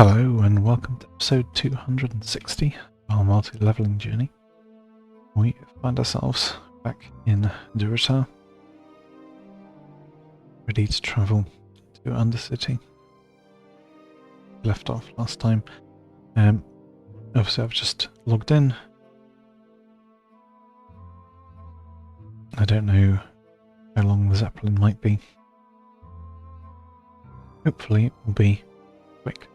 Hello and welcome to episode 260 of our multi-leveling journey. We find ourselves back in Druid, ready to travel to Undercity. Left off last time. Obviously I've just logged in. I don't know how long the Zeppelin might be. Hopefully it will be quick.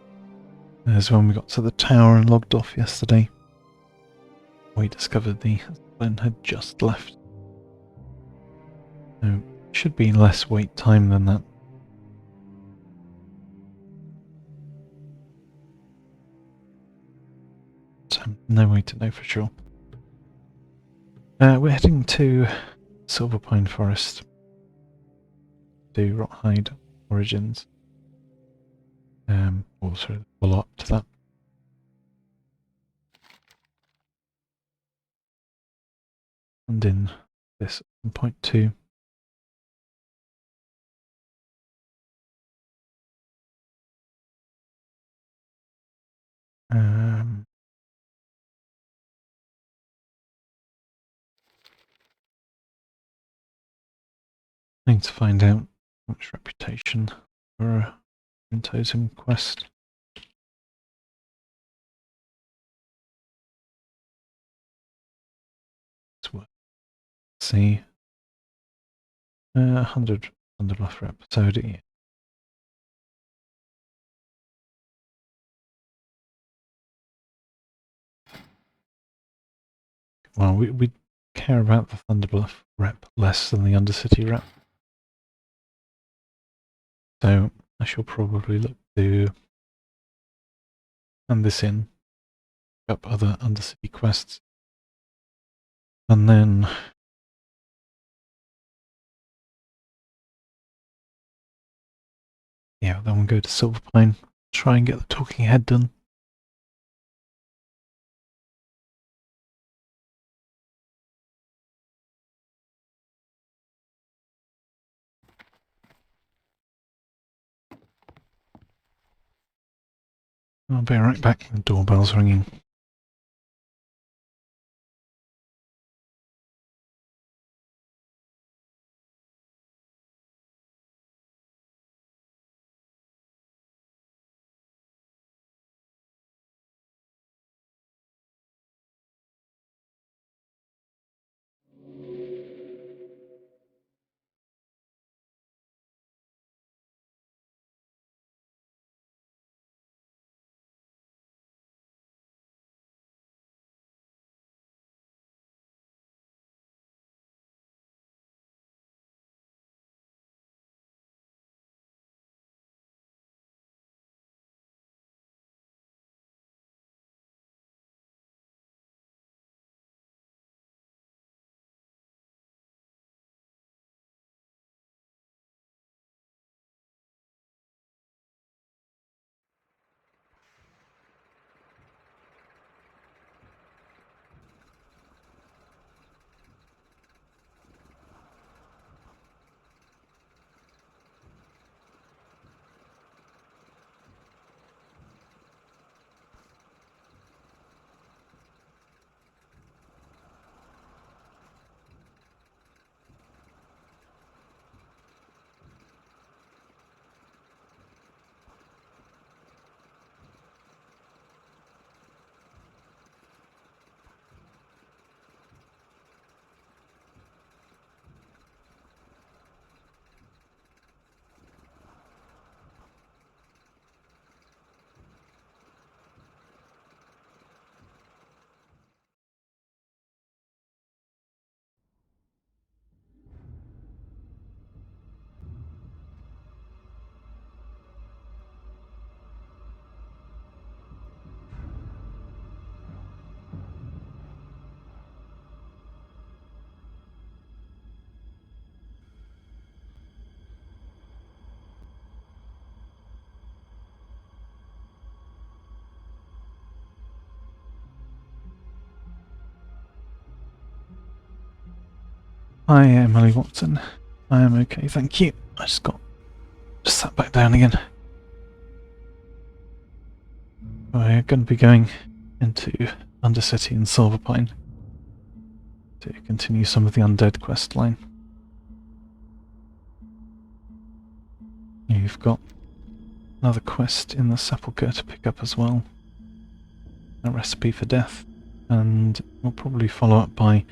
As when we got to the tower and logged off yesterday, we discovered the Zeppelin had just left. So should be less wait time than that. So no way to know for sure. We're heading to Silver Pine Forest to Rothide Origins. Also follow up to that. And in this 1.2. Need to find out much reputation for a totem quest. It's worth see. 100 off per episode. Yeah. Well, we care about the Thunderbluff rep less than the Undercity rep. So I shall probably look to hand this in, up other Undercity quests, and then then we'll go to Silverpine, try and get the talking head done. I'll be right back. The doorbell's ringing. Hi, Emily Watson. I am okay, thank you. I just sat back down again. We're going to be going into Undercity and Silverpine to continue some of the Undead quest line. You've got another quest in the Sepulchre to pick up as well. A recipe for death. And we'll probably follow up by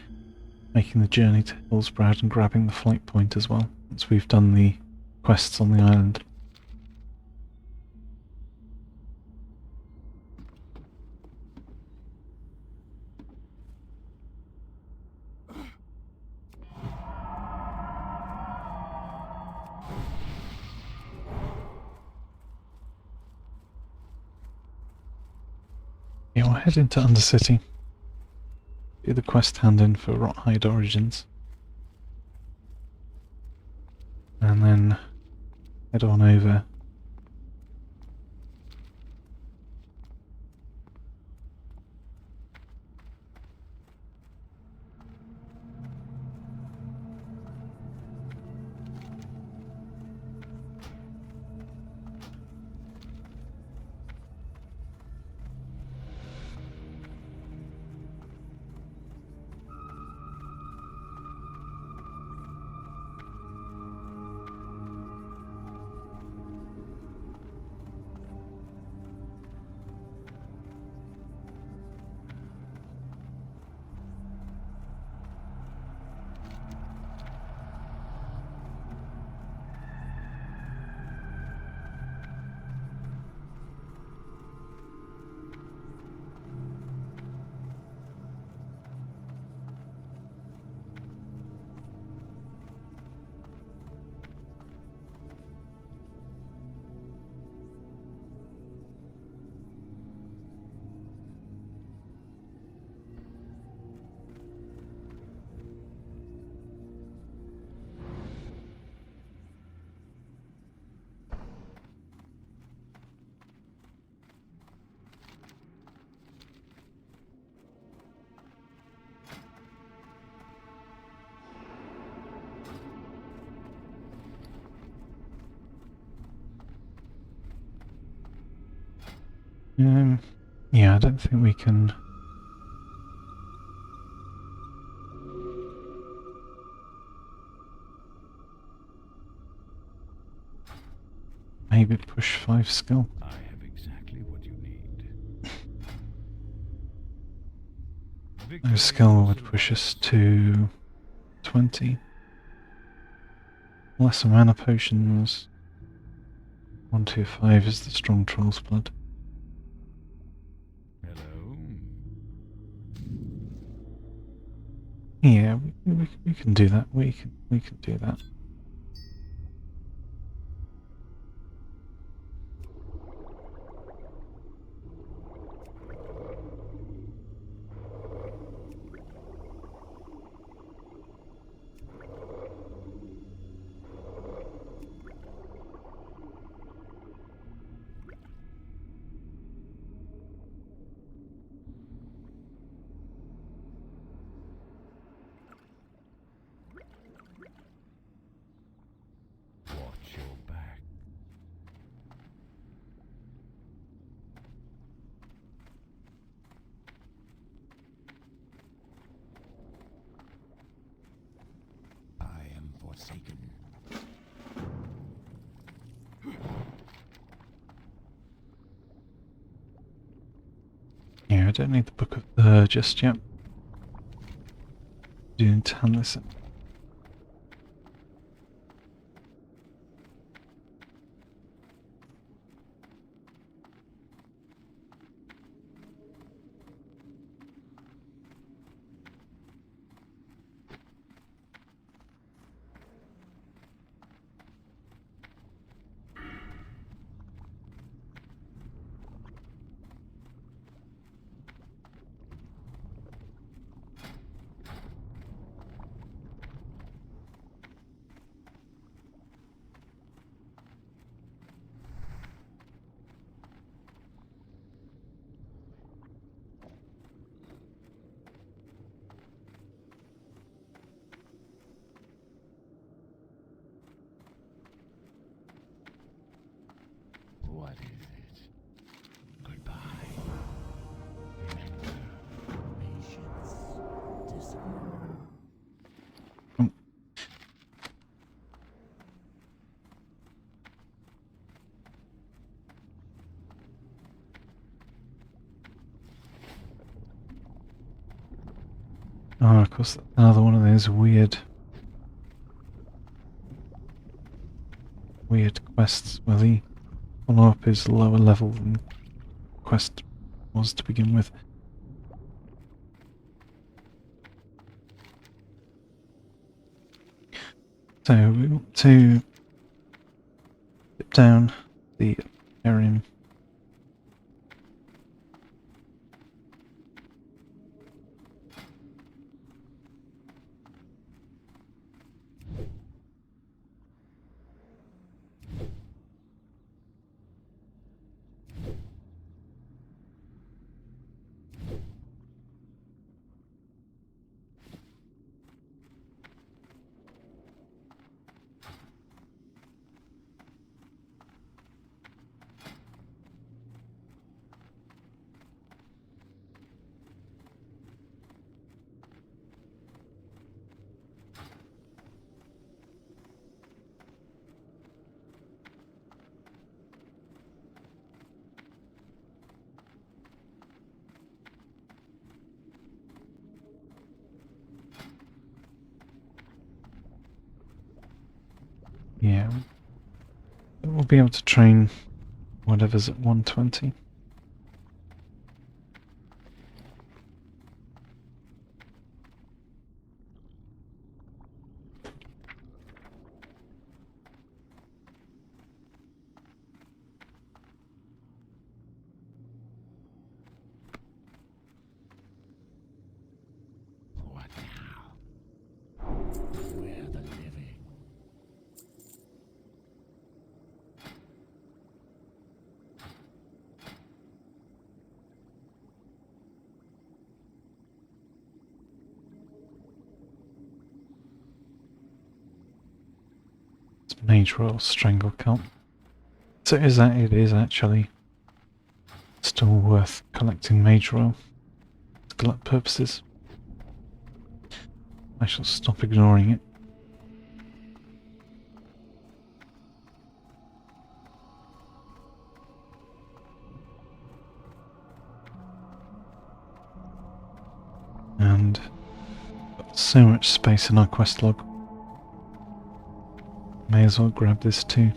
making the journey to Hillsbrad and grabbing the flight point as well, once we've done the quests on the island. Yeah, we'll head into Undercity. Do the quest hand-in for Rothide Origins. And then head on over. Yeah, I don't think we can... Maybe push 5 skill. I have exactly what you need. No skill would push us to 20. Lesser mana potions. 125 is the strong troll's blood. Hello. Yeah, we can do that. We can do that. Watch your back. I am forsaken. Yeah, I don't need the Book of the just yet. Do need to hand this in. Oh, of course, another one of those weird quests where the follow-up is lower level than the quest was to begin with. So we want to dip down the area. Yeah, we'll be able to train whatever's at 120. What now? Where the living? It's Mage Royal Strangle Cult. So it is actually still worth collecting Mage Royal for glut purposes. I shall stop ignoring it. And got so much space in our quest log. May as well grab this too.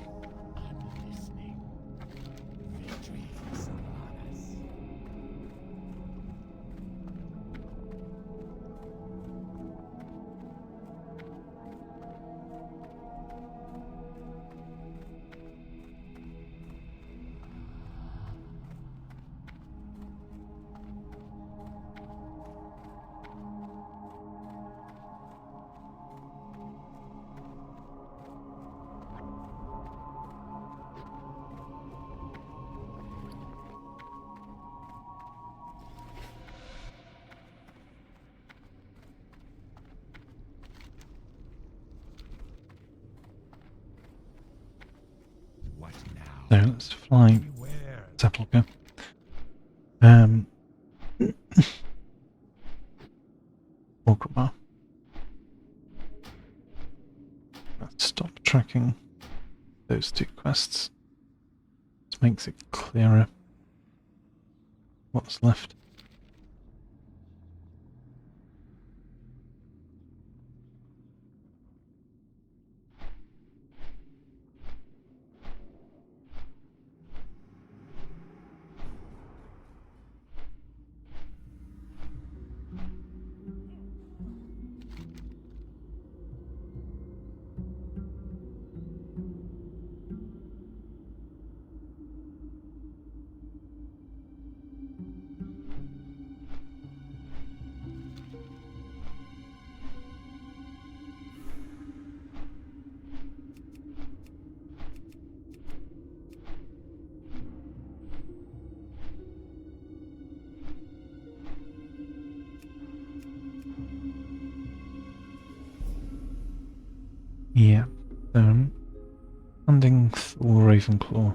I'm listening. Victory is upon us. What now? So let's fly Beware. Sepulchre. Orgrimmar. Let's stop tracking those two quests. This makes it clearer what's left. Yeah. Hunting Thor Ravenclaw.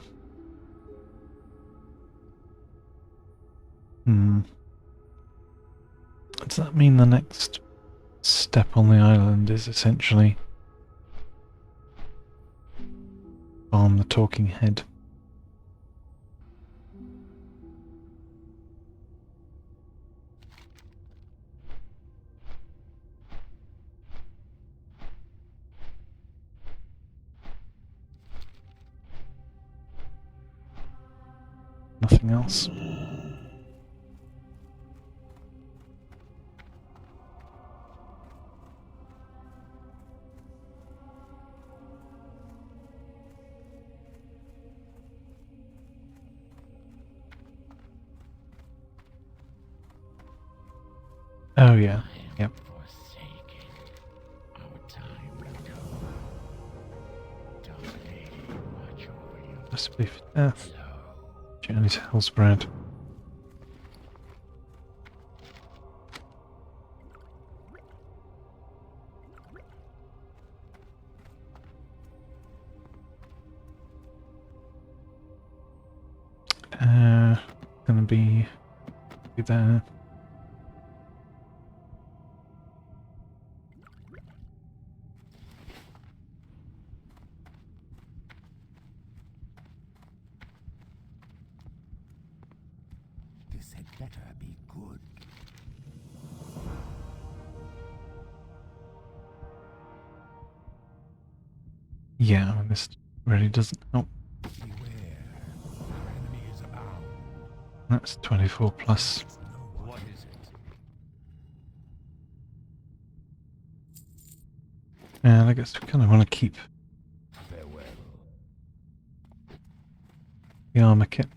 Does that mean the next step on the island is essentially farm the talking head? nothing else. Oh yeah, yep. Forsaken. Our time will come. Dark Lady, watch over you. Recipe for death. Slow. Journey to Hillsbrad. Gonna be there. This had better be good. Yeah, I mean, this really doesn't help. Beware. Our enemy is abound. That's 24 plus. What is it? And I guess we kind of want to keep Farewell. the armor kit.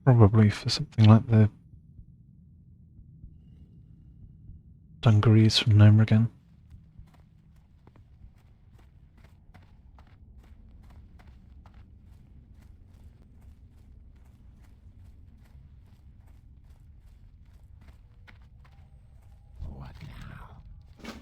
Probably for something like the dungarees from Noma again. What now?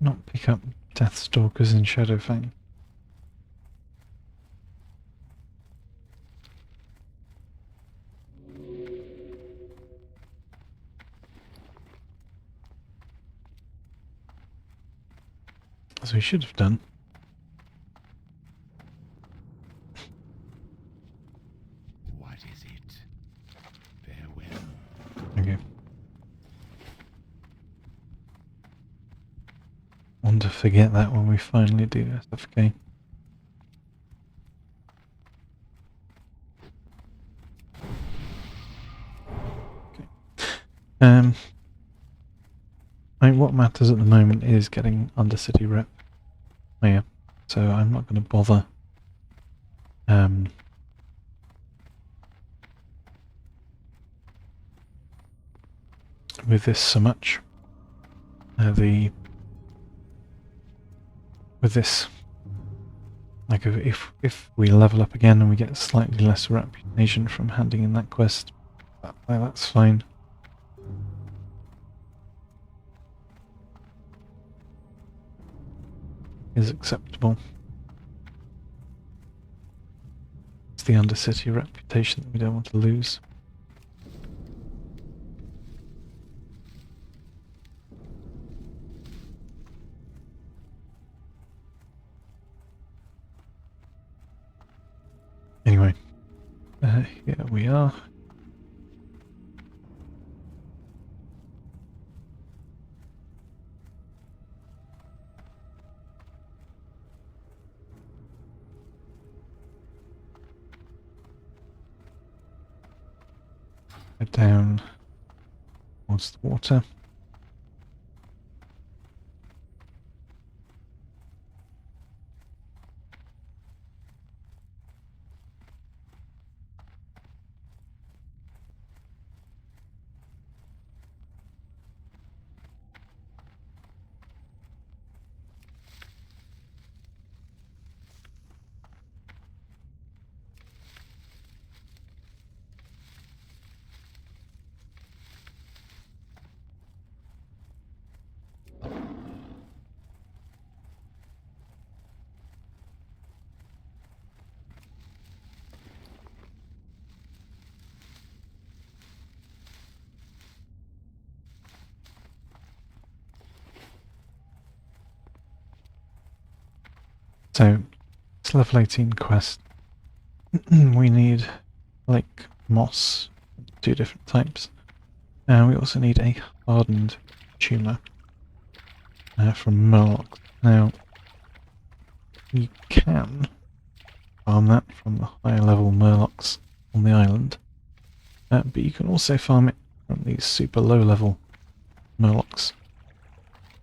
Not pick up Deathstalkers in Shadowfang. As we should have done. What is it? Farewell. Okay. Want to forget that when we finally do SFK. Okay. I mean, what matters at the moment is getting Undercity rep. Oh, yeah. So I'm not going to bother with this so much. With this, like if we level up again and we get slightly less reputation from handing in that quest, that's fine. Is acceptable. It's the Undercity reputation that we don't want to lose. Anyway, here we are. Head down towards the water. So, it's level 18 quest. We need lake moss, 2 different types. And we also need a hardened tumor from Murloc. Now, you can farm that from the higher level Murlocs on the island, but you can also farm it from these super low level Murlocs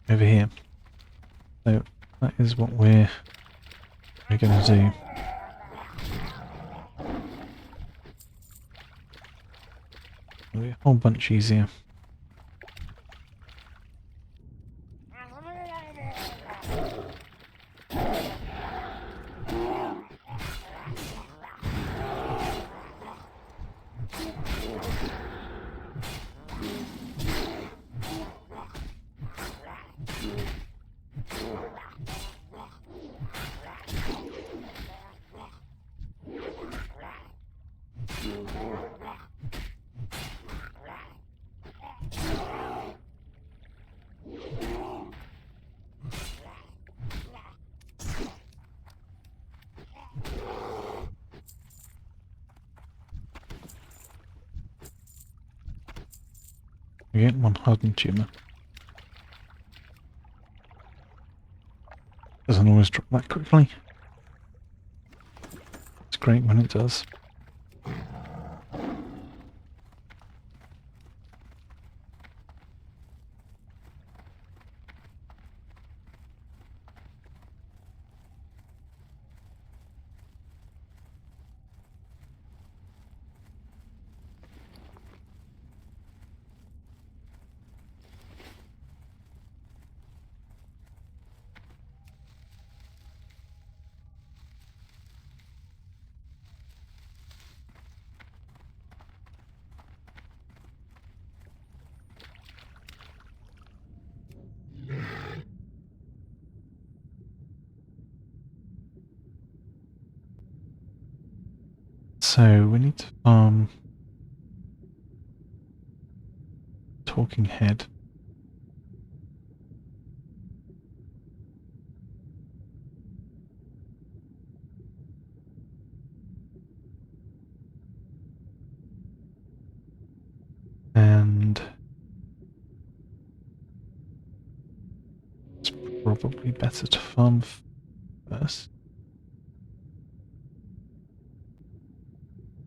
over here. So that is what we're going to do. It'll be a whole bunch easier. We get 1 hardened tumor. Doesn't always drop that quickly. It's great when it does. So we need to farm Talking Head. And it's probably better to farm first.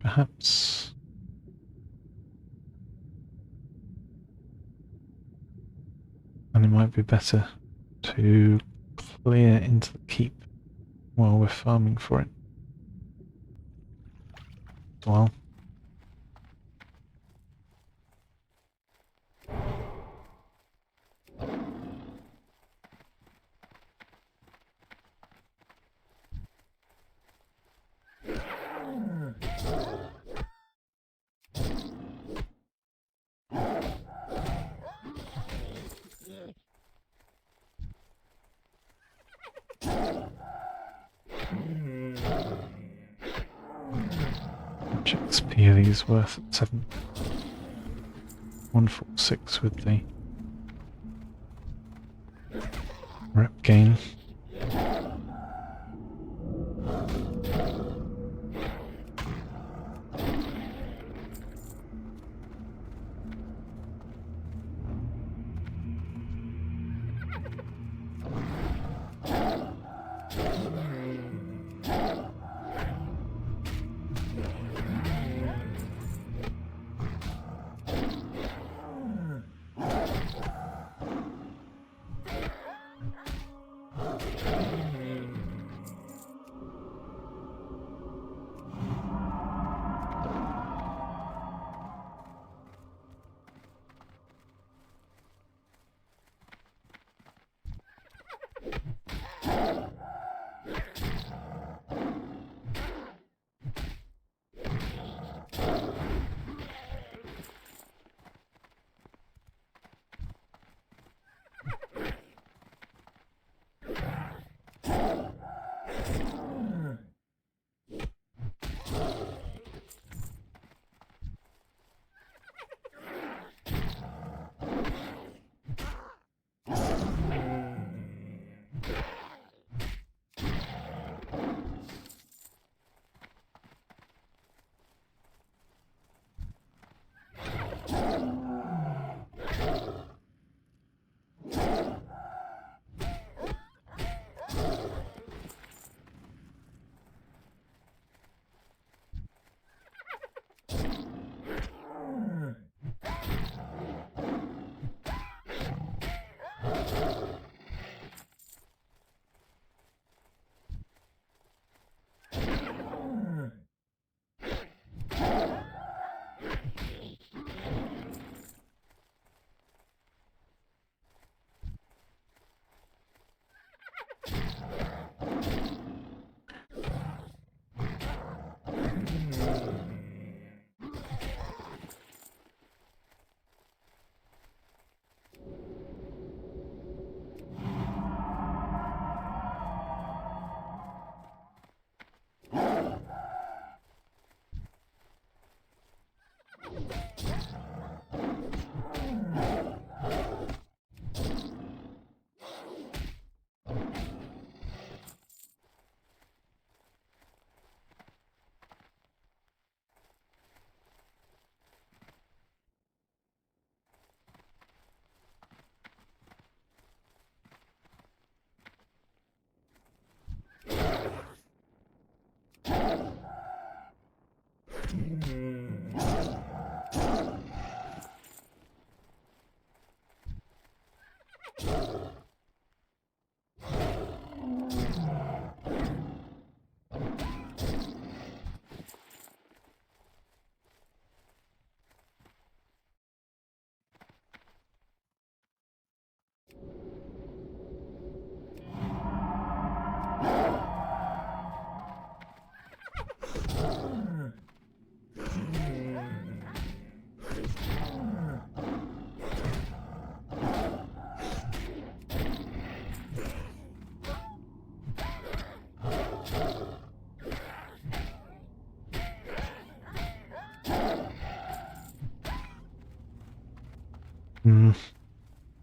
Perhaps. And it might be better to clear into the keep while we're farming for it as well. Which XP are these worth at 7? 146 with the rep gain.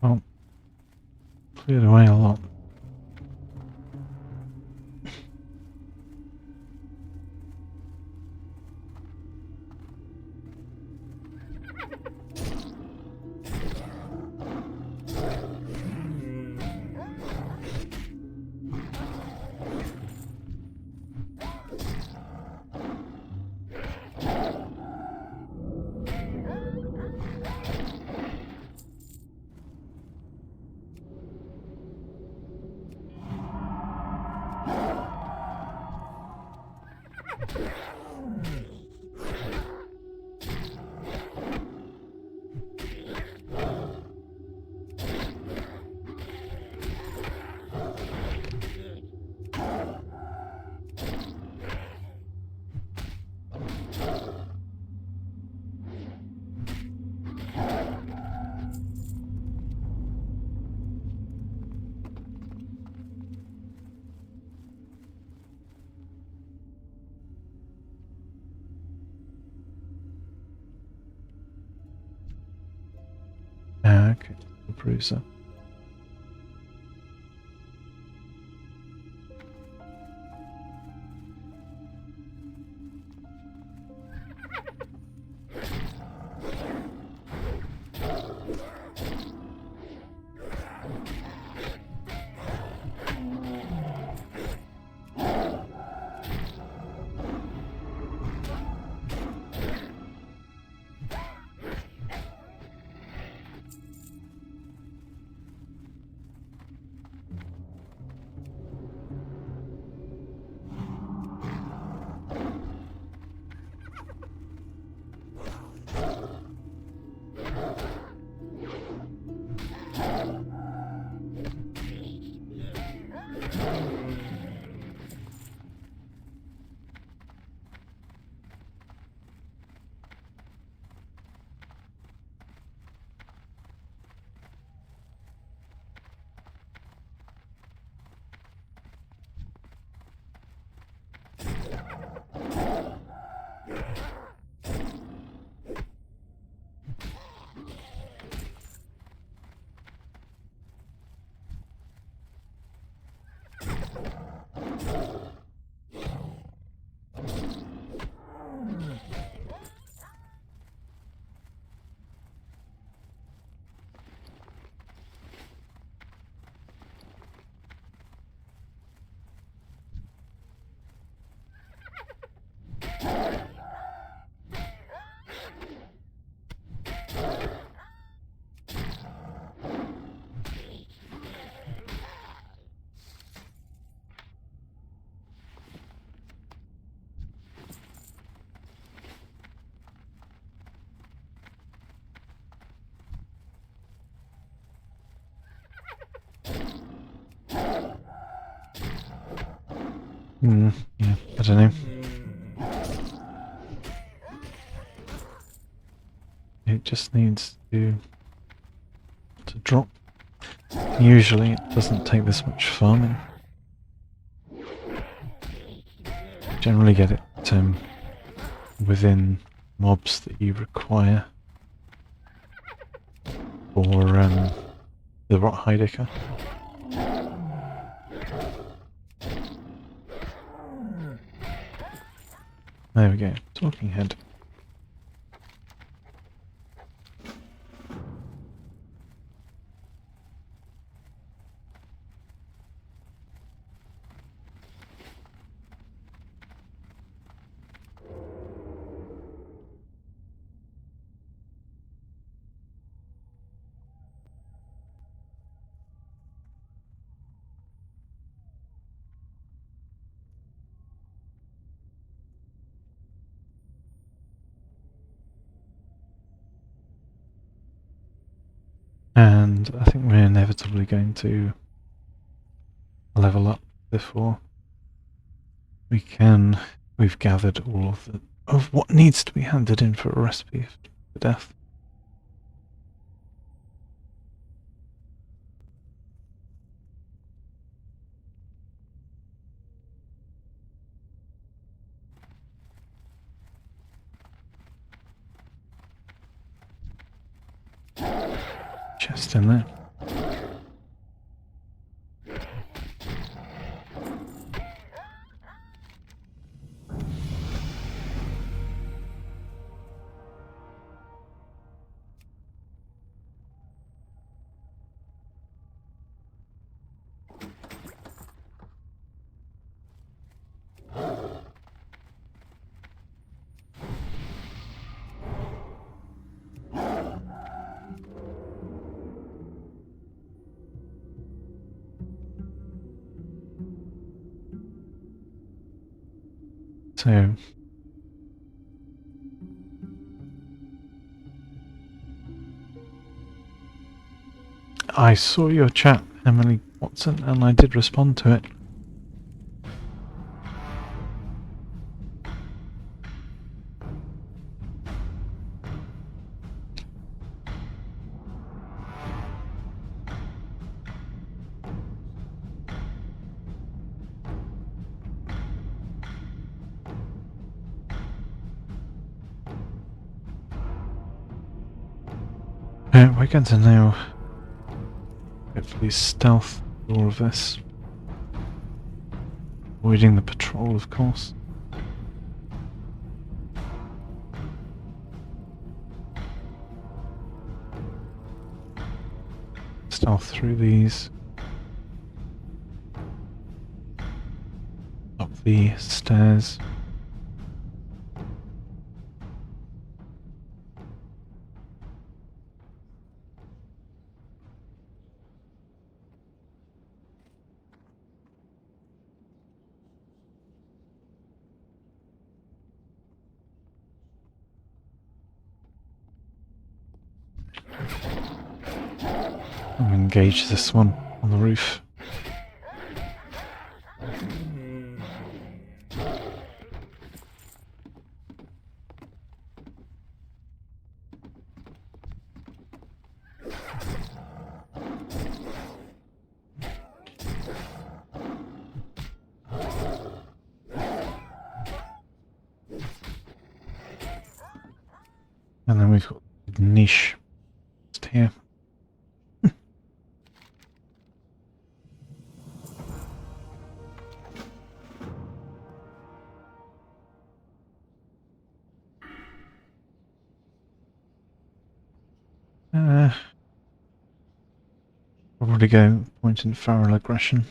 Well, cleared away a lot. Okay, the bruiser. Yeah, I don't know. It just needs to drop. Usually it doesn't take this much farming. Generally get it within mobs that you require for the rot Heidecker. There we go, talking head. And I think we're inevitably going to level up before we've gathered all of what needs to be handed in for a recipe for death. quest in there. So, I saw your chat, Emily Watson, and I did respond to it. We're going to now hopefully stealth all of this. Avoiding the patrol, of course. Stealth through these. Up the stairs. I'm engage this one on the roof. And then we've got the niche just here. Probably go point in feral aggression.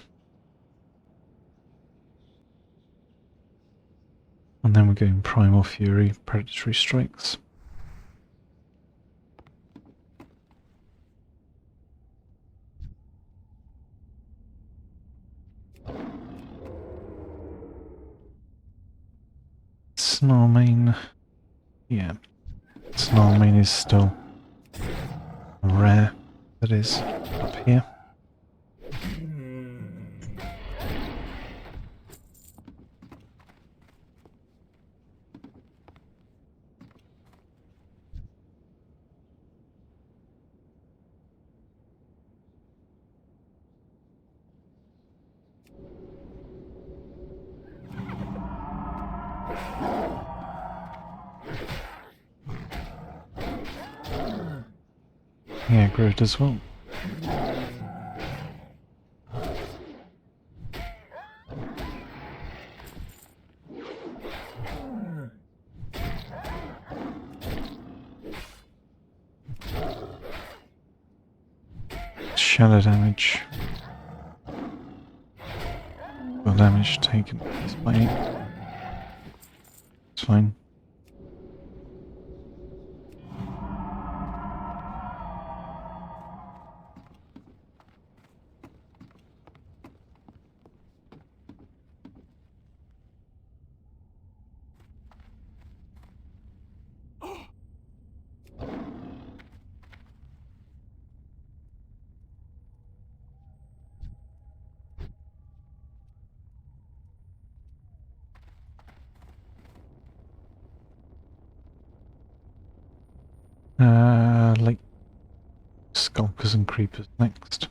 And then we're going primal fury, predatory strikes. Snarlmane. Yeah. Snarlmane is still rare. That is up here. Yeah, Druid as well. Shadow damage. Well, damage taken by 8. It's fine. Like skulkers and creepers next.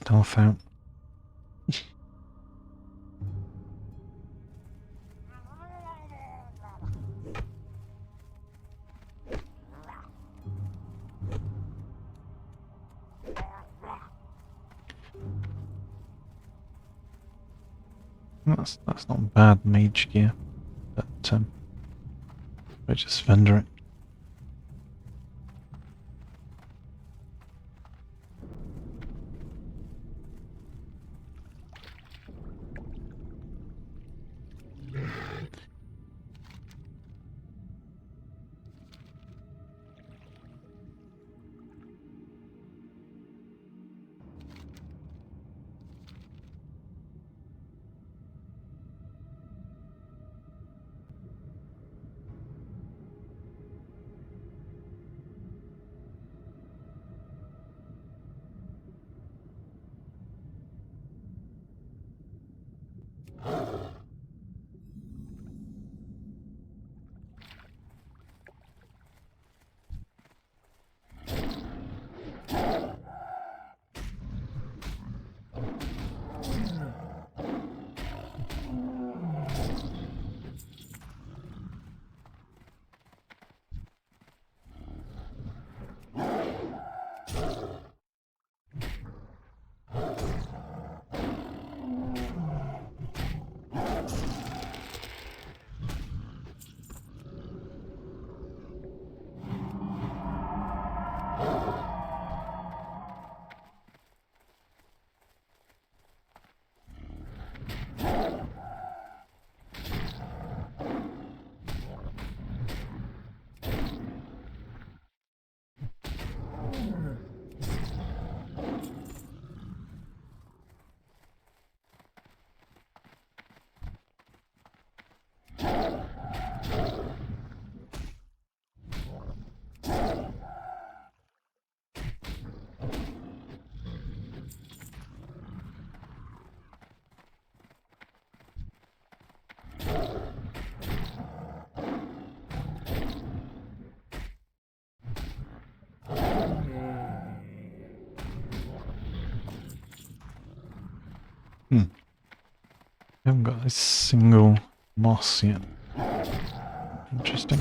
stealth out. That's not bad mage gear, but I just vendor it. I haven't got a single moss yet. Interesting.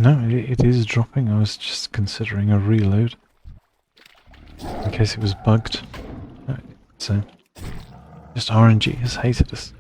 No, it is dropping. I was just considering a reload in case it was bugged. So, just RNG has hated us.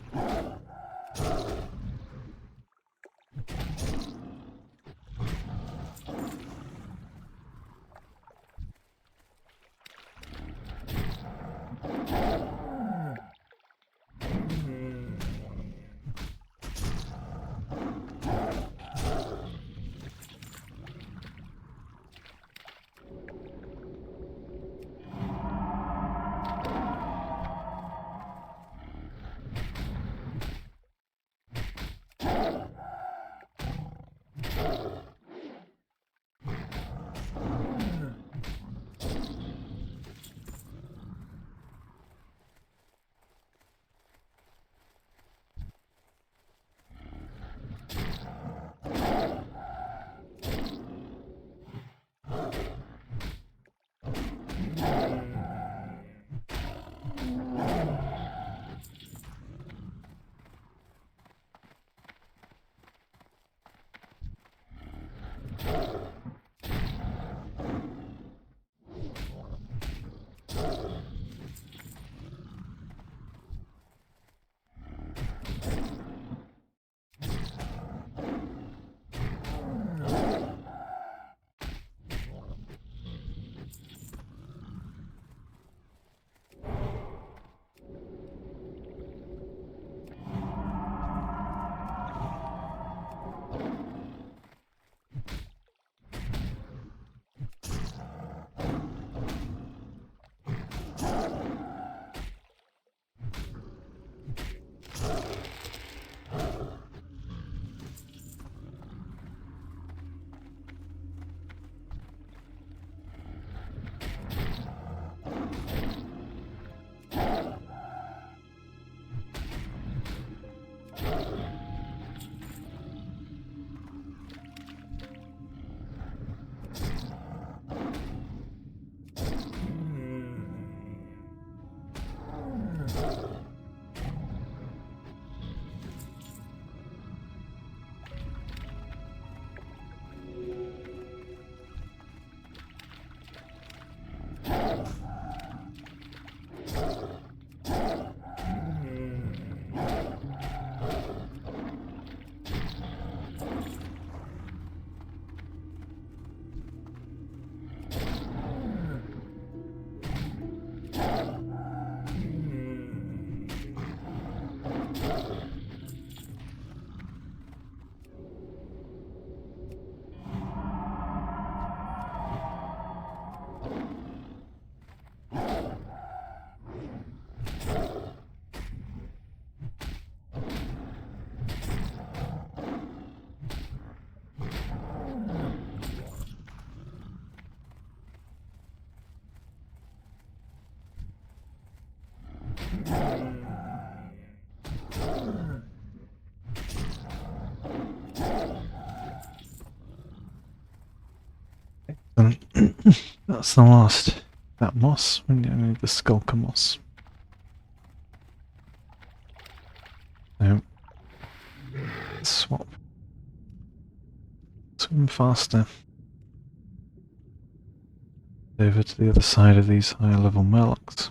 That's the last. That moss. We don't need the skulker moss. No. Swap. Swim faster. Over to the other side of these higher level murlocs.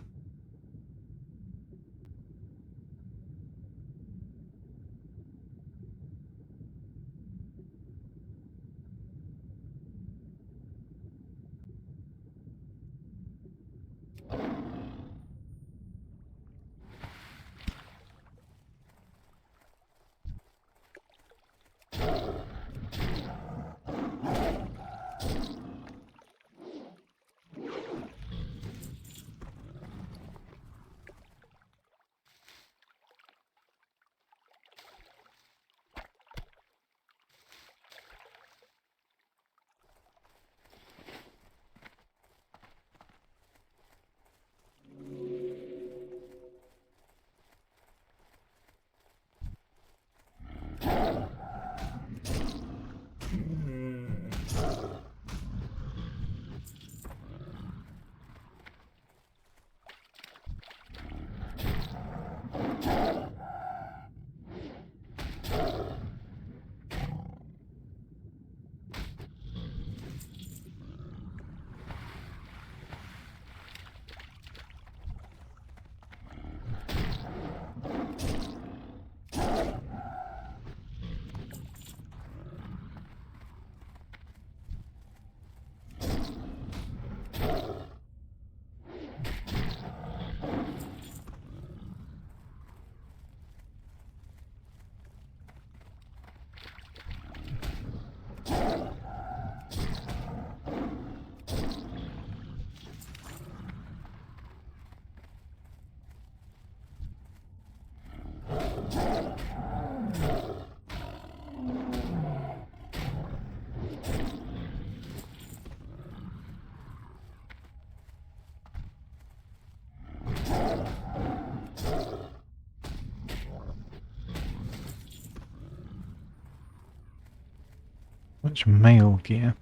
Which mail gear?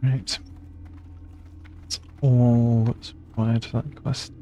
Right. That's all that's required for that quest.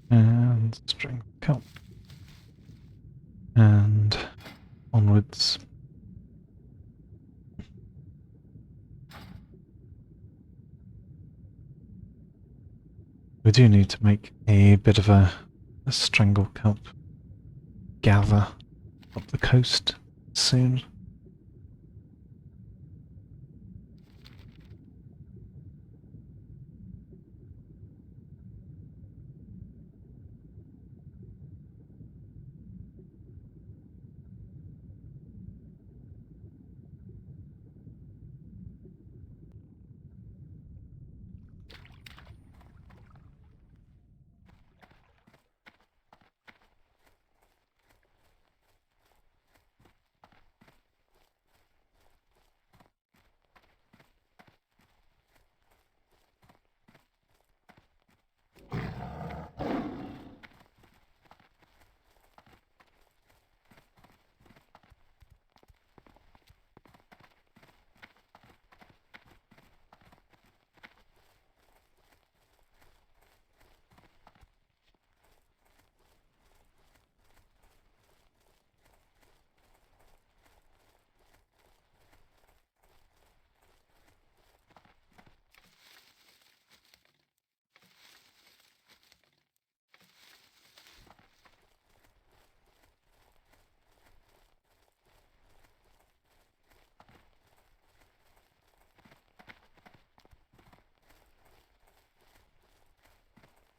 And strength cup. And onwards. We do need to make a bit of a strangle kelp gather up the coast soon.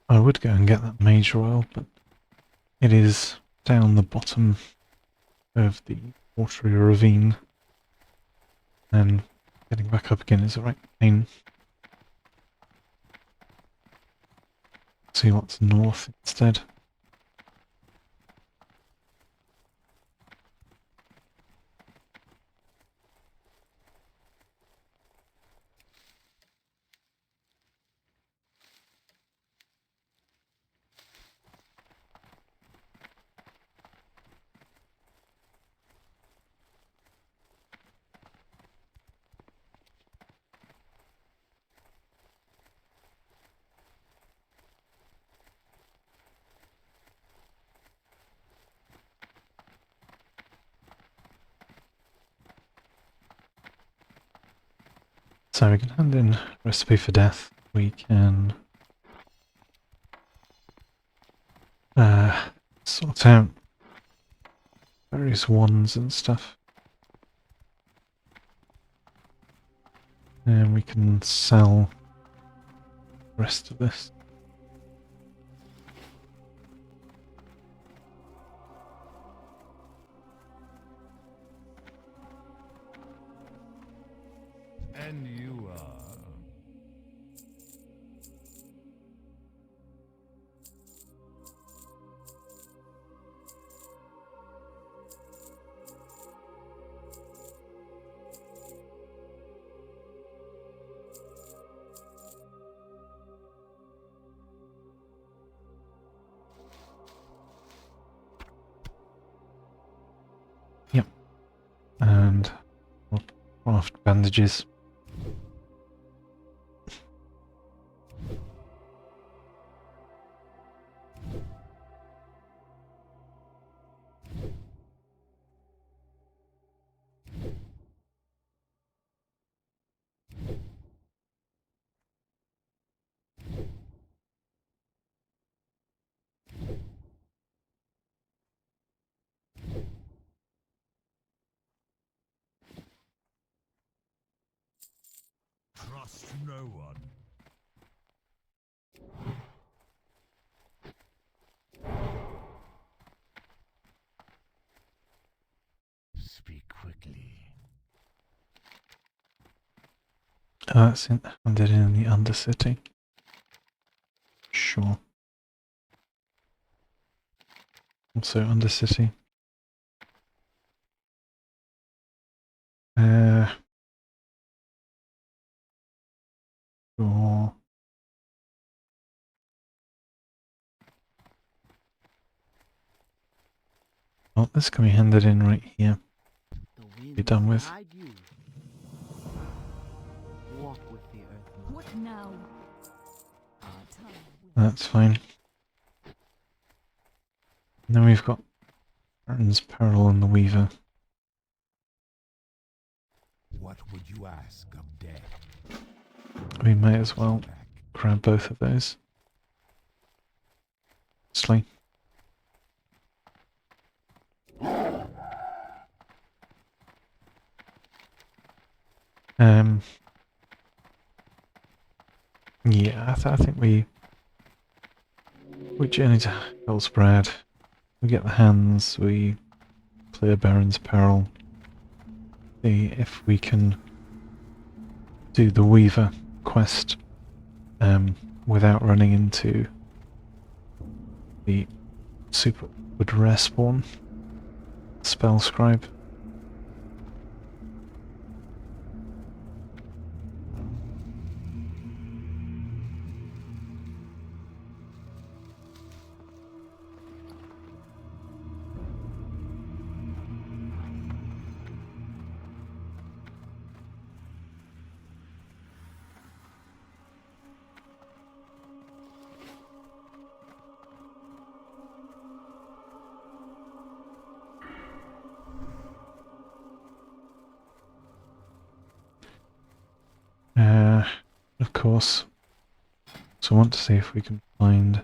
I would go and get that Mage Royal, but it is down the bottom of the watery ravine, and getting back up again is a right pain. See what's north instead. So we can hand in Recipe for Death. We can sort out various wands and stuff. And we can sell the rest of this. And you are... Yep. And we'll craft bandages. Trust no one. Speak quickly. That's in, handed in the Undercity. Sure. Also Undercity. Sure. Oh, this can be handed in right here. Be done with. Walk with the earth. What now? That's fine. And then we've got Baron's Peril and the Weaver. What would you ask of death? We may as well grab both of those. Honestly. Yeah, I think we journey to Hellsbrad. We get the hands. We clear Baron's Peril. See if we can do the Weaver quest without running into the super awkward respawn spell scribe. Of course. So I want to see if we can find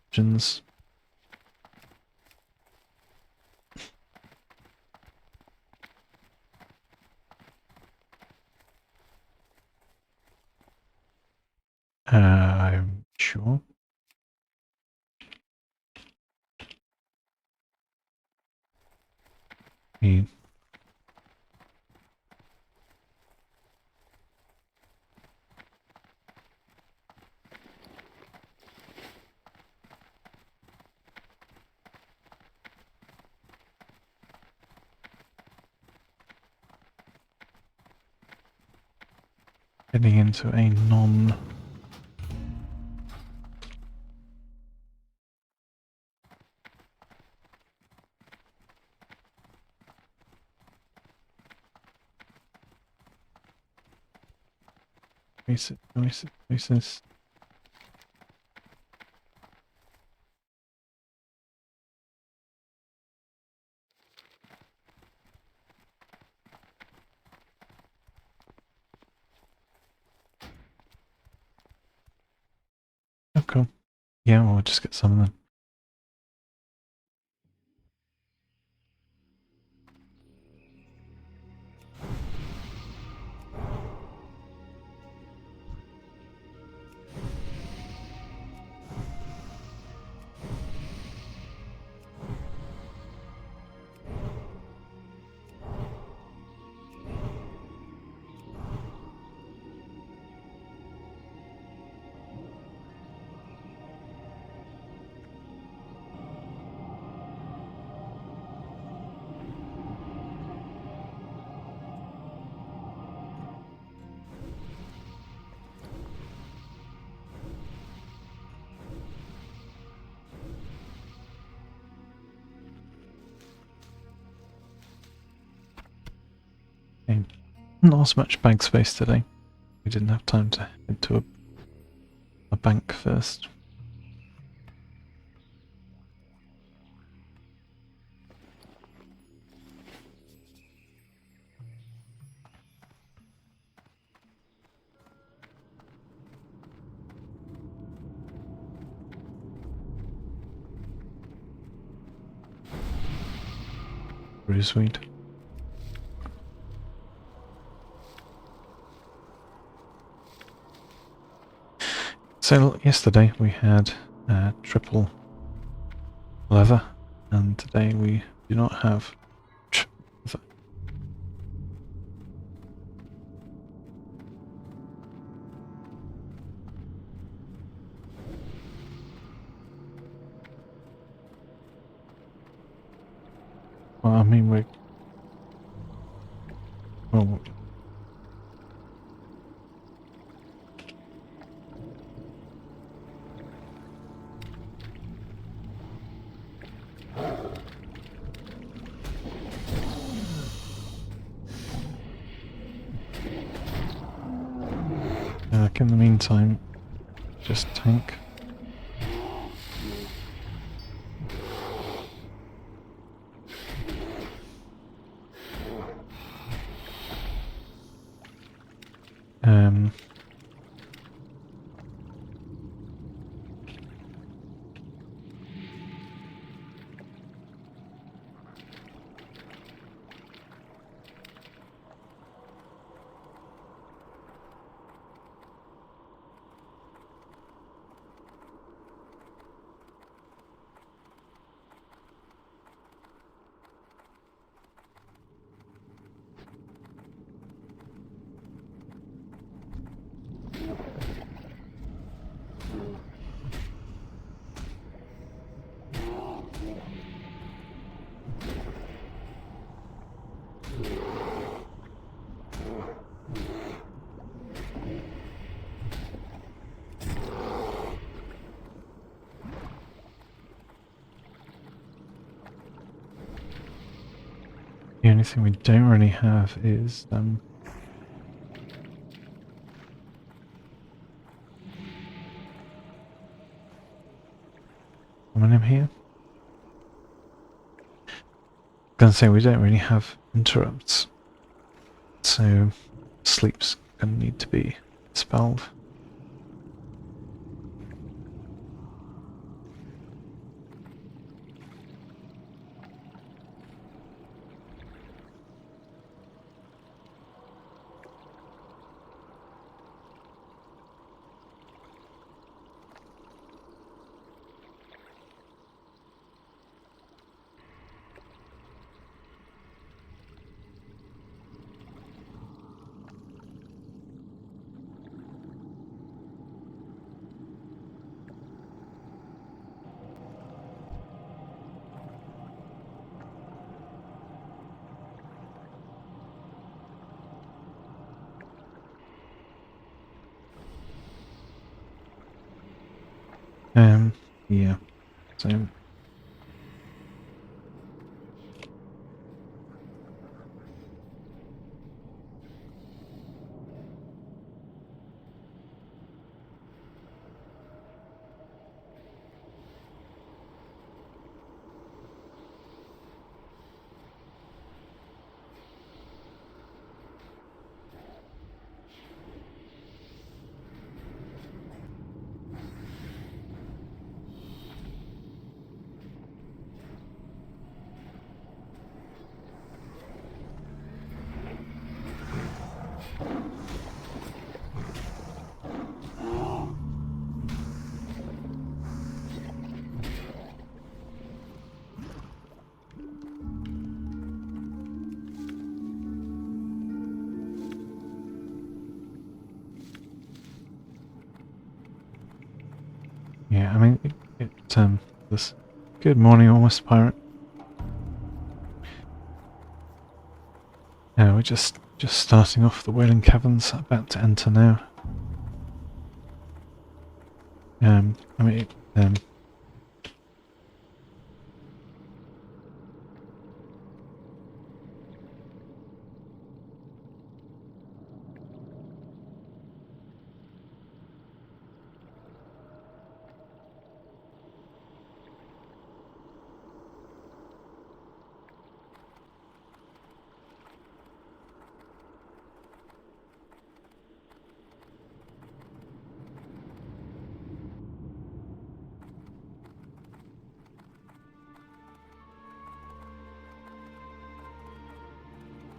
options. I'm Sure. We heading into a non basis. Oh, cool. Yeah, we'll just get some of them. Okay. Not as much bag space today. We didn't have time to head to a bank first. Bruiseweed. So yesterday we had triple leather, and today we do not have leather. Well, I mean well, in the meantime, just tank. Um, the only thing we don't really have is aluminum here. Gonna say we don't really have interrupts, so sleep's gonna need to be spelled. Yeah. So yeah, I mean, this. Good morning, almost pirate. Yeah, we're just starting off the Wailing Caverns, about to enter now. I mean,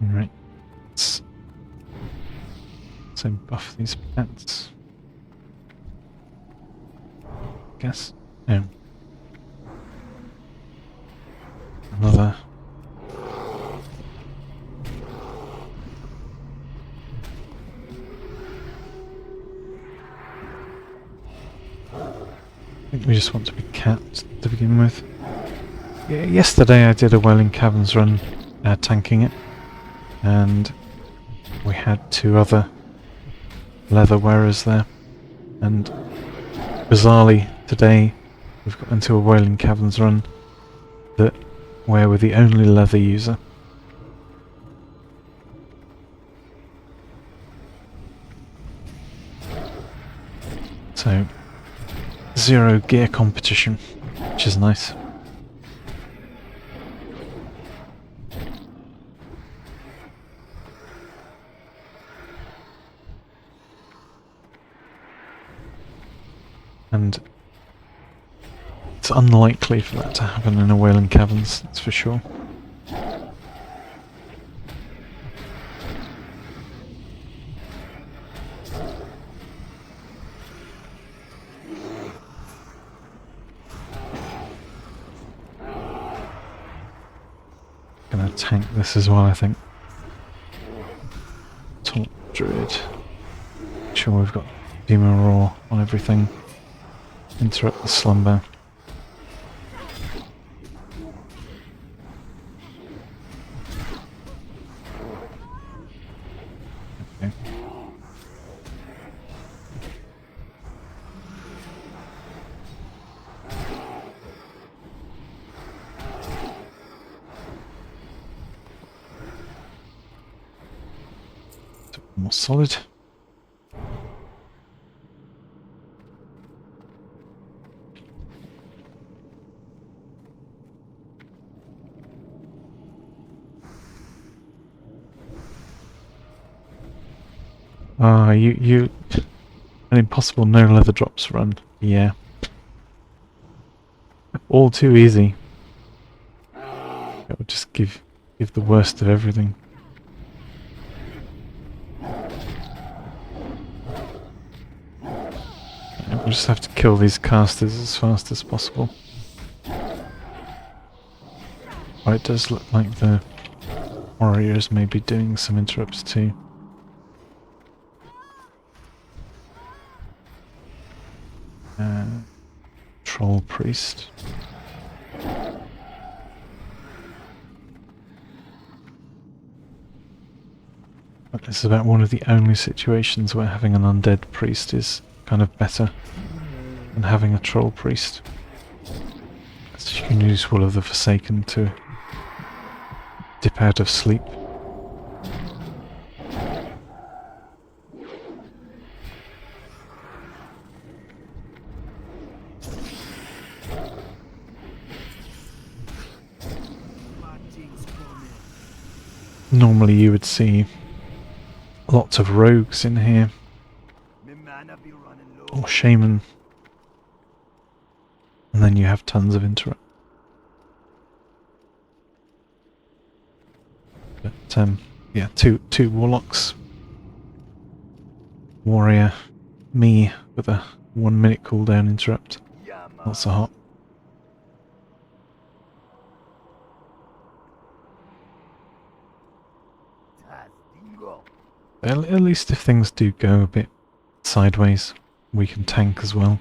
right. So buff these pets. Guess. Yeah. Another. I think we just want to be capped to begin with. Yeah, yesterday I did a Wailing Caverns run, tanking it, and we had 2 other leather wearers there, and bizarrely today we've got into a Wailing Caverns run where we're the only leather user. So 0 gear competition, which is nice. And it's unlikely for that to happen in a Wailing Caverns, that's for sure. Gonna tank this as well, I think. Top Druid. Make sure we've got Demon Roar on everything. Interrupt the slumber. Okay. More solid. You an impossible no leather drops run. Yeah. All too easy. It will just give the worst of everything. We'll just have to kill these casters as fast as possible. Oh, it does look like the warriors may be doing some interrupts too. Troll priest. But this is about one of the only situations where having an undead priest is kind of better. than having a troll priest. So you can use Will of the Forsaken to dip out of sleep. Normally you would see lots of rogues in here, or Shaman, and then you have tons of interrupt. But yeah, two warlocks, warrior, me with a 1 minute cooldown interrupt. Not so hot. At least if things do go a bit sideways, we can tank as well.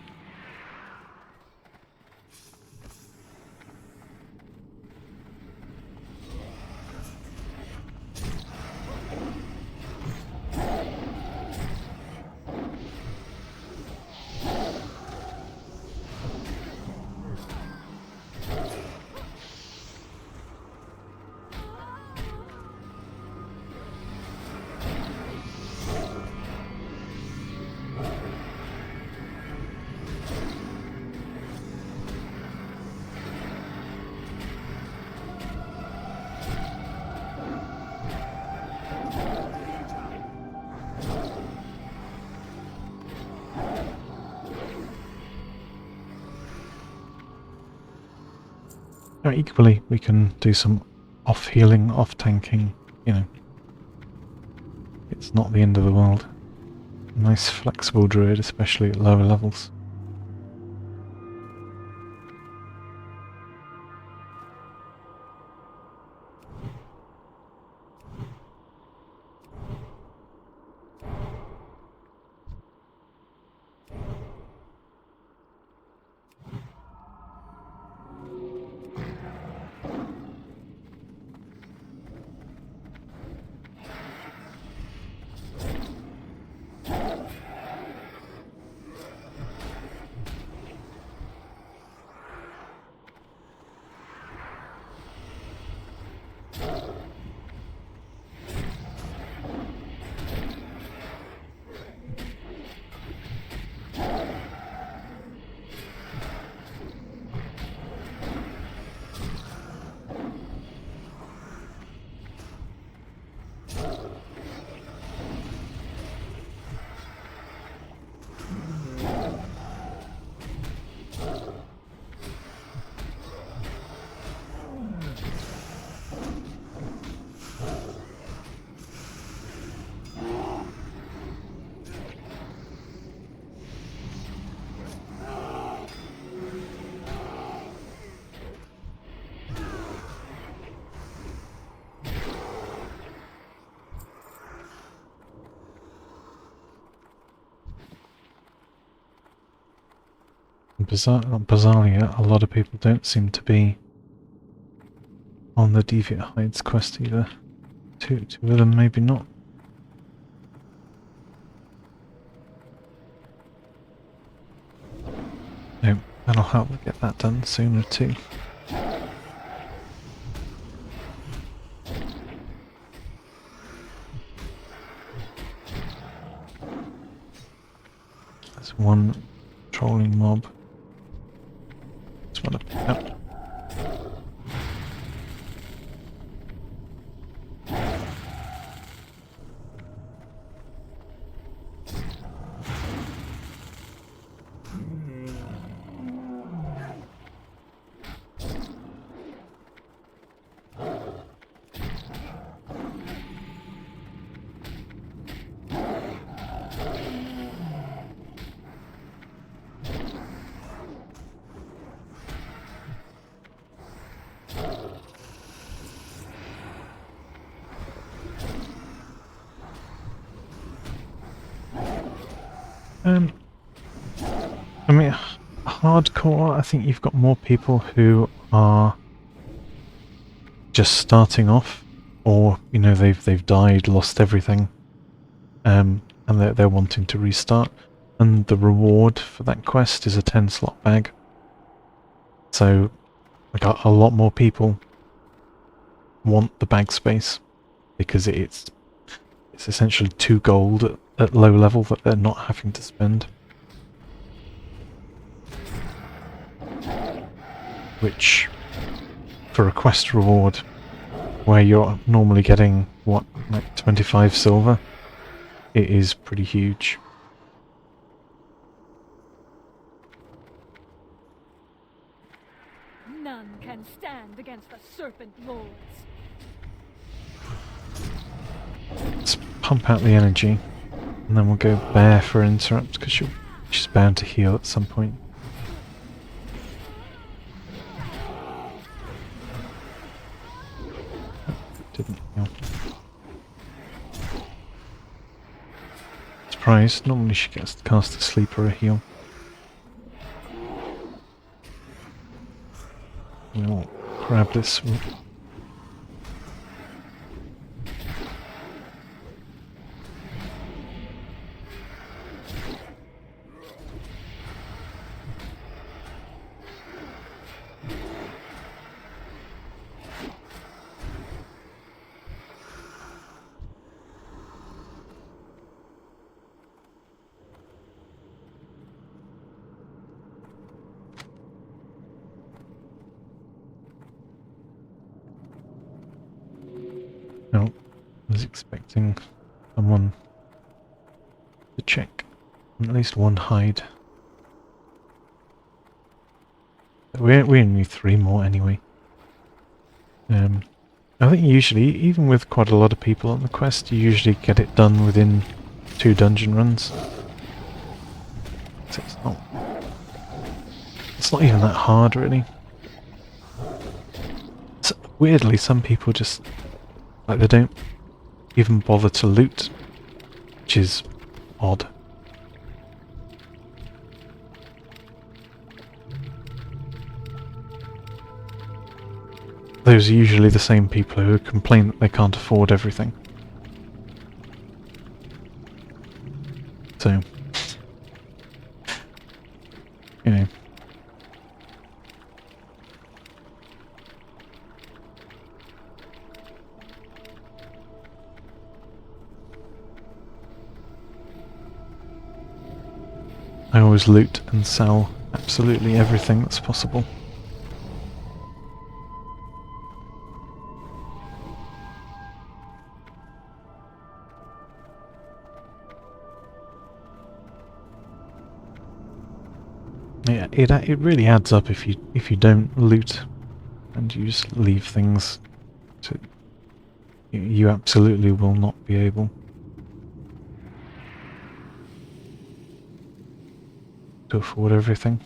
Equally, we can do some off-healing, off-tanking, you know. It's not the end of the world. Nice flexible druid, especially at lower levels. Bizarrely, a lot of people don't seem to be on the Deviant Hides quest either. Two of them maybe not. No, that'll help get that done sooner too. There's one trolling mob. Just want to pick up. I mean, hardcore, I think you've got more people who are just starting off, or, you know, they've died, lost everything, and they're wanting to restart. and the reward for that quest is a 10 slot bag. So like a lot more people want the bag space because it's essentially 2 gold at low level that they're not having to spend. Which, for a quest reward, where you're normally getting, what, like 25 silver, it is pretty huge. None can stand against the Serpent Lords. Let's pump out the energy, and then we'll go Bear for interrupt, because she's bound to heal at some point. Didn't heal. Surprised, normally she gets to cast a sleep or a heal. We'll grab this. No, I was expecting someone to check at least one hide. We only need 3 more anyway. I think usually, even with quite a lot of people on the quest, you usually get it done within 2 dungeon runs. So it's not even that hard, really. So, weirdly, some people just, like, they don't even bother to loot, which is odd. Those are usually the same people who complain that they can't afford everything. So, you know. I always loot and sell absolutely everything that's possible. Yeah, it really adds up if you don't loot and you just leave things to you absolutely will not be able to afford everything.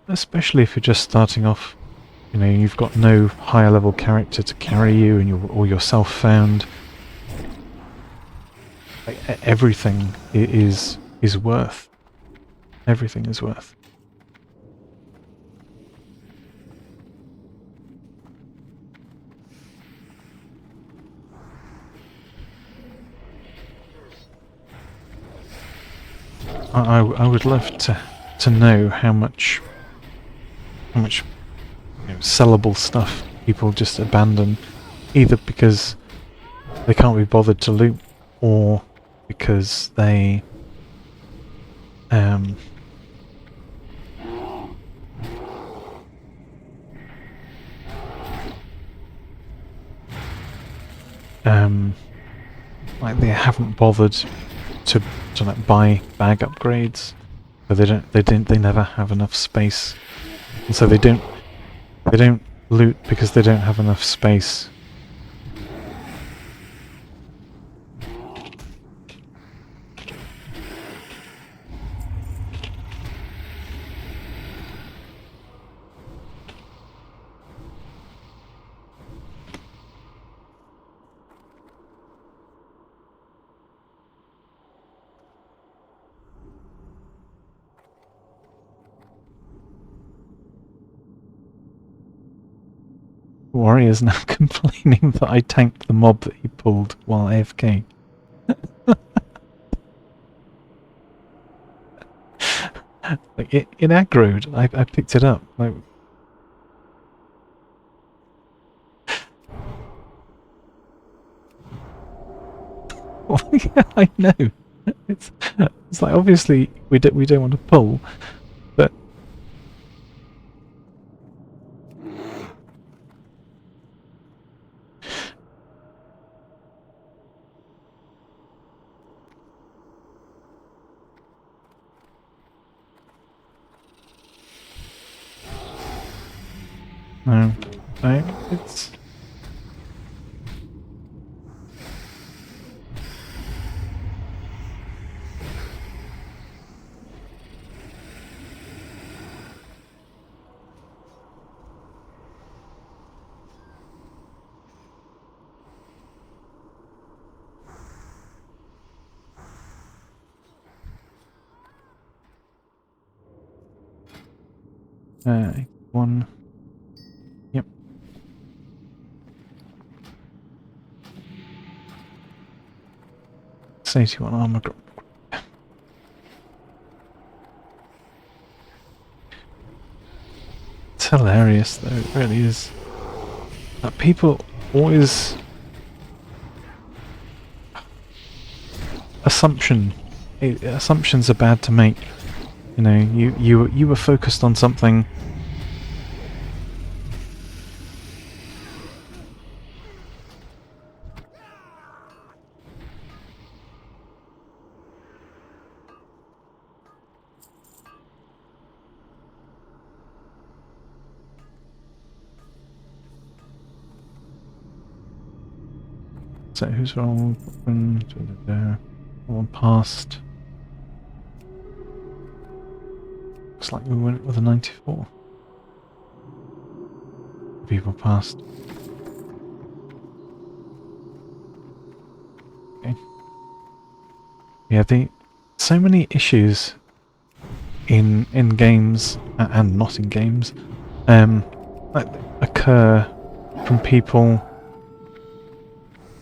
Especially if you're just starting off, you know, you've got no higher level character to carry you and you're self-found. Everything is worth. Everything is worth. I would love to know how much you know, sellable stuff people just abandon, either because they can't be bothered to loot or because they like they haven't bothered to like buy bag upgrades, so they never have enough space, and so they don't loot because they don't have enough space. Warrior's now complaining that I tanked the mob that he pulled while AFK. Like it aggroed. I picked it up. Like, well, yeah, I know. It's it's like obviously we don't want to pull, but no, it's. One. Yep. It's 81 armor drop. It's hilarious though, it really is. People always assumptions are bad to make. You know, you were focused on something. So who's rolled? One passed. Looks like we went with a 94. People passed. Okay. Yeah, so many issues in games and not in games like occur from people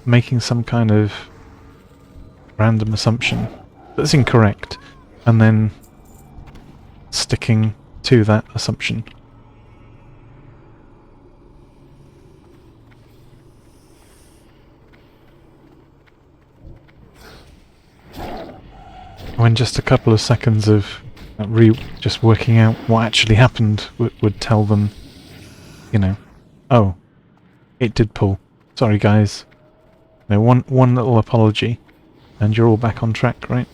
making some kind of random assumption that's incorrect and then sticking to that assumption. When just a couple of seconds of just working out what actually happened would tell them, you know, oh, it did pull. Sorry guys. You know, one little apology and you're all back on track, right?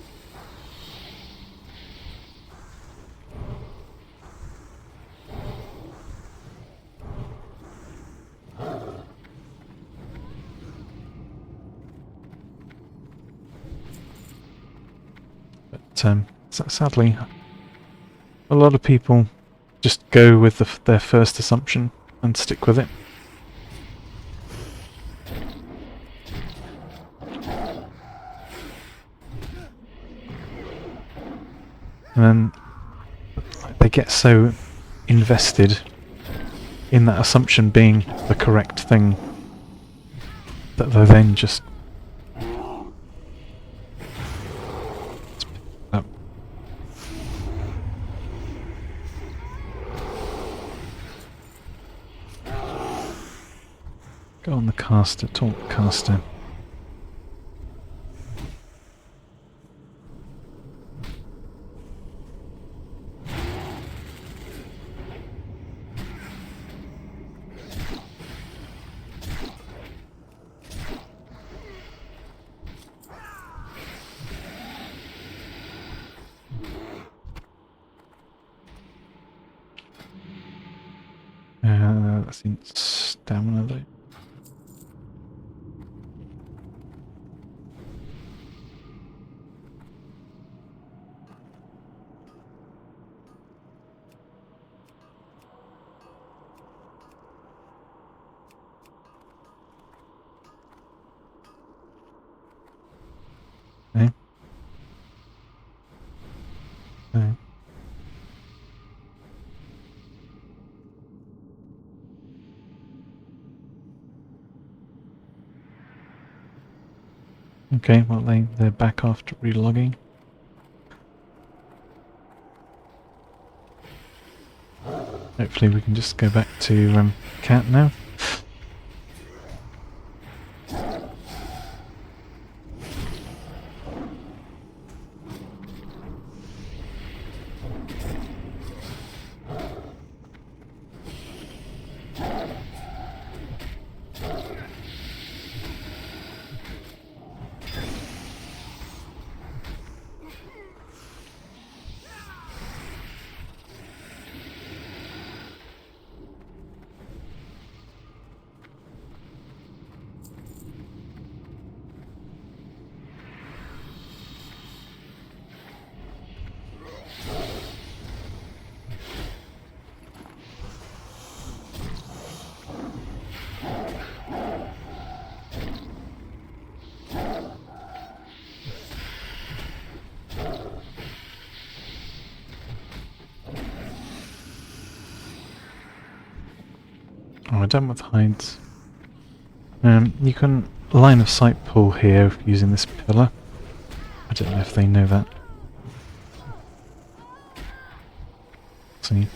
But sadly, a lot of people just go with their first assumption and stick with it. And then they get so invested in that assumption being the correct thing that they then just up. Go on the caster, talk the caster. That's in stamina though. Okay. Okay. Okay, well they're back after relogging. Hopefully we can just go back to Cat now. Oh, we're done with hides. You can line of sight pull here using this pillar. I don't know if they know that. See?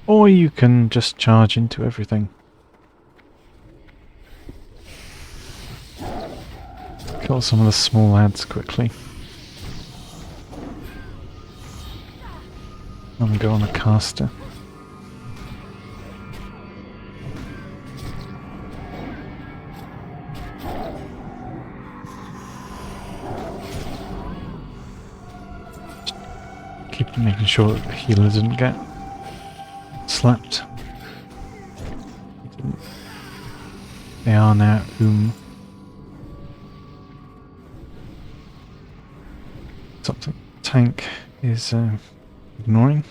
Or you can just charge into everything. Kill some of the small ads quickly. And go on a caster. Keep making sure that the healer didn't get slapped. They are now something tank is ignoring.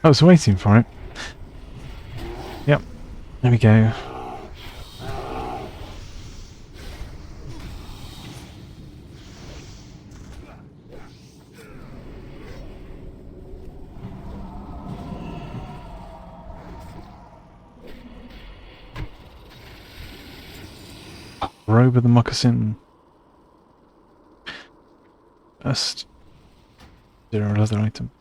I was waiting for it. Yep, there we go. Robe of the moccasin. First, there are other item.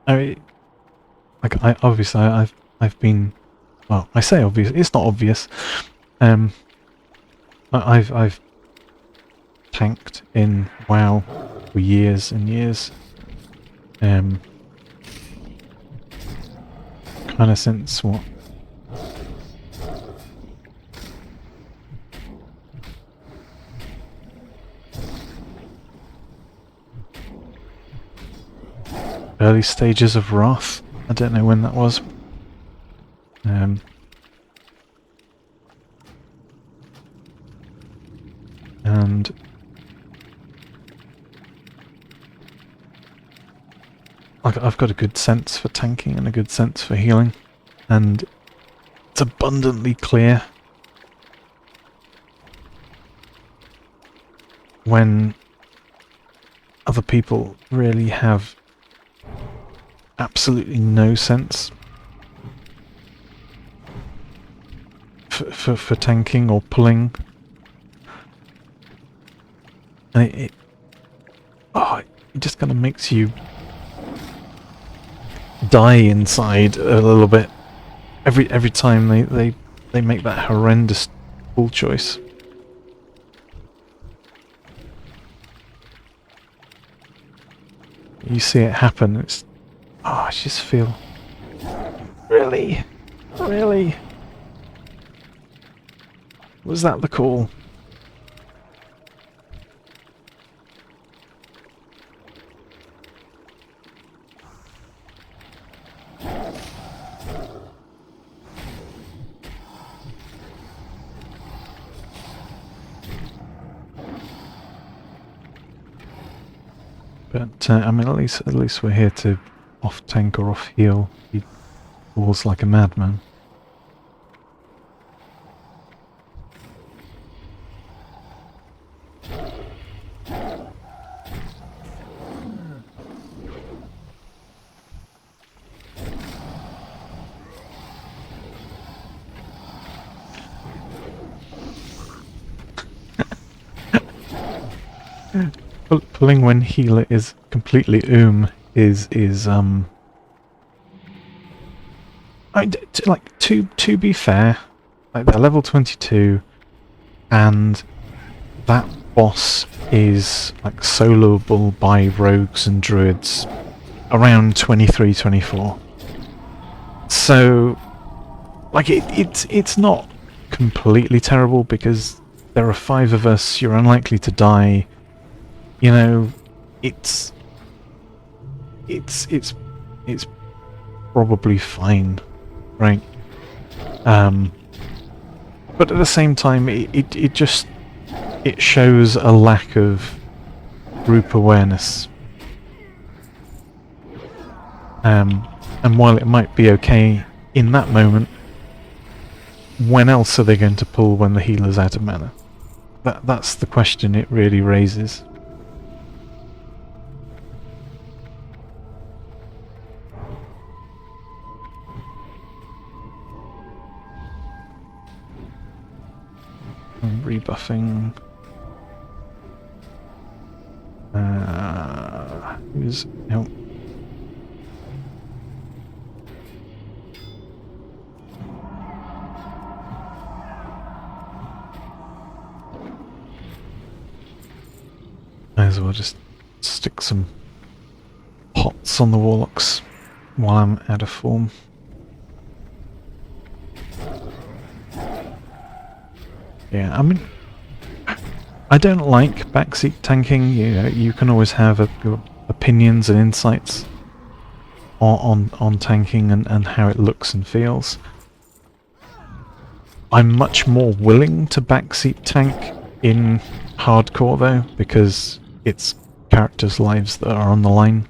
I mean, like obviously I've been, well, I say obvious. It's not obvious. I've tanked in WoW for years and years. Kind of since what? Early stages of Wrath. I don't know when that was. And I've got a good sense for tanking and a good sense for healing, and it's abundantly clear when other people really have absolutely no sense for tanking or pulling, and it just kind of makes you die inside a little bit every time they make that horrendous pull choice. You see it happen, it's... Oh, I just feel... Really? Really? Was that the call? But I mean, at least we're here to off tank or off heal. He falls like a madman. Pulling when healer is completely is like to be fair, like they're level 22 and that boss is like soloable by rogues and druids around 23, 24. So like it's not completely terrible because there are 5 of us, you're unlikely to die. You know, it's probably fine, right? But at the same time, it just shows a lack of group awareness. And while it might be okay in that moment, when else are they going to pull when the healer's out of mana? That's the question it really raises. Rebuffing. Who's no? Might as well just stick some pots on the warlocks while I'm out of form. Yeah, I mean, I don't like backseat tanking. You know, you can always have your opinions and insights on tanking and how it looks and feels. I'm much more willing to backseat tank in hardcore though, because it's characters' lives that are on the line.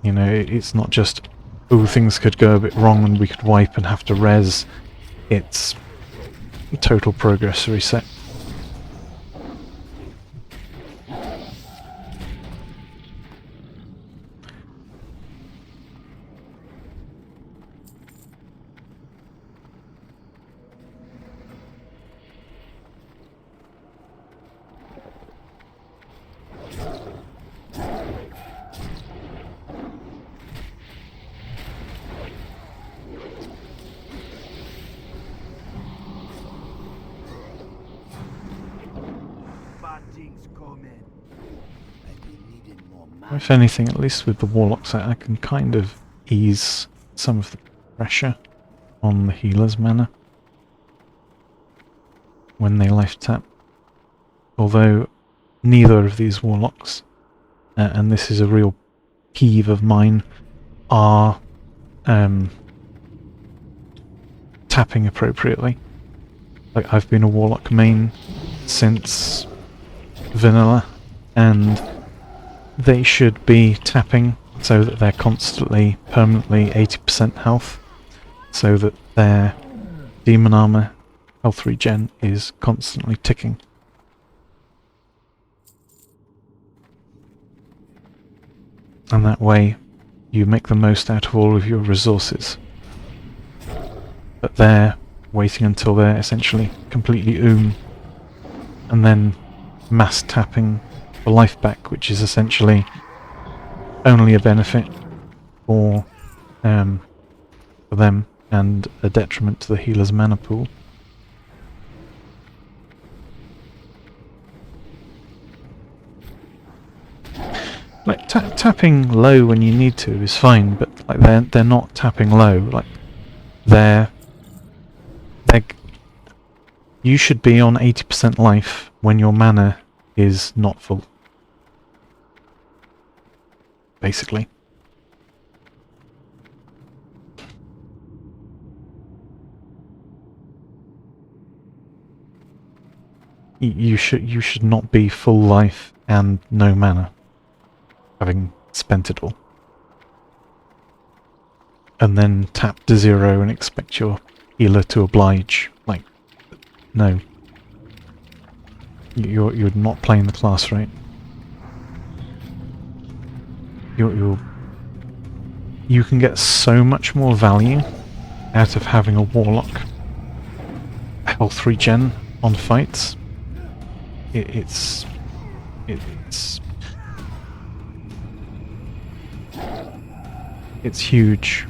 You know, it's not just, oh, things could go a bit wrong and we could wipe and have to res. It's a total progress reset. If anything, at least with the warlocks, I can kind of ease some of the pressure on the healer's mana when they life tap. Although neither of these warlocks, and this is a real peeve of mine, are tapping appropriately. Like, I've been a warlock main since vanilla, and they should be tapping so that they're constantly, permanently 80% health, so that their demon armor health regen is constantly ticking. And that way you make the most out of all of your resources. But they're waiting until they're essentially completely and then mass tapping for life back, which is essentially only a benefit for them and a detriment to the healer's mana pool. Like tapping low when you need to is fine, but like they're not tapping low. Like they're you should be on 80% life when your mana is not full. Basically. You should not be full life and no mana, having spent it all. And then tap to 0 and expect your healer to oblige. Like, no. You're not playing the class right. You can get so much more value out of having a warlock health regen on fights. It's huge.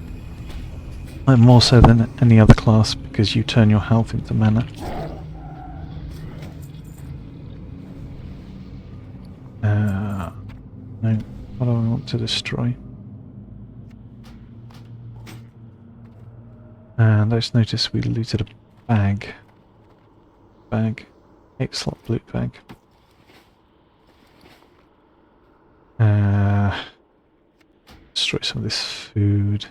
Like more so than any other class because you turn your health into mana. No, what do I want to destroy? And I just noticed we looted a bag. 8-slot loot bag. Destroy some of this food.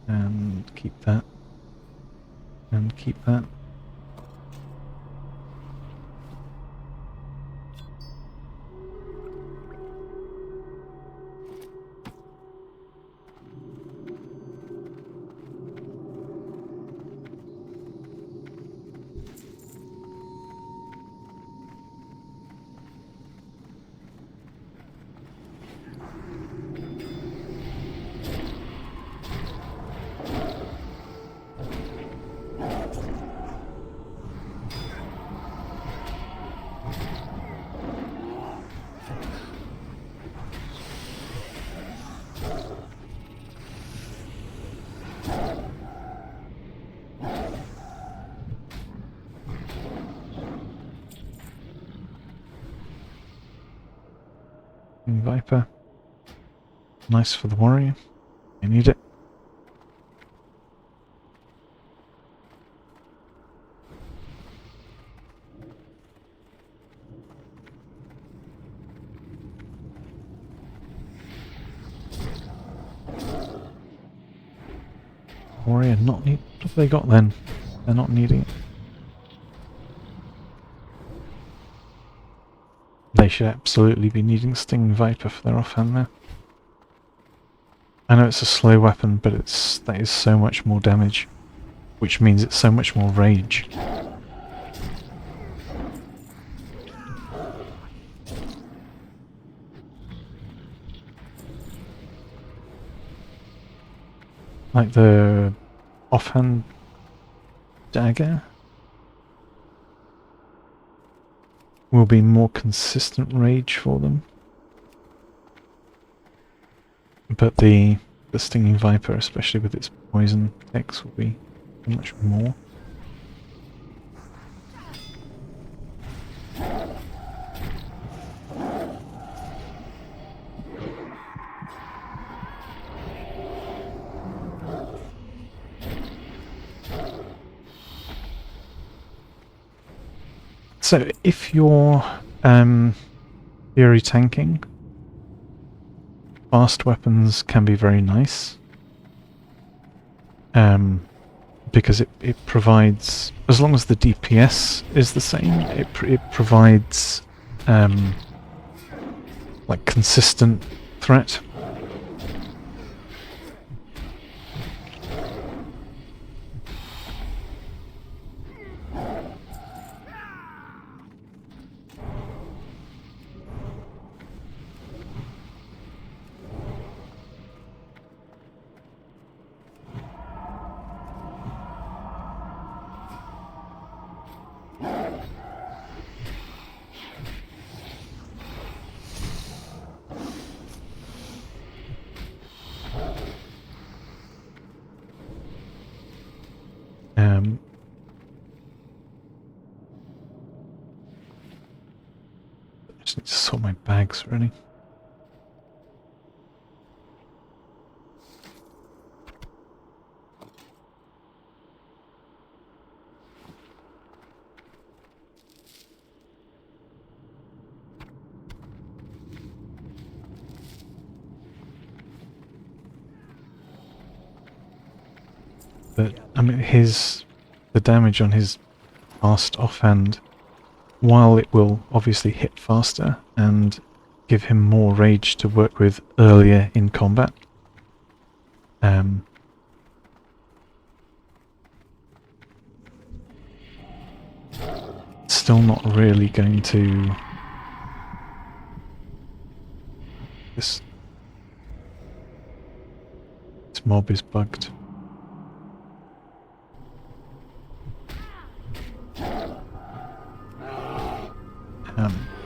And keep that. And keep that. Viper. Nice for the warrior. I need it. Warrior not need. What have they got then? They're not needing it. They should absolutely be needing Stinging Viper for their offhand there. I know it's a slow weapon, but that is so much more damage, which means it's so much more rage. Like the offhand dagger will be more consistent rage for them. But the Stinging Viper, especially with its poison X, will be much more. So if you're Fury tanking, fast weapons can be very nice. Because it provides, as long as the DPS is the same, it provides like consistent threat. need to sort my bags, really. But, I mean, the damage on his fast offhand, while it will obviously hit faster and give him more rage to work with earlier in combat, still not really going to... This mob is bugged.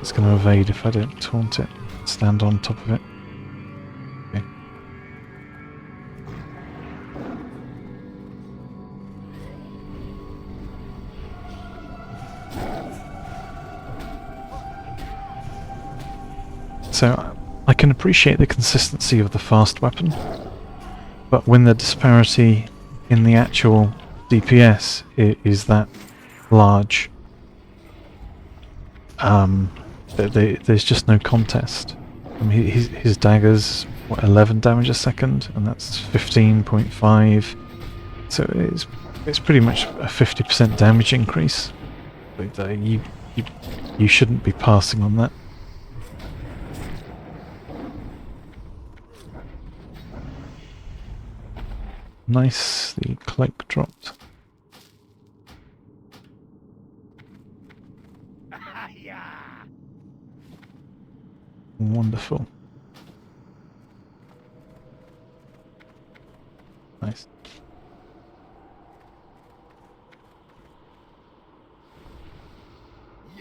It's going to evade if I don't taunt it. Stand on top of it. Okay. So I can appreciate the consistency of the fast weapon, but when the disparity in the actual DPS is that large, there's just no contest. I mean, his dagger's, what, 11 damage a second, and that's 15.5, so it's pretty much a 50% damage increase. But you shouldn't be passing on that. Nice, the cloak dropped. Wonderful. Nice.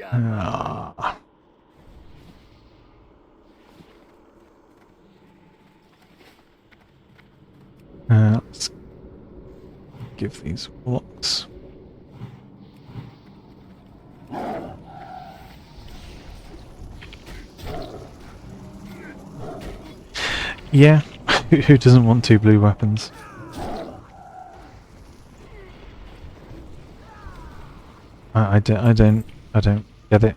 Ah. Let's give these blocks. Yeah, who doesn't want 2 blue weapons? I don't get it.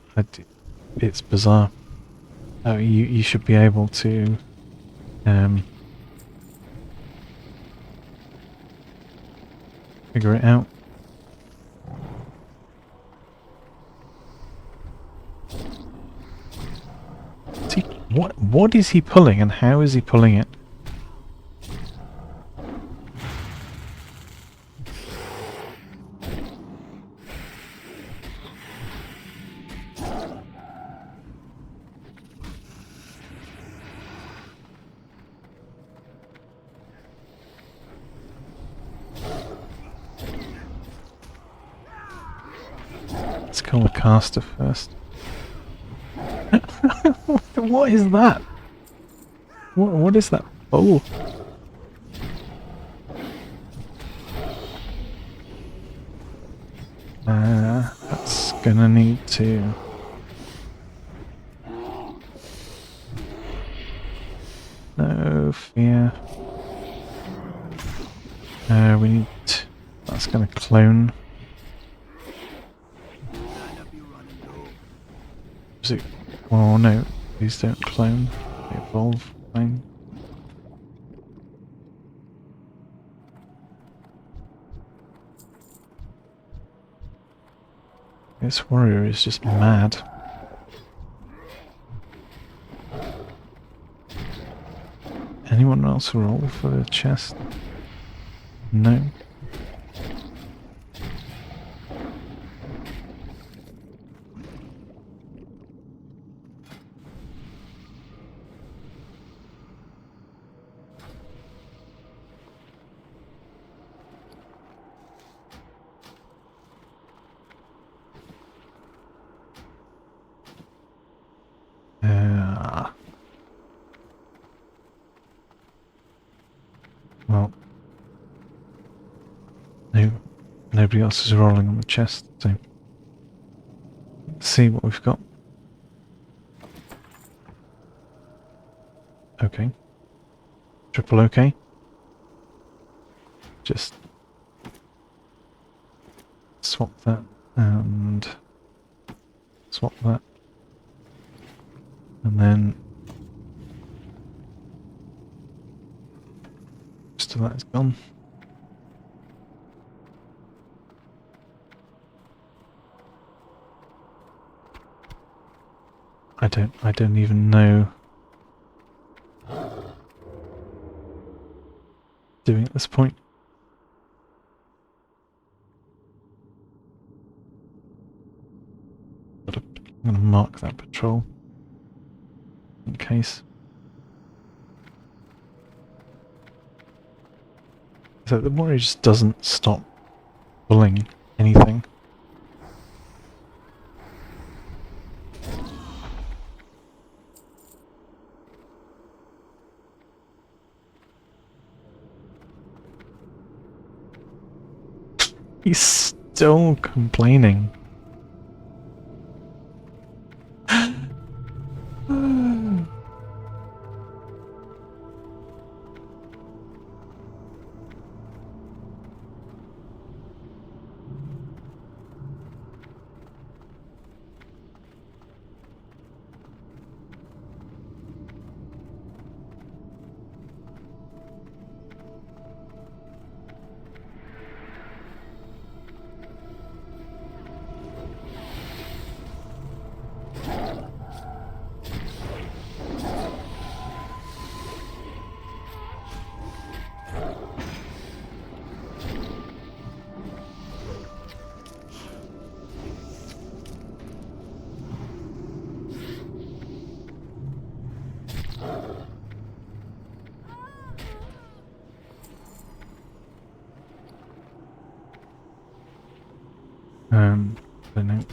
It's bizarre. Oh, you should be able to figure it out. What is he pulling, and how is he pulling it? Let's kill the caster first. What is that? What is that bowl? That's gonna need to... No fear. We need... That's gonna clone. Is it... Oh no, these don't clone. They evolve. Fine. This warrior is just mad. Anyone else roll for the chest? No. Well, no, nobody else is rolling on the chest, so let's see what we've got. Okay. Triple okay. Just swap that and swap that. And then most of that is gone. I don't even know doing at this point. I'm gonna mark that patrol in case. So the warrior just doesn't stop pulling anything. He's still complaining. I don't know.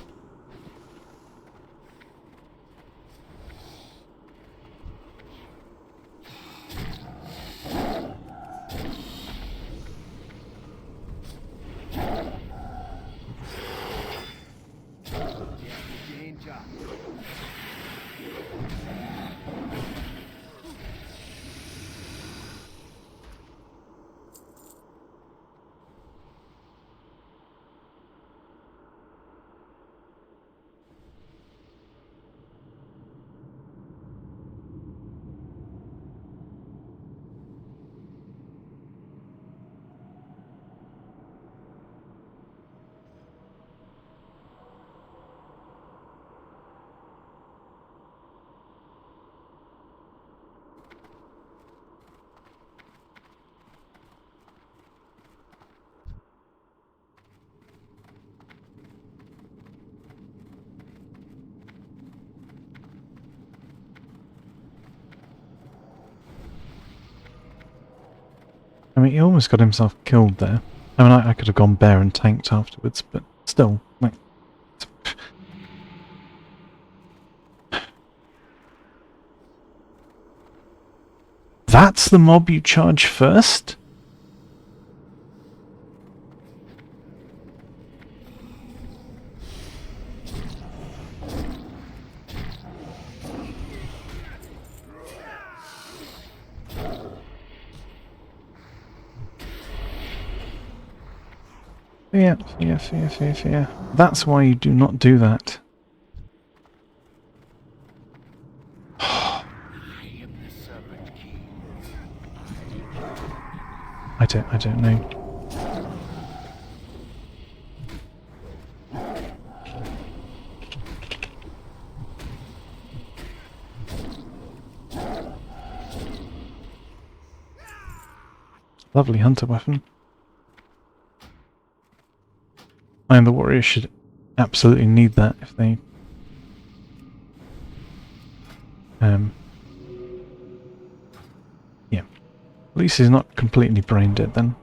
I mean, he almost got himself killed there. I mean, I could have gone bare and tanked afterwards, but still, like... That's the mob you charge first? Fear. That's why you do not do that. I don't know. Lovely hunter weapon. And the warrior should absolutely need that if they... yeah. At least he's not completely brain dead then.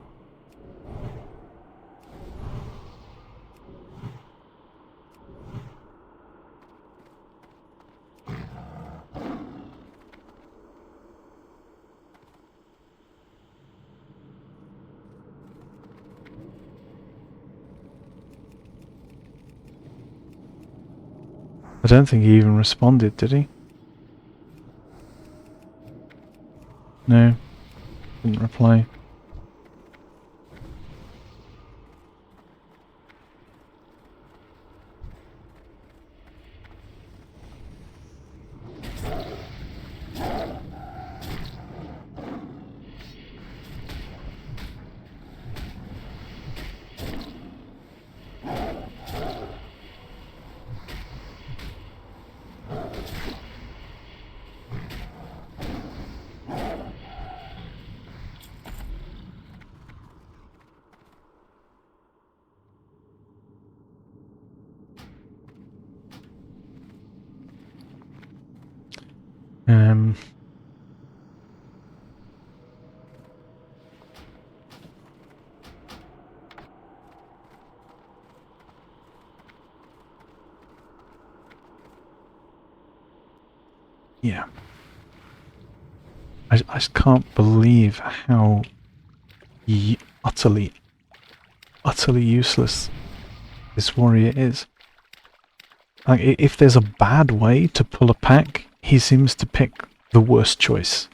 I don't think he even responded, did he? No, didn't reply. Um, yeah. I just can't believe how utterly, utterly useless this warrior is. Like, if there's a bad way to pull a pack, he seems to pick the worst choice.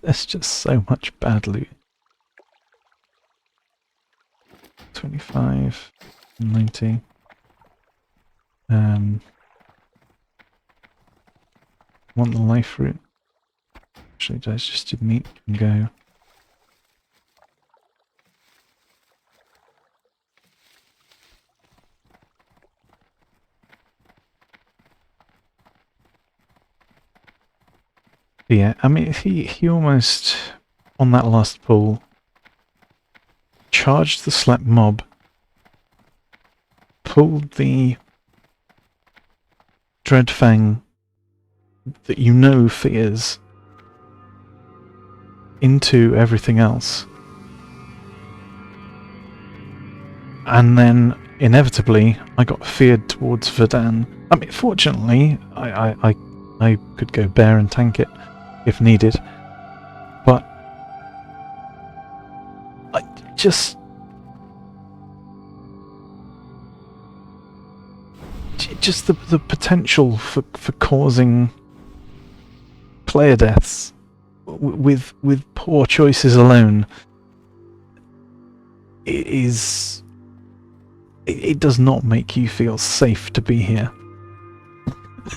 It's just so much bad loot. 25, 90. Want the life root? Actually, let's just do meat and go. Yeah, I mean, he almost, on that last pull, charged the slap mob, pulled the Dreadfang that you know fears into everything else, and then inevitably I got feared towards Verdan. I mean, fortunately, I could go bear and tank it if needed, but I just the potential for causing player deaths with poor choices alone it does not make you feel safe to be here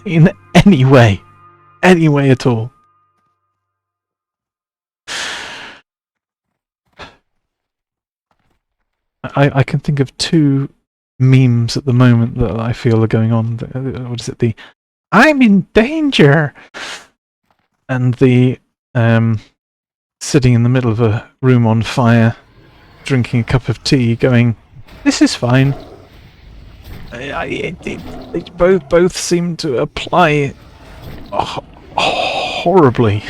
in any way at all. I can think of two memes at the moment that I feel are going on. What is it? The "I'm in danger" and the sitting in the middle of a room on fire, drinking a cup of tea, going, "This is fine." They both seem to apply horribly.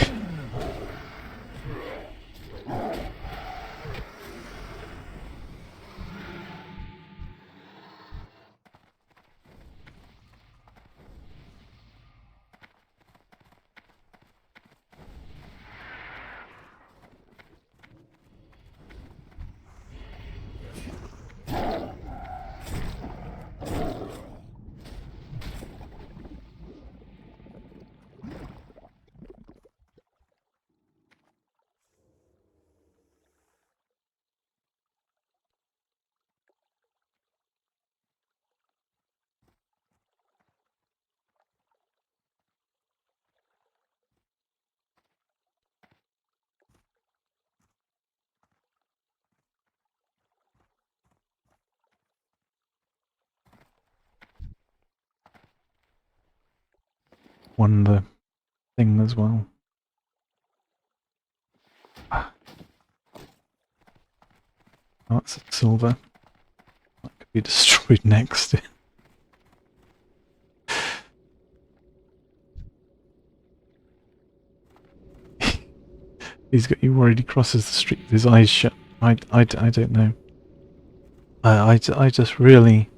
Won the thing as well. Oh, that's a silver. That could be destroyed next. He's got you worried he crosses the street with his eyes shut. I don't know. I just really...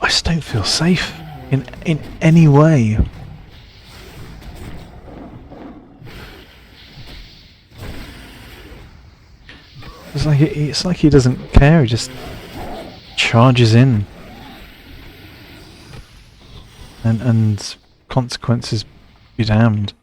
I just don't feel safe in any way. It's like he doesn't care. He just charges in, and consequences be damned.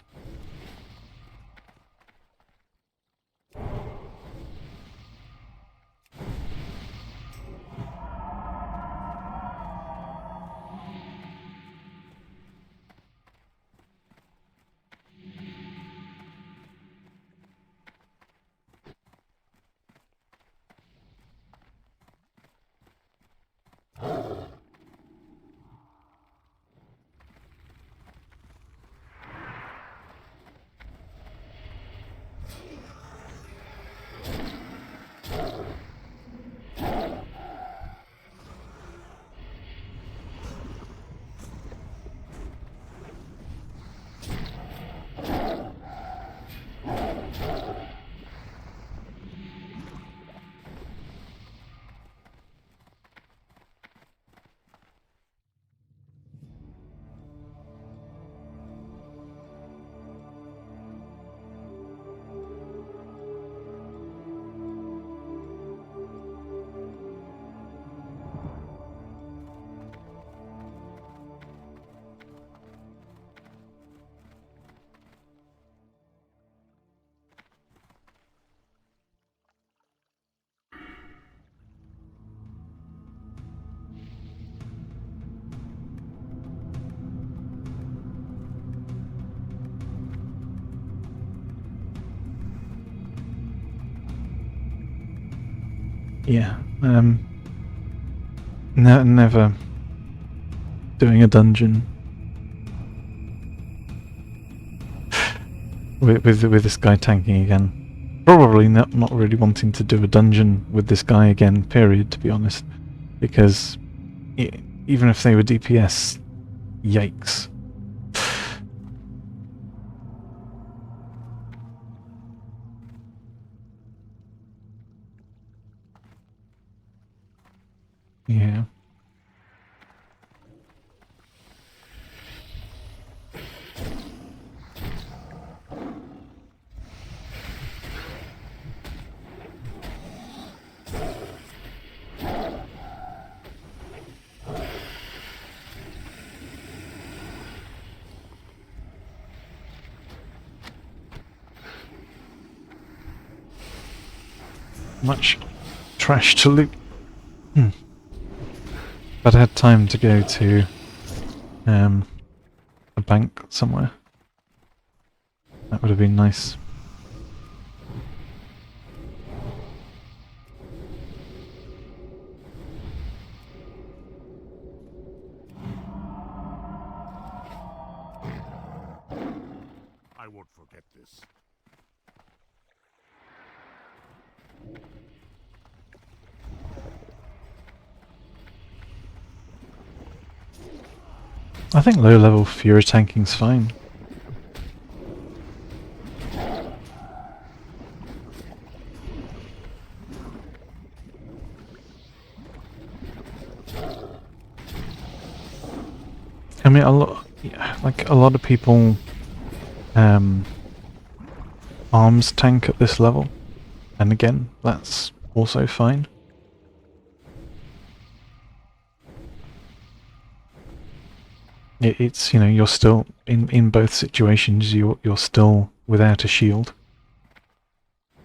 Yeah. Never doing a dungeon with this guy tanking again. Probably not really wanting to do a dungeon with this guy again. Period. To be honest, because even if they were DPS, yikes. Yeah. Much trash to loot. If I'd had time to go to a bank somewhere, that would have been nice. I won't forget this. I think low level Fury tanking's fine. I mean, a lot of people arms tank at this level, and again, that's also fine. It's, you know, you're still in both situations. You're still without a shield,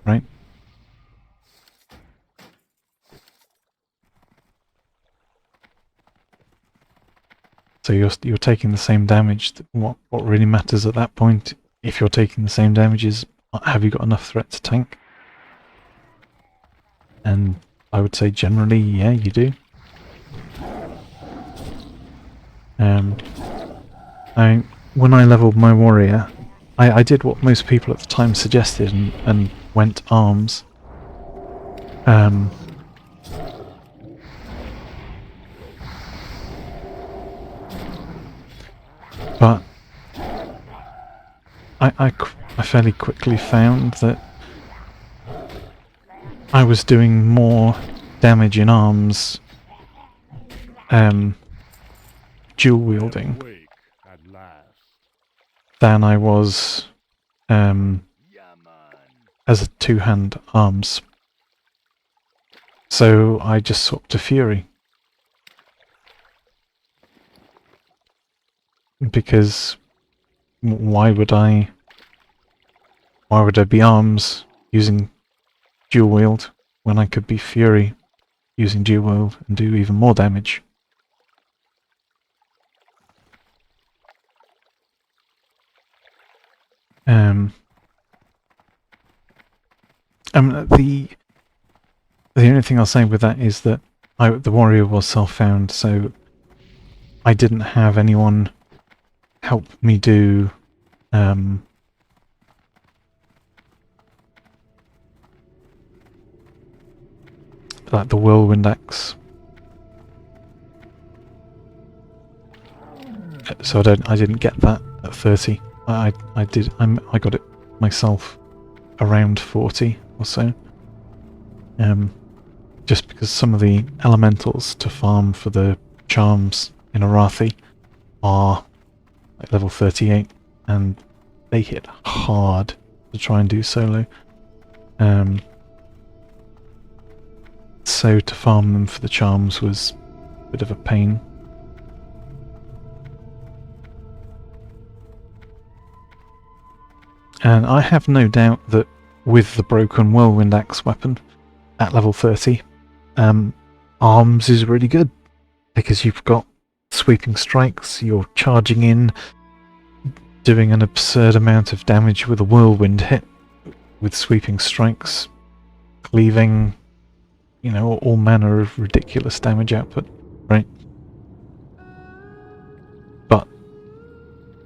right? So you're taking the same damage. What really matters at that point, if you're taking the same damage, is have you got enough threat to tank? And I would say generally, yeah, you do. When I leveled my warrior, I did what most people at the time suggested and went arms. But I fairly quickly found that I was doing more damage in arms dual wielding Awake at last. than I was Yaman. as a two-hand arms. So I just swapped to Fury. Because why would I be arms using dual wield when I could be Fury using dual wield and do even more damage? The only thing I'll say with that is that the warrior was self-found, so I didn't have anyone help me do like the whirlwind axe. So I didn't get that at 30. I got it myself around 40 or so. Just because some of the elementals to farm for the charms in Arathi are like level 38, and they hit hard to try and do solo. So to farm them for the charms was a bit of a pain. And I have no doubt that with the broken whirlwind axe weapon at level 30, arms is really good, because you've got sweeping strikes, you're charging in, doing an absurd amount of damage with a whirlwind hit, with sweeping strikes, cleaving, you know, all manner of ridiculous damage output, right? But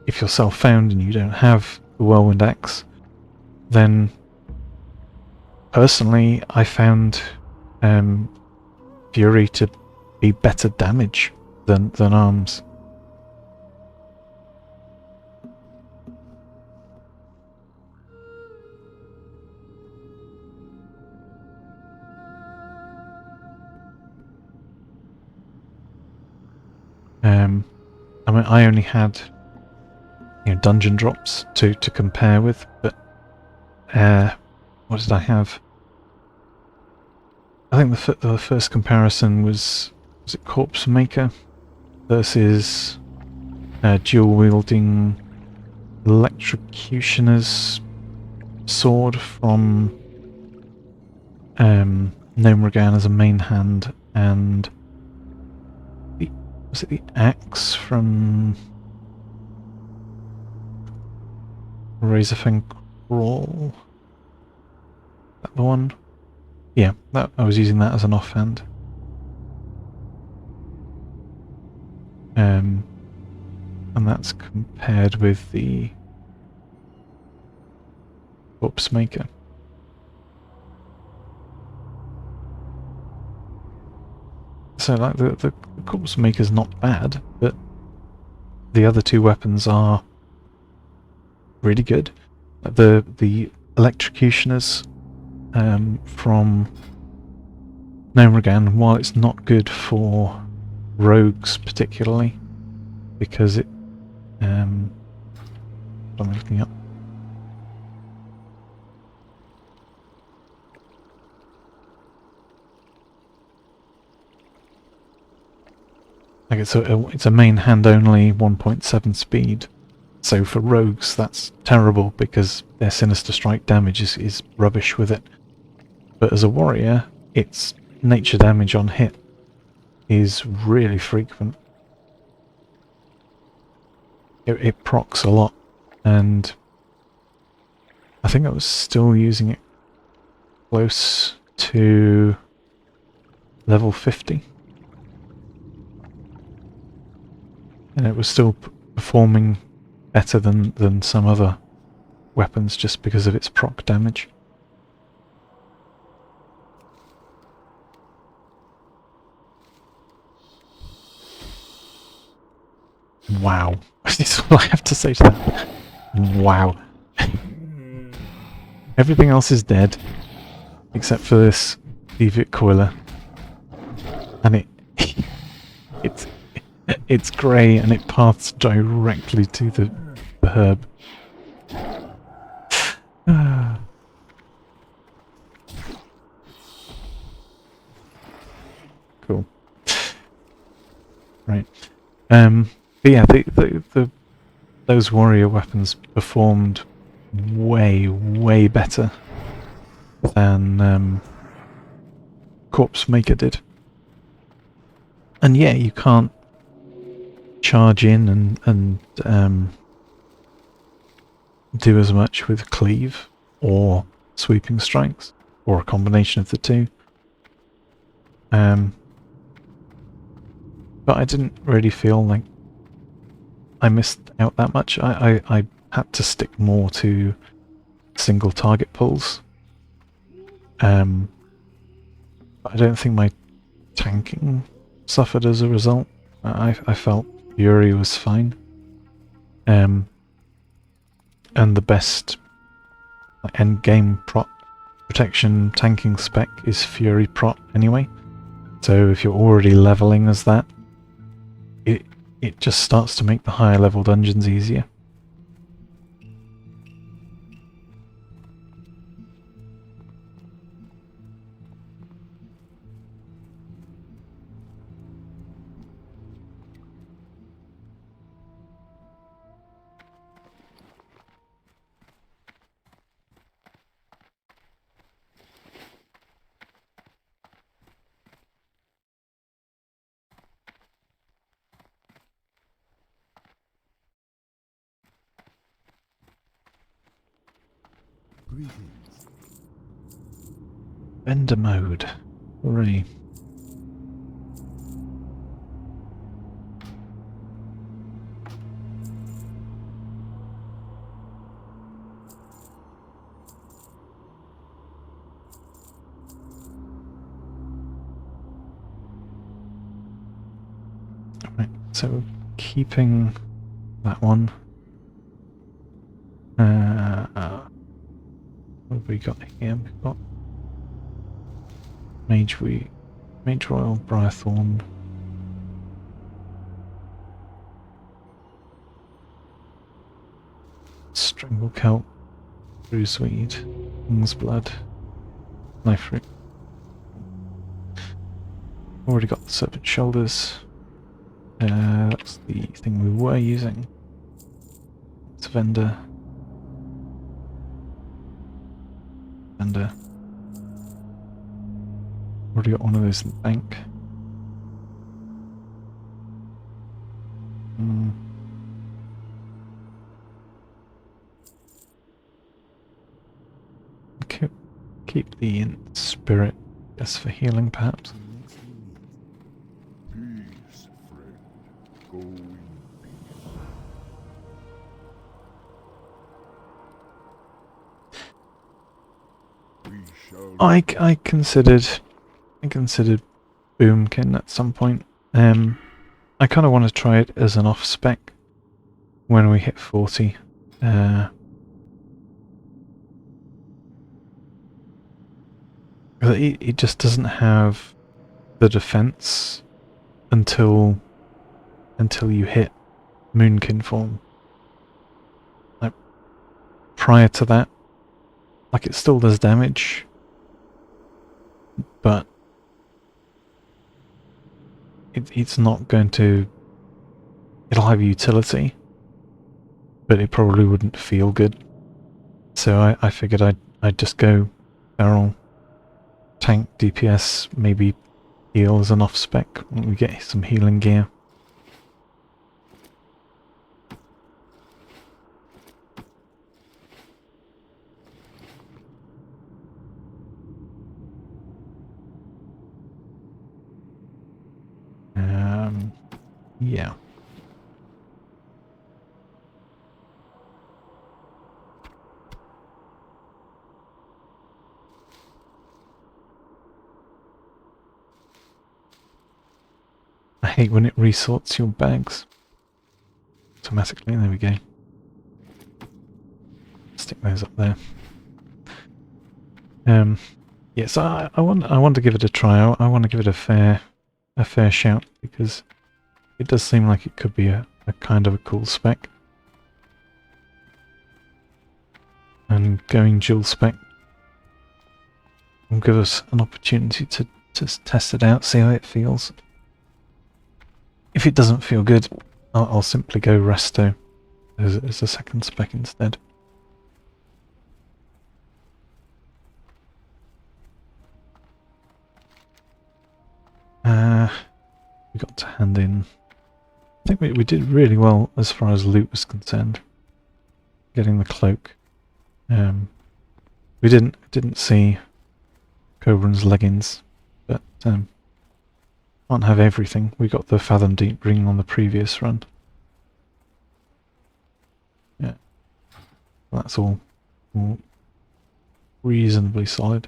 if you're self-found and you don't have the whirlwind axe, then personally I found Fury to be better damage than arms. I mean, I only had, you know, dungeon drops to compare with, but what did I have? I think the first comparison was it Corpse Maker versus dual wielding Electrocutioner's sword from Gnomeregan as a main hand, and was it the axe from Razorfang Crawl? Is that the one? Yeah, I was using that as an offhand. And that's compared with the Corpse Maker. So like the Corpse Maker's not bad, but the other two weapons are really good. The Electrocutioners from Gnomeregan, while it's not good for rogues particularly, because it what am I looking up? Okay, so it's a main hand only 1.7 speed. So for rogues that's terrible because their Sinister Strike damage is rubbish with it. But as a warrior, its nature damage on hit is really frequent. It procs a lot, and I think I was still using it close to level 50. And it was still performing better than some other weapons just because of its proc damage. Wow. That's all I have to say to that. Wow. Everything else is dead, except for this Deviant Coiler. And It's grey and it paths directly to the herb. Ah, cool. Right. But yeah, those warrior weapons performed way better than Corpse Maker did. And yeah, you can't charge in and do as much with cleave or sweeping strikes, or a combination of the two. But I didn't really feel like I missed out that much. I had to stick more to single target pulls. But I don't think my tanking suffered as a result. I felt Fury was fine. And the best end game protection tanking spec is Fury Prot anyway. So if you're already leveling as that, it just starts to make the higher level dungeons easier. Greetings. Vendor mode. Hooray. Right, so keeping that one. What have we got here? We've got Mage Royal, Briarthorn. Stranglekelp, Bruiseweed, King's Blood, Knife Root. Already got the Serpent Shoulders. That's the thing we were using. It's Vendor. Already got one of those in the bank. Keep the spirit just for healing, perhaps. Peace, friend. Go in peace. We shall I considered Boomkin at some point. I kind of want to try it as an off spec when we hit 40. It just doesn't have the defense until you hit Moonkin form. Like prior to that, like it still does damage, but it's not going to. It'll have utility, but it probably wouldn't feel good. So I figured I'd just go barrel, tank, DPS, maybe heal as an off spec when we get some healing gear. Yeah. I hate when it resorts your bags automatically. There we go. Stick those up there. Yeah, so I want to give it a try. I want to give it a fair shout, because it does seem like it could be a kind of a cool spec. And going dual spec will give us an opportunity to test it out, see how it feels. If it doesn't feel good, I'll simply go resto as a second spec instead. We got to hand in. I think we did really well as far as loot was concerned. Getting the cloak. We didn't see Cobran's leggings, but can't have everything. We got the Fathom Deep ring on the previous run. Yeah, that's all reasonably solid.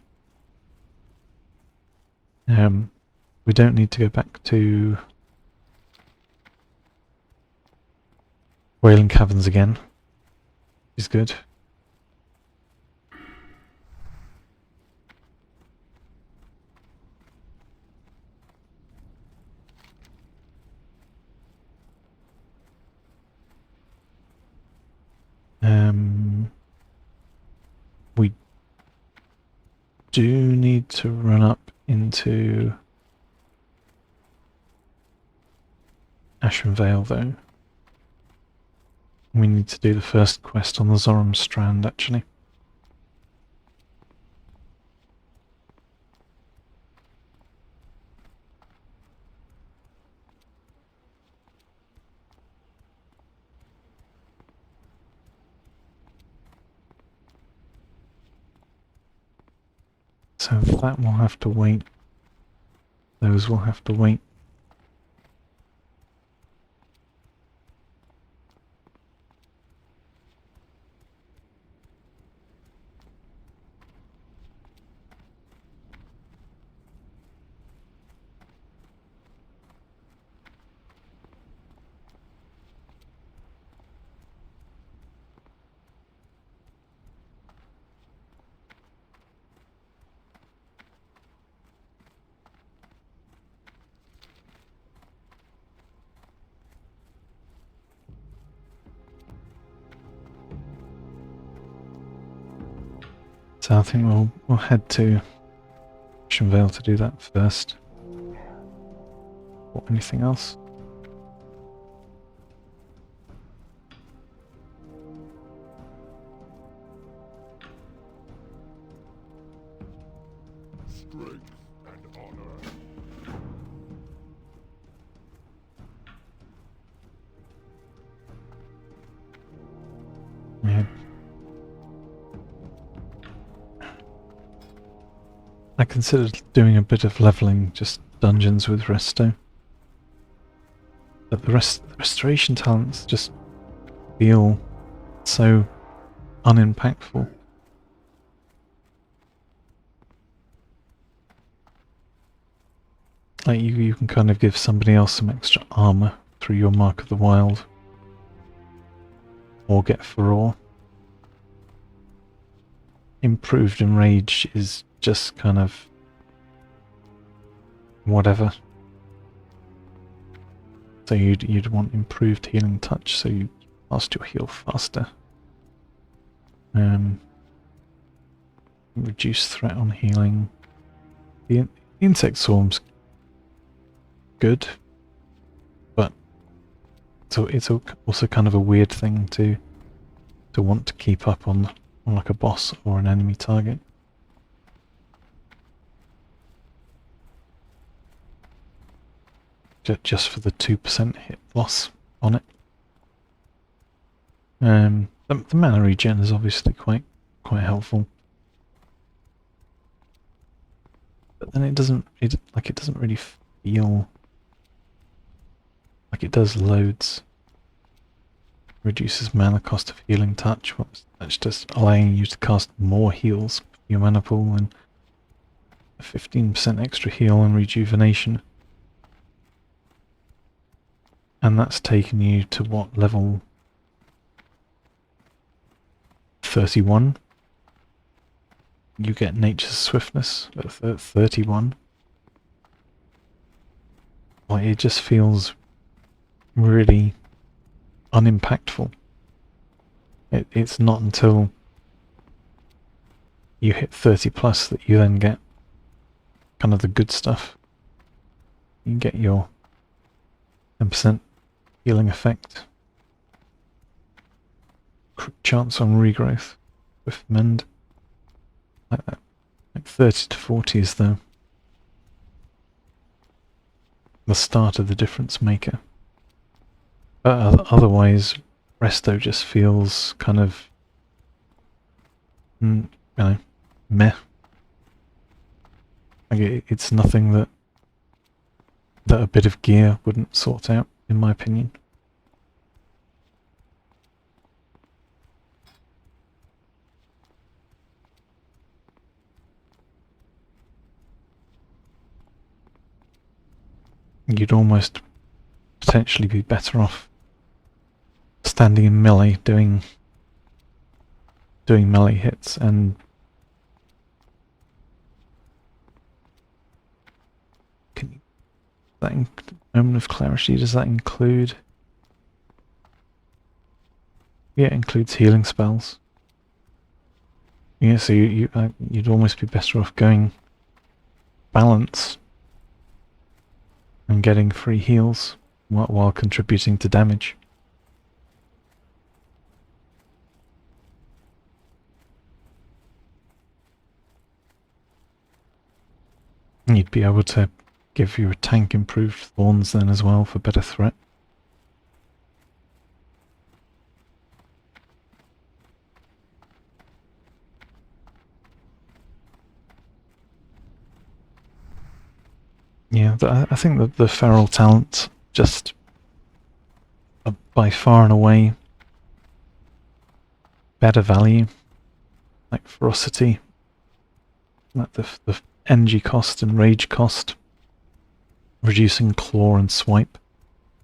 We don't need to go back to Wailing Caverns again, which is good. We do need to run up into Ashen Vale though. We need to do the first quest on the Zoram Strand actually. So that will have to wait. Those will have to wait. So I think we'll head to Ashen Vale to do that first. Or anything else? Strength and honor. Yeah. I considered doing a bit of leveling, just dungeons with resto. But the restoration talents just feel so unimpactful. Like you can kind of give somebody else some extra armor through your Mark of the Wild. Or get Furore. Improved Enrage is just kind of whatever. So you'd want improved Healing Touch, so you cast your heal faster. Reduce threat on healing. The Insect Swarm's good, but it's also kind of a weird thing to want to keep up on like a boss or an enemy target. Just for the 2% hit loss on it. The mana regen is obviously quite helpful, but then it doesn't really feel like it does loads. Reduces mana cost of Healing Touch. That's just allowing you to cast more heals for your mana pool and a 15% extra heal and rejuvenation. And that's taken you to what, level 31? You get Nature's Swiftness at 31. Like, it just feels really unimpactful. It's not until you hit 30 plus that you then get kind of the good stuff. You get your 10% healing effect, chance on regrowth with mend, like that. Like 30 to 40 is the start of the difference maker. Otherwise, resto just feels kind of, meh. Like it's nothing that a bit of gear wouldn't sort out, in my opinion. You'd almost potentially be better off standing in melee, doing melee hits, and Moment of Clarity, does that include? Yeah, it includes healing spells. Yeah, so you'd almost be better off going balance and getting free heals while contributing to damage. And you'd be able to give your tank improved thorns then as well for better threat. Yeah, I think that the feral talents just are by far and away better value. Like ferocity, like the energy cost and rage cost, reducing claw and swipe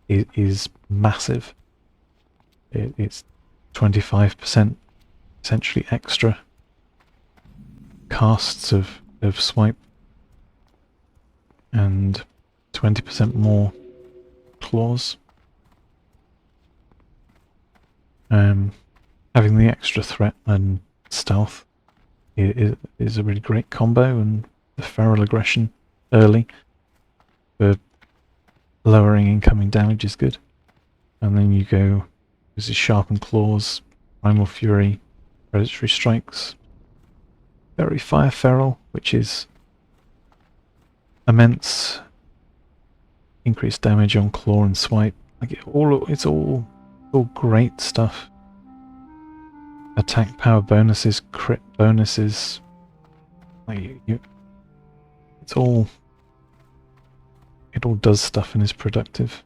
is massive. It's 25% essentially extra casts of swipe and 20% more claws. Having the extra threat and stealth is a really great combo, and the feral aggression early for lowering incoming damage is good. And then you go, this is Sharpened Claws, Primal Fury, Predatory Strikes, Very Fire Feral, which is immense increased damage on claw and swipe. Like it's all great stuff. Attack power bonuses, crit bonuses. Like it all does stuff and is productive.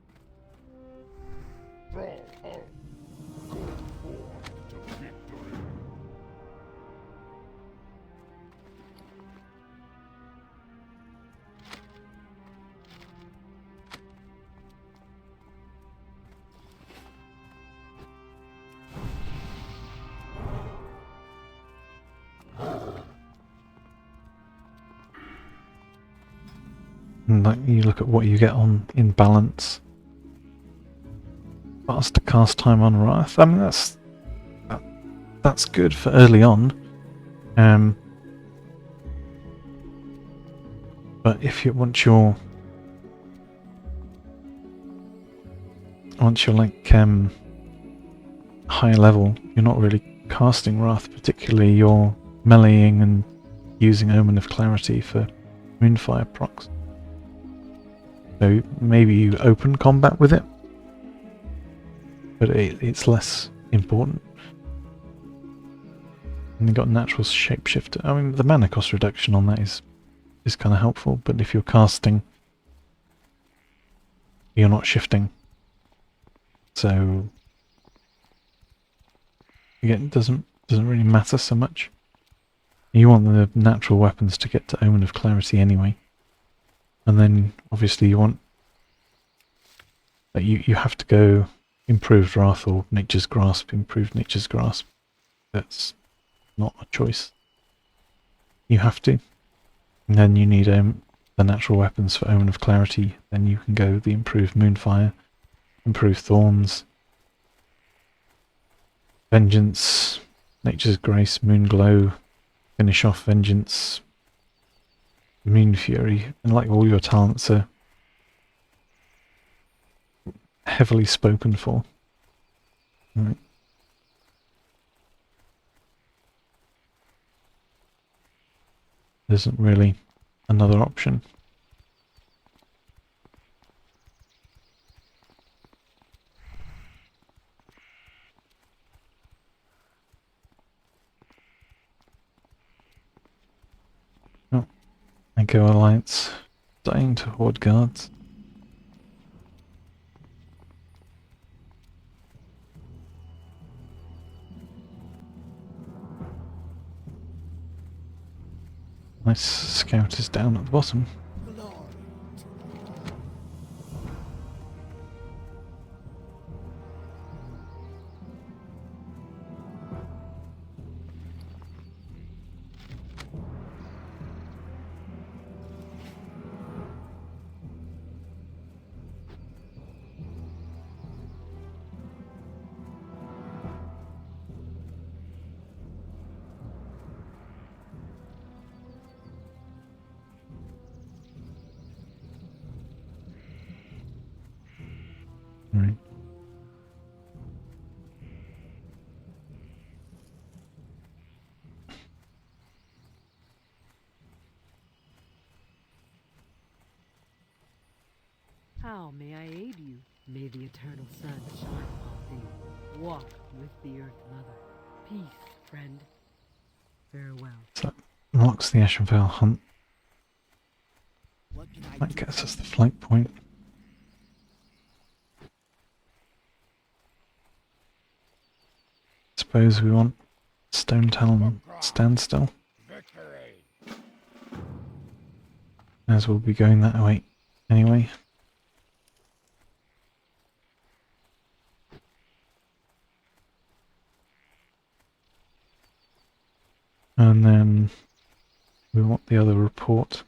And like you look at what you get on in balance. Faster cast time on Wrath. I mean that's good for early on. But if once you're like high level, you're not really casting Wrath particularly. You're meleeing and using Omen of Clarity for Moonfire procs. So maybe you open combat with it, but it's less important. And you've got natural shapeshifter. I mean, the mana cost reduction on that is kind of helpful, but if you're casting, you're not shifting. So again, it doesn't really matter so much. You want the natural weapons to get to Omen of Clarity anyway. And then obviously you want that you have to go Improved Wrath or Nature's Grasp, Improved Nature's Grasp. That's not a choice. You have to. And then you need the natural weapons for Omen of Clarity. Then you can go the Improved Moonfire. improve Thorns, Vengeance, Nature's Grace, Moonglow, finish off Vengeance, Moon Fury, and like all your talents are heavily spoken for. Right. There isn't really another option. Oh, I go Alliance, dying to Horde Guards. Nice scout is down at the bottom. Right. How may I aid you? May the eternal sun shine upon thee. Walk with the Earth Mother. Peace, friend. Farewell. So that unlocks the Ashenvale hunt. What can I That do? gets us the flight point. Suppose we want Stone Talon Standstill, Victory. as we'll be going that way anyway. And then we want the other report.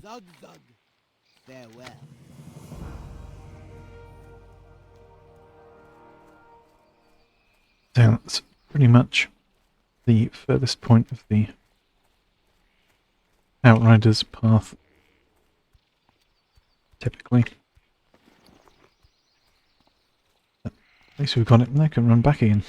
Zug zug. Farewell. So that's pretty much the furthest point of the Outriders path, typically. But at least we've got it and they can run back again.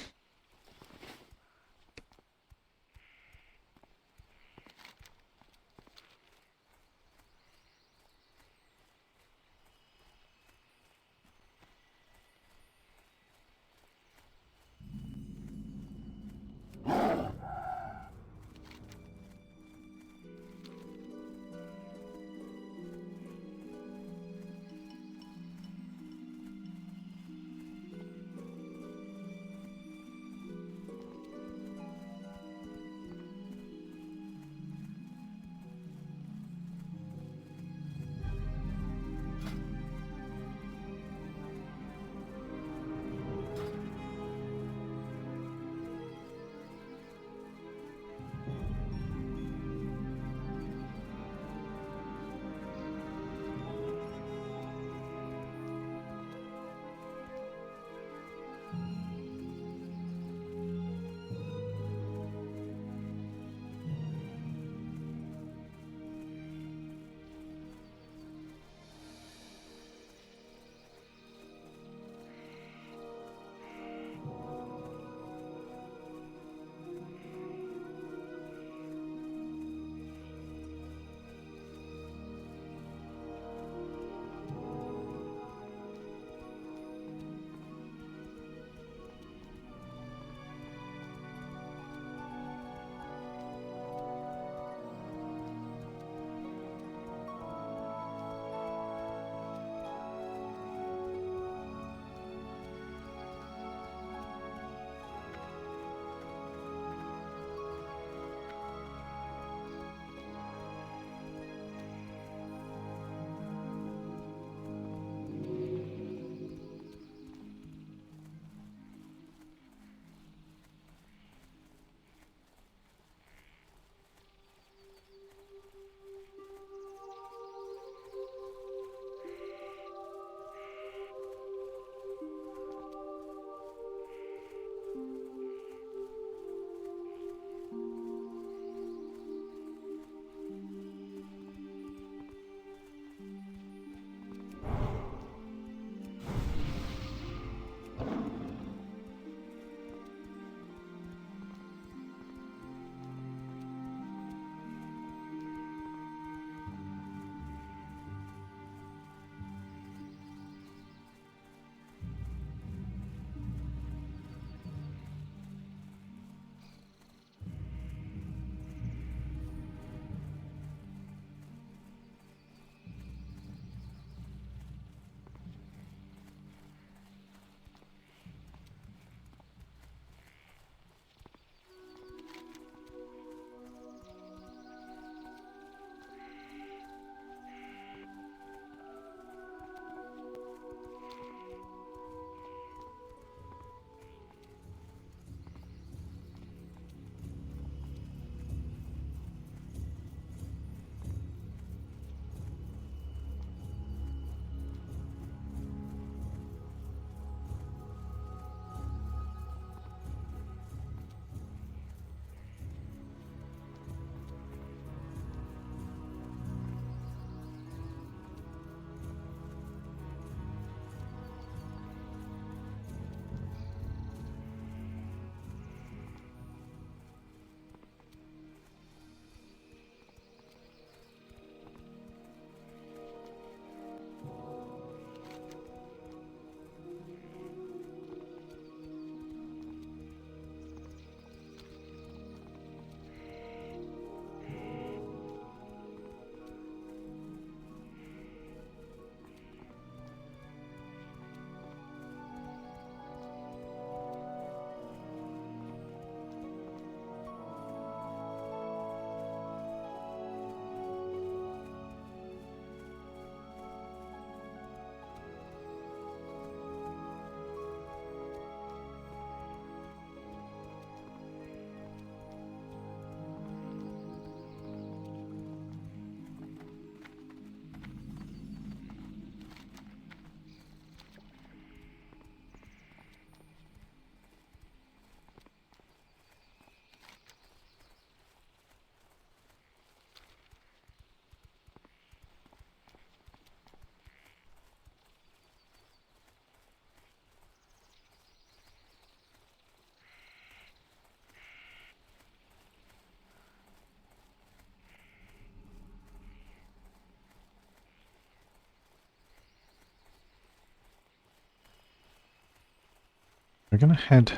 We're going to head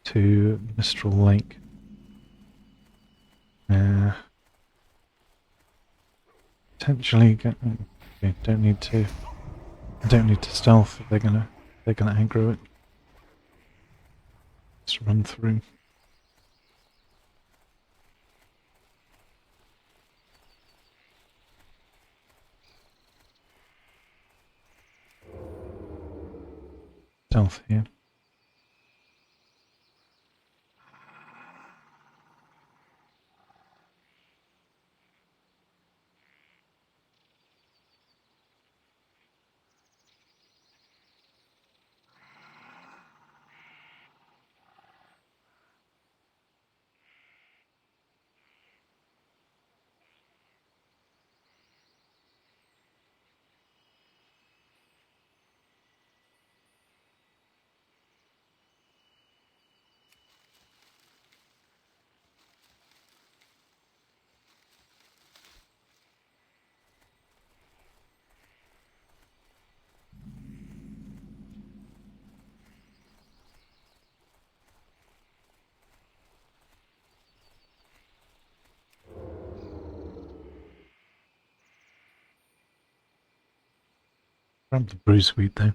to Mistral Lake. Potentially get. Okay, don't need to. I don't need to stealth if they're gonna aggro it. Just run through. Stealth here. Grab the bruiseweed though.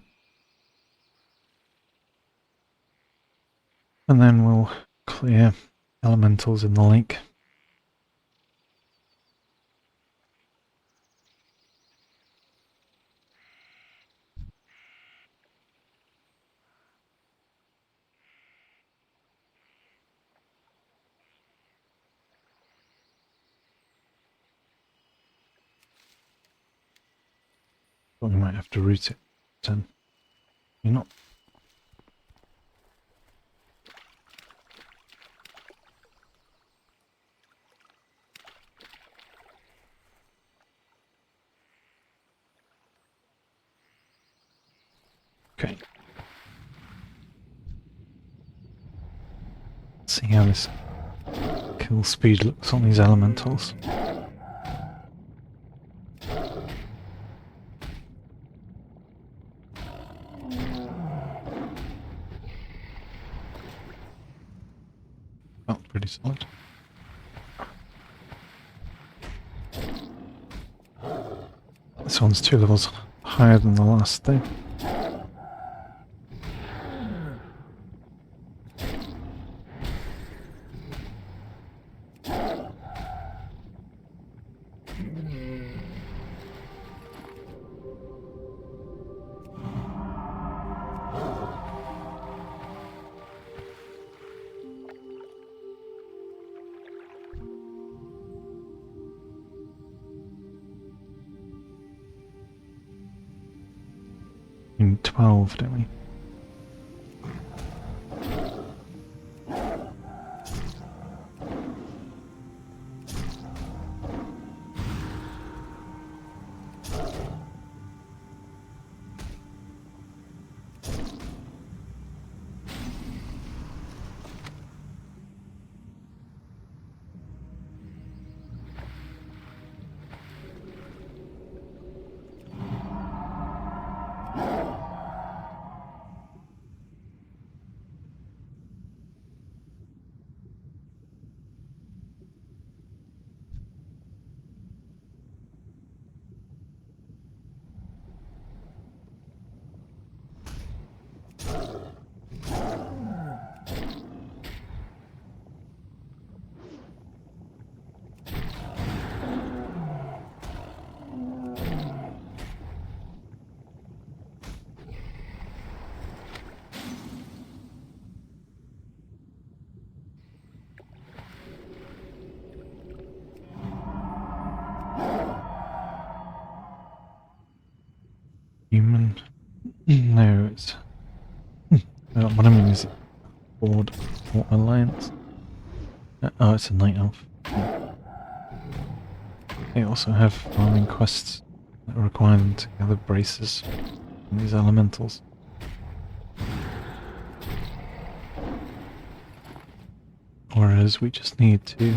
And then we'll clear elementals in the lake. But we might have to route it. Then you're not. Okay. Let's see how this kill speed looks on these elementals. Felt pretty solid. This one's 2 levels higher than the last thing. In 12, don't we? Human? No, it's... what I mean is Board or Alliance. Oh, it's a Night Elf. They also have farming quests that require them to gather braces from these elementals. Whereas we just need to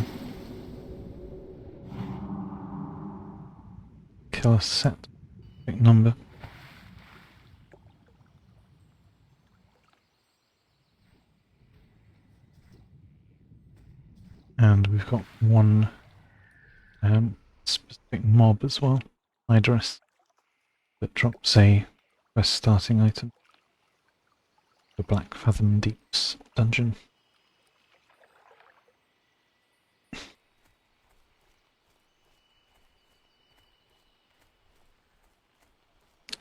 kill a set big number. And we've got one specific mob as well, Hydress, that drops a quest starting item. The Black Fathom Deeps dungeon.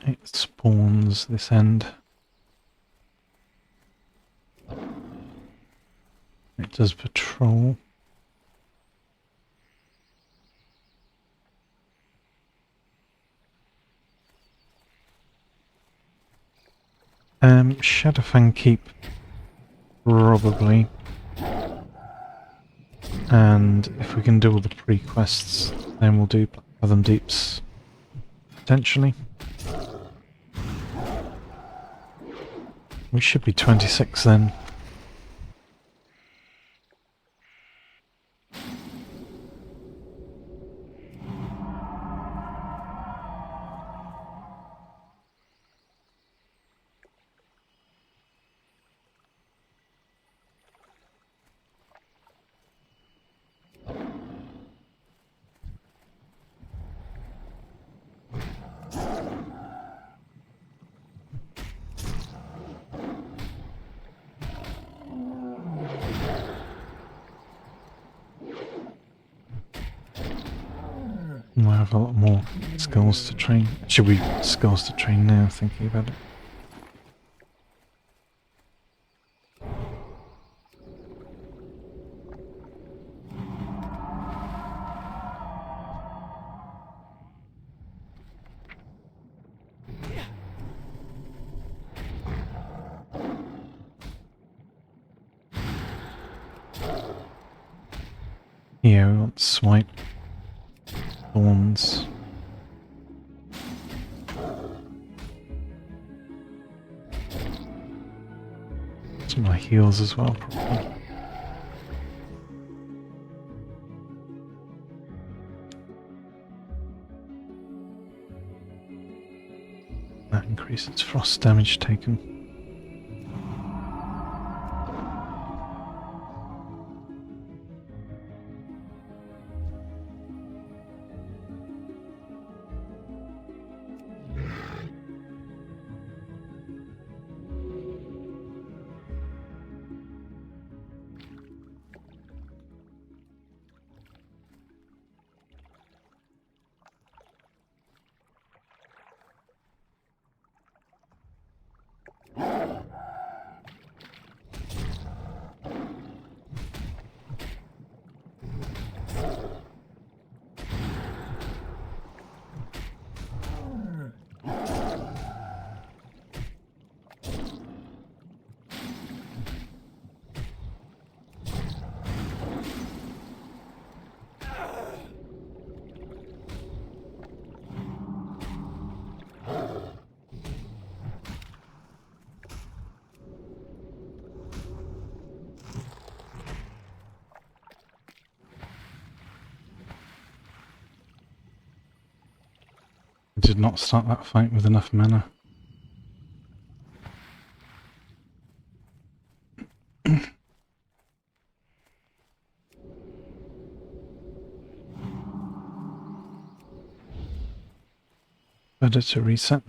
It spawns this end. It does patrol. Shadowfang Keep, probably. And if we can do all the pre-quests, then we'll do Black Fathom Deeps, potentially. We should be 26 then. I have a lot more skills to train. Should we skills to train now, thinking about it? Yeah, we want swipe, thorns. Some of my heals as well, probably. That increases frost damage taken. I did not start that fight with enough mana. Better to reset.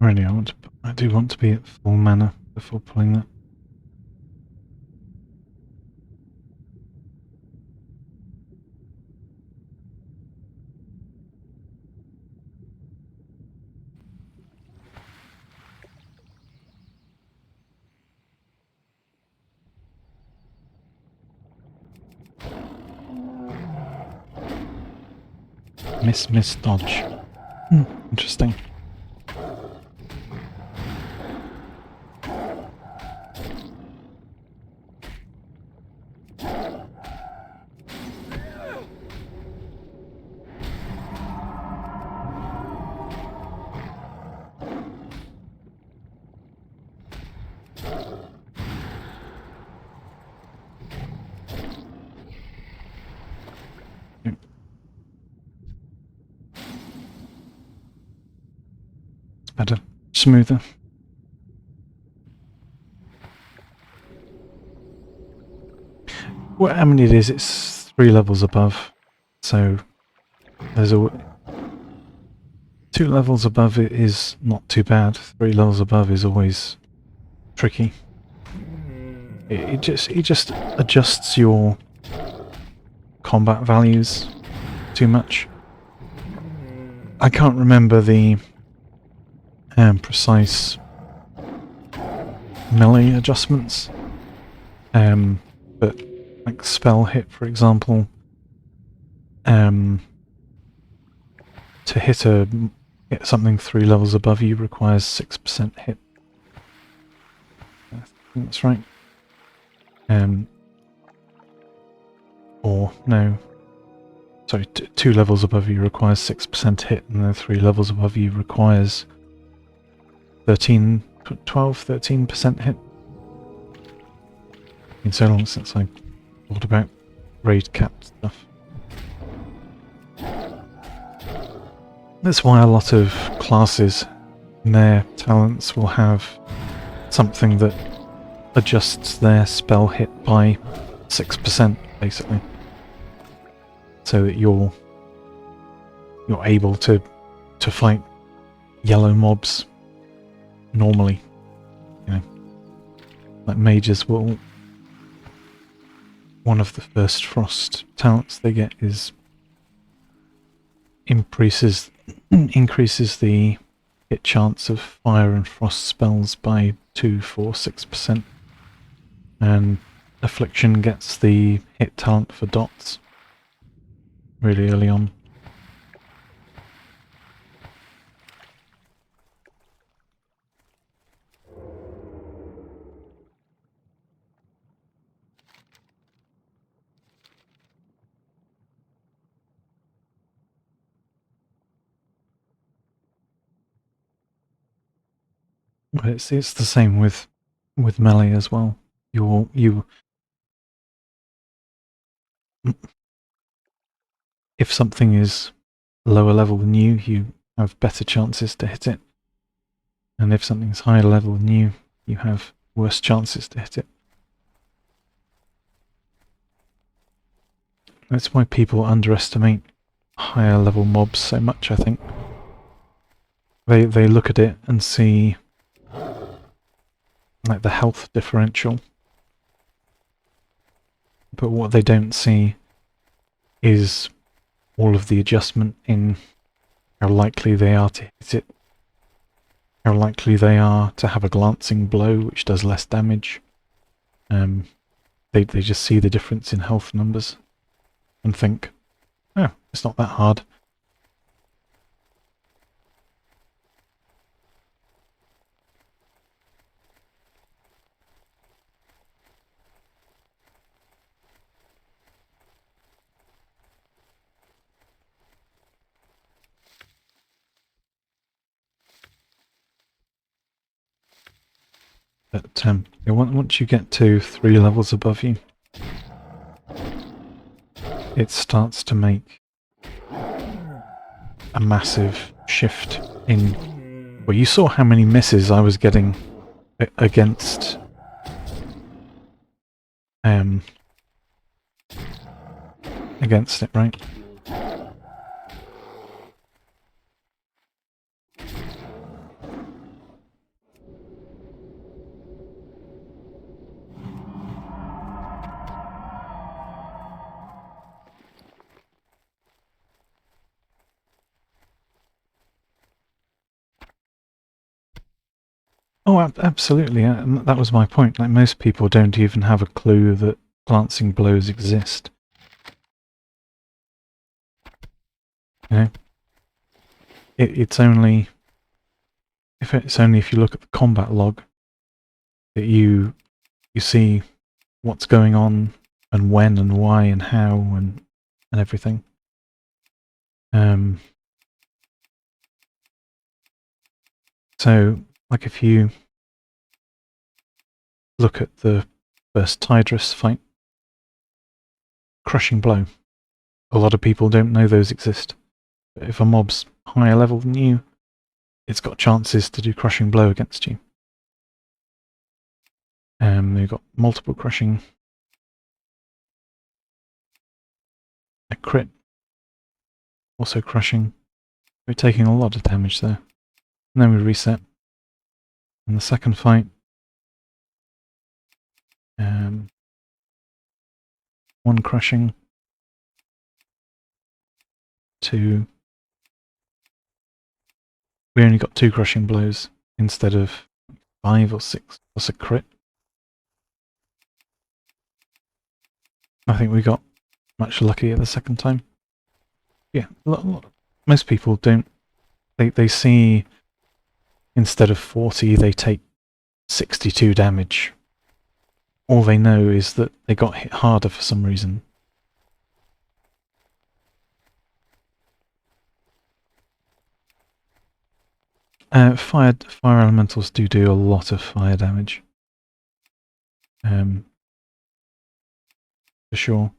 Really, I do want to be at full mana before pulling that. Miss, dodge. Interesting. It's better. Smoother. Well, I mean, it's 3 levels above, so there's a 2 levels above it is not too bad. 3 levels above is always tricky. It just adjusts your combat values too much. I can't remember the precise melee adjustments, but like spell hit, for example, to hit something 3 levels above you requires 6% hit. I think that's right. Or no, sorry, 2 levels above you requires 6% hit, and then 3 levels above you requires 13% hit. It's been so long since I thought about raid cap stuff. That's why a lot of classes in their talents will have something that adjusts their spell hit by 6%, basically, so that you're able to fight yellow mobs normally. You know, like mages will. One of the first frost talents they get is increases the hit chance of fire and frost spells by 2, 4, 6%, and affliction gets the hit talent for dots really early on. It's the same with melee as well. If something is lower level than you have better chances to hit it, and if something's higher level than you have worse chances to hit it. That's why people underestimate higher level mobs so much, I think. They look at it and see like the health differential, but what they don't see is all of the adjustment in how likely they are to hit it, how likely they are to have a glancing blow which does less damage. They just see the difference in health numbers and think, oh, it's not that hard. But once you get to 3 levels above you, it starts to make a massive shift in... Well, you saw how many misses I was getting against against it, right? Oh, absolutely. And that was my point. Like, most people don't even have a clue that glancing blows exist. You know, it's only if you look at the combat log that you see what's going on and when and why and how and everything. So, like, if you look at the first Tidris fight, Crushing Blow, a lot of people don't know those exist. But if a mob's higher level than you, it's got chances to do Crushing Blow against you. You've got multiple crushing, a crit, also crushing. We're taking a lot of damage there. And then we reset. In the second fight, one crushing, two. We only got 2 crushing blows instead of 5 or 6 plus a crit. I think we got much luckier the second time. Yeah, most people don't. They see instead of 40, they take 62 damage. All they know is that they got hit harder for some reason. Fire elementals do a lot of fire damage. For sure.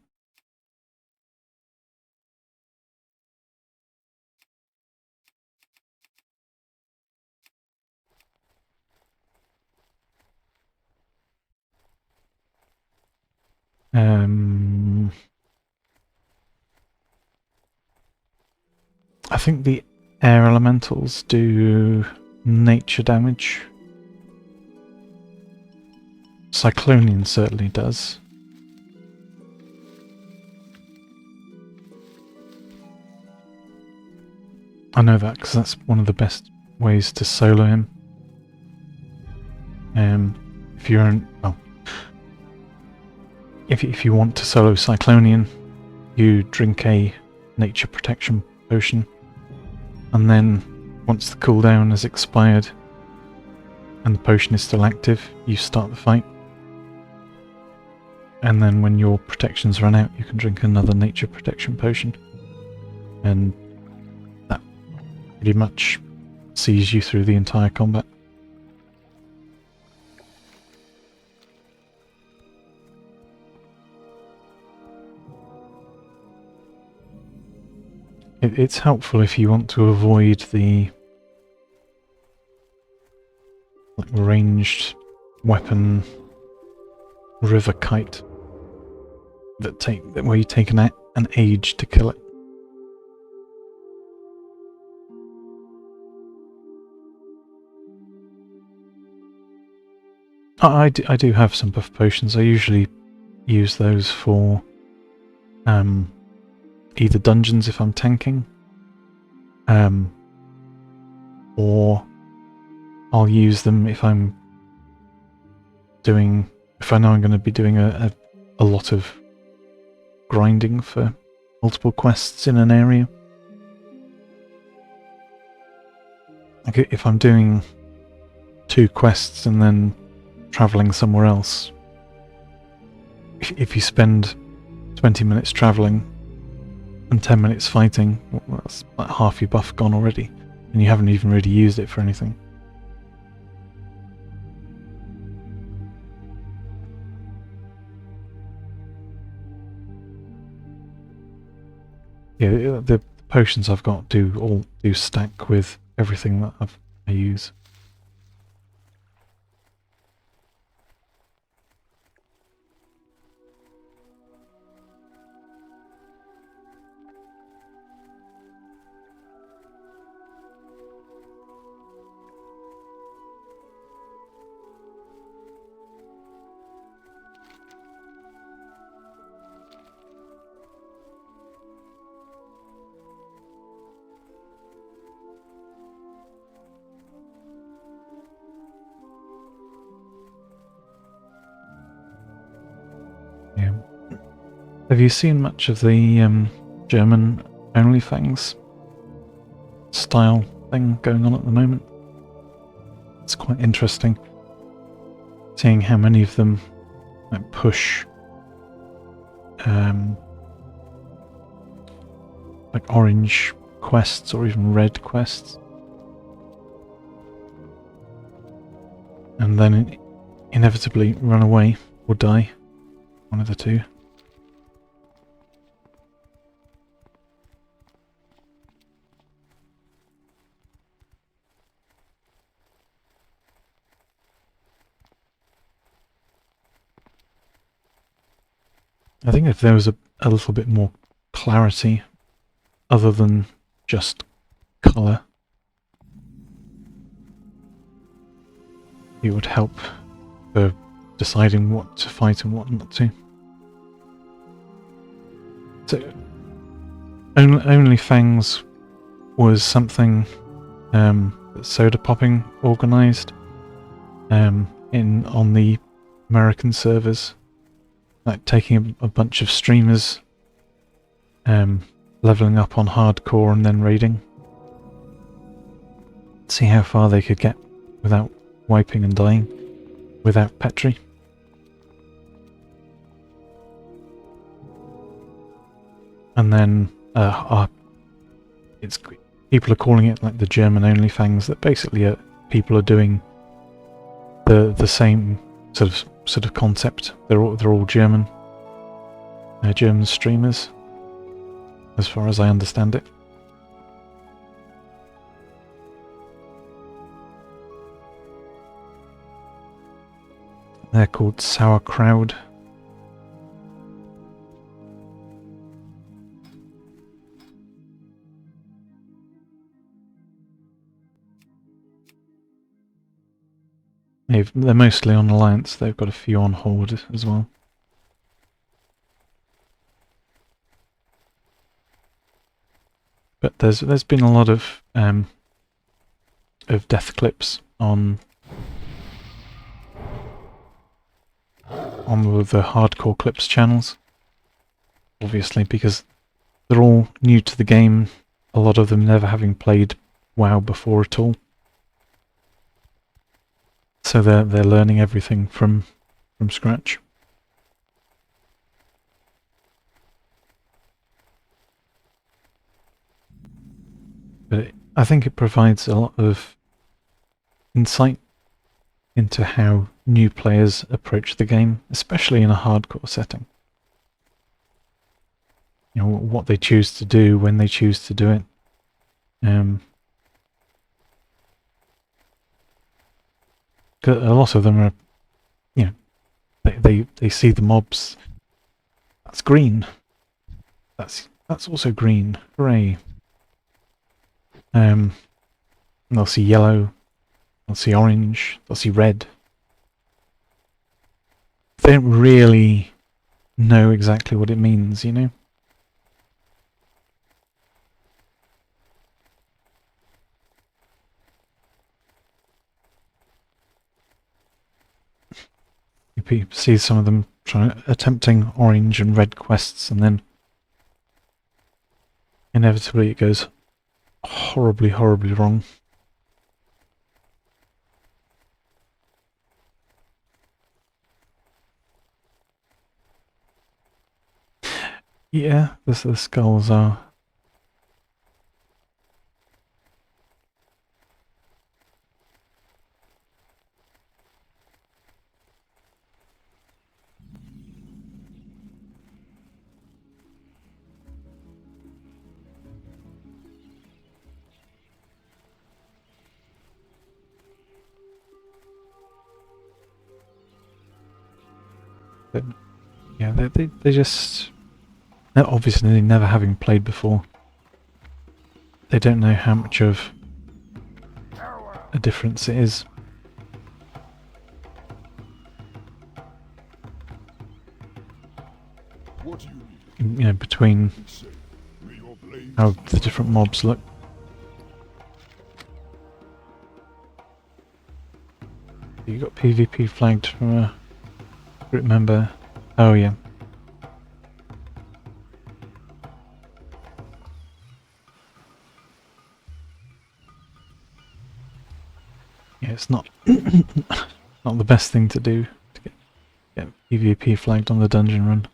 I think the air elementals do nature damage. Cyclonian certainly does. I know that because that's one of the best ways to solo him. If you're in, well, if you want to solo Cyclonian, you drink a nature protection potion, and then once the cooldown has expired and the potion is still active, you start the fight. And then when your protections run out, you can drink another nature protection potion. And that pretty much sees you through the entire combat. It's helpful if you want to avoid the ranged weapon river kite where you take an age to kill it. I do have some buff potions. I usually use those for either dungeons if I'm tanking, or I'll use them if I know I'm going to be doing a lot of grinding for multiple quests in an area. Like if I'm doing 2 quests and then travelling somewhere else, if you spend 20 minutes travelling and 10 minutes fighting, well, that's like half your buff gone already, and you haven't even really used it for anything. Yeah, the potions I've got do stack with everything that I use. Yeah. Have you seen much of the German OnlyFans style thing going on at the moment? It's quite interesting seeing how many of them like, push like orange quests or even red quests, and then inevitably run away or die. One of the two. I think if there was a little bit more clarity other than just colour, it would help for deciding what to fight and what not to. So, OnlyFans was something that Soda Popping organised on the American servers, like taking a bunch of streamers, leveling up on hardcore and then raiding. See how far they could get without wiping and dying, without Petri. And then people are calling it like the German OnlyFans. That basically people are doing the same sort of concept. They're all German. German streamers, as far as I understand it. They're called Sauerkraut. They're mostly on Alliance. They've got a few on Horde as well. But there's been a lot of death clips on the hardcore clips channels, obviously, because they're all new to the game, a lot of them never having played WoW before at all. So they're learning everything from scratch. But I think it provides a lot of insight into how new players approach the game, especially in a hardcore setting. You know, what they choose to do, when they choose to do it. A lot of them are, you know, they see the mobs. That's green. That's also green. Hooray. They'll see yellow. They'll see orange. They'll see red. They don't really know exactly what it means, you know? You see some of them attempting orange and red quests, and then inevitably it goes horribly, horribly wrong. Yeah, the skulls are. But, yeah, they just. Obviously, never having played before, they don't know how much of a difference it is. What do you need? You know, between May your blades how the different mobs look. You got PvP flagged from a group member. Oh yeah. it's not not the best thing to do to get PvP flagged on the dungeon run.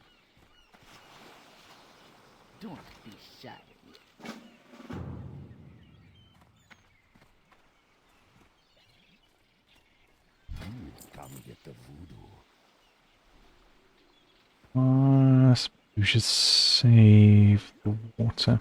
Don't be shy. Druids come get the voodoo. I suppose we should save the water.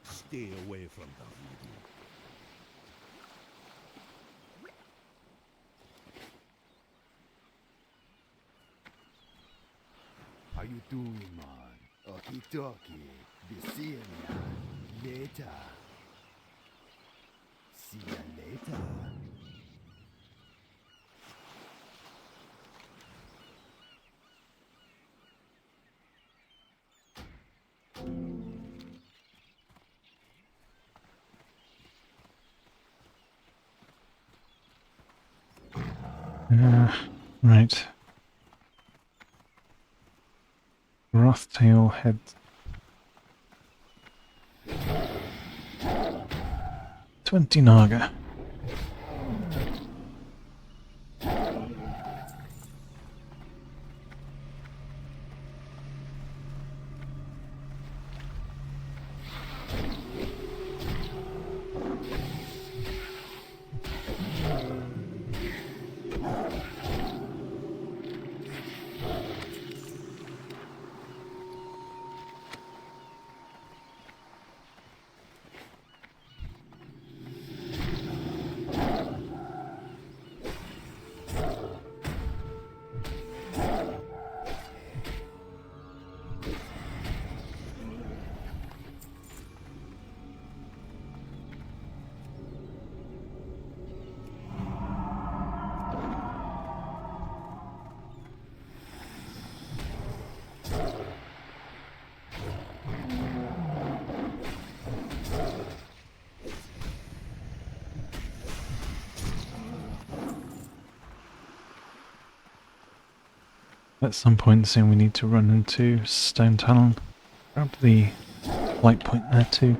Stay away from the voodoo. How you doing, man? Okie dokie. Be seeing ya later. See ya later. Right. Wrathtail head. 20 Naga. At some point soon we need to run into Stone Talon. Grab the light point there too.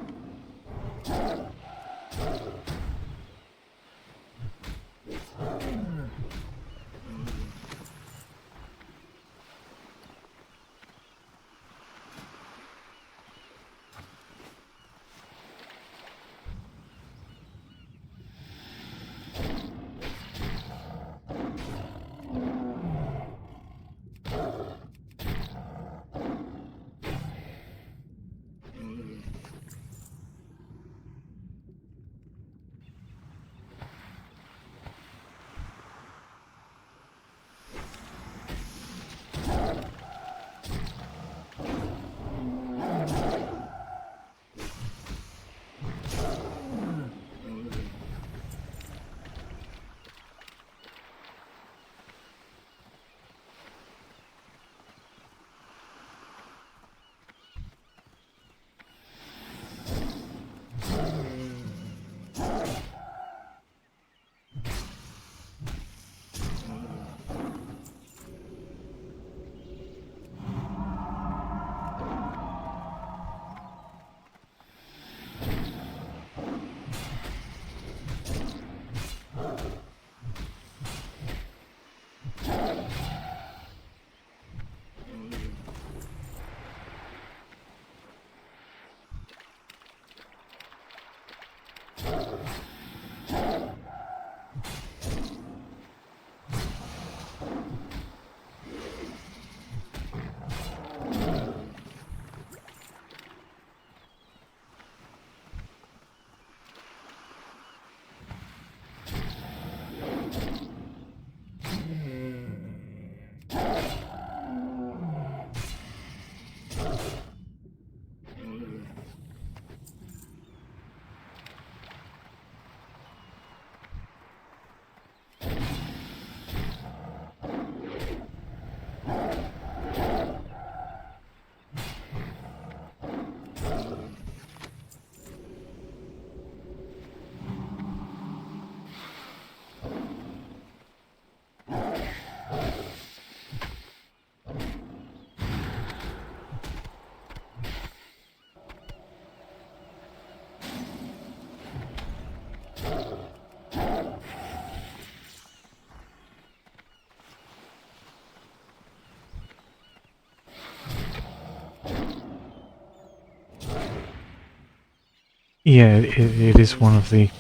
Yeah, it is one of the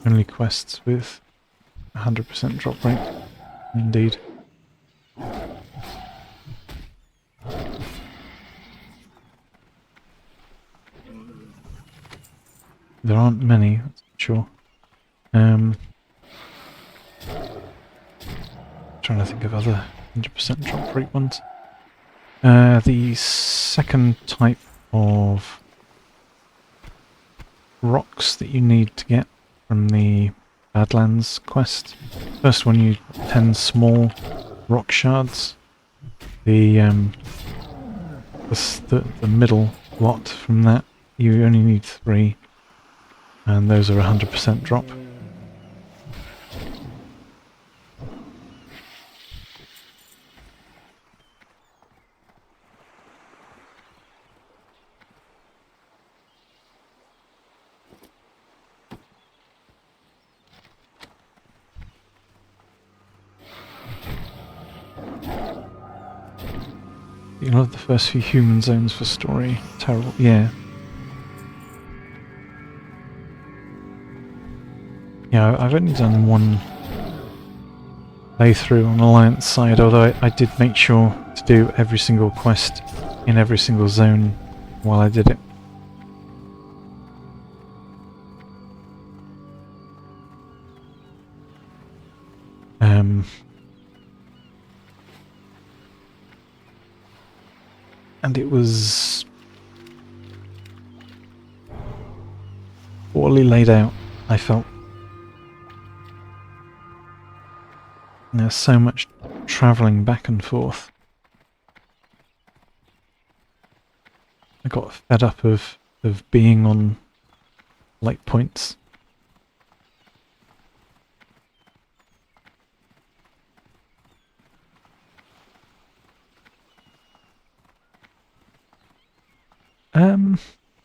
only quests with 100% drop rate. Indeed. There aren't many, that's for sure. Trying to think of other 100% drop rate ones. The second type of rocks that you need to get from the Badlands quest. First one, you 10 small rock shards. The middle lot from that, you only need 3, and those are 100% drop. You'll have the first few human zones for story. Terrible, yeah. Yeah, I've only done one playthrough on Alliance side, although I did make sure to do every single quest in every single zone while I did it. And it was poorly laid out, I felt. There's so much travelling back and forth. I got fed up of being on light points.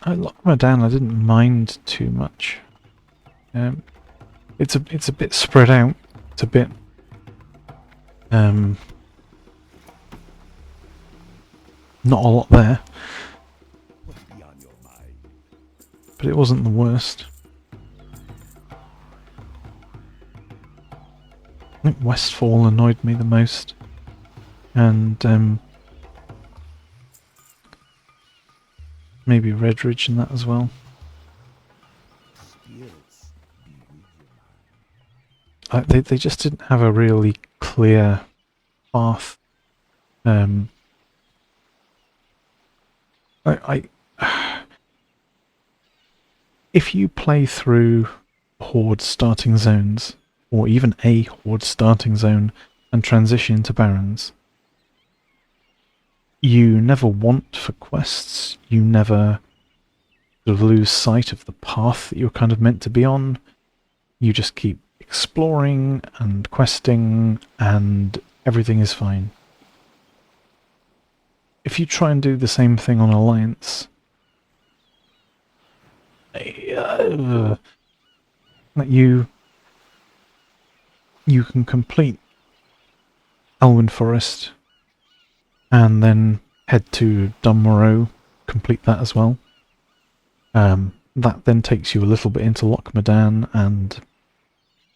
I locked my down. I didn't mind too much. It's a bit spread out. It's a bit not a lot there, What's beyond your mind? but it wasn't the worst. I think Westfall annoyed me the most, and maybe Redridge and that as well. Spirits be with your mind. They just didn't have a really clear path. If you play through Horde starting zones, or even a Horde starting zone, and transition into Barrens, you never want for quests, you never sort of lose sight of the path that you're kind of meant to be on. You just keep exploring and questing, and everything is fine. If you try and do the same thing on Alliance, that you can complete Elwyn Forest and then head to Dunmorrow, complete that as well. That then takes you a little bit into Lochmadan and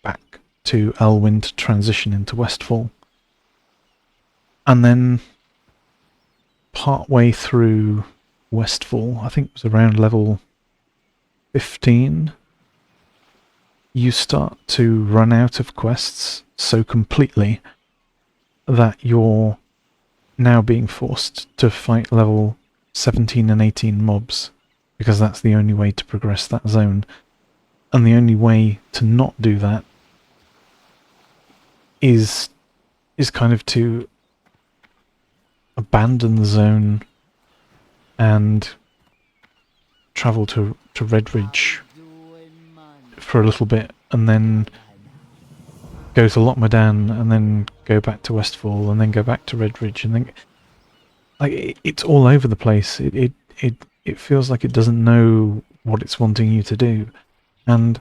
back to Elwyn to transition into Westfall. And then part-way through Westfall, I think it was around level 15, you start to run out of quests so completely that you're now being forced to fight level 17 and 18 mobs, because that's the only way to progress that zone. And the only way to not do that is kind of to abandon the zone and travel to Redridge for a little bit, and then go to Lochmadan, and then go back to Westfall, and then go back to Redridge, and then it's all over the place. It feels like it doesn't know what it's wanting you to do, and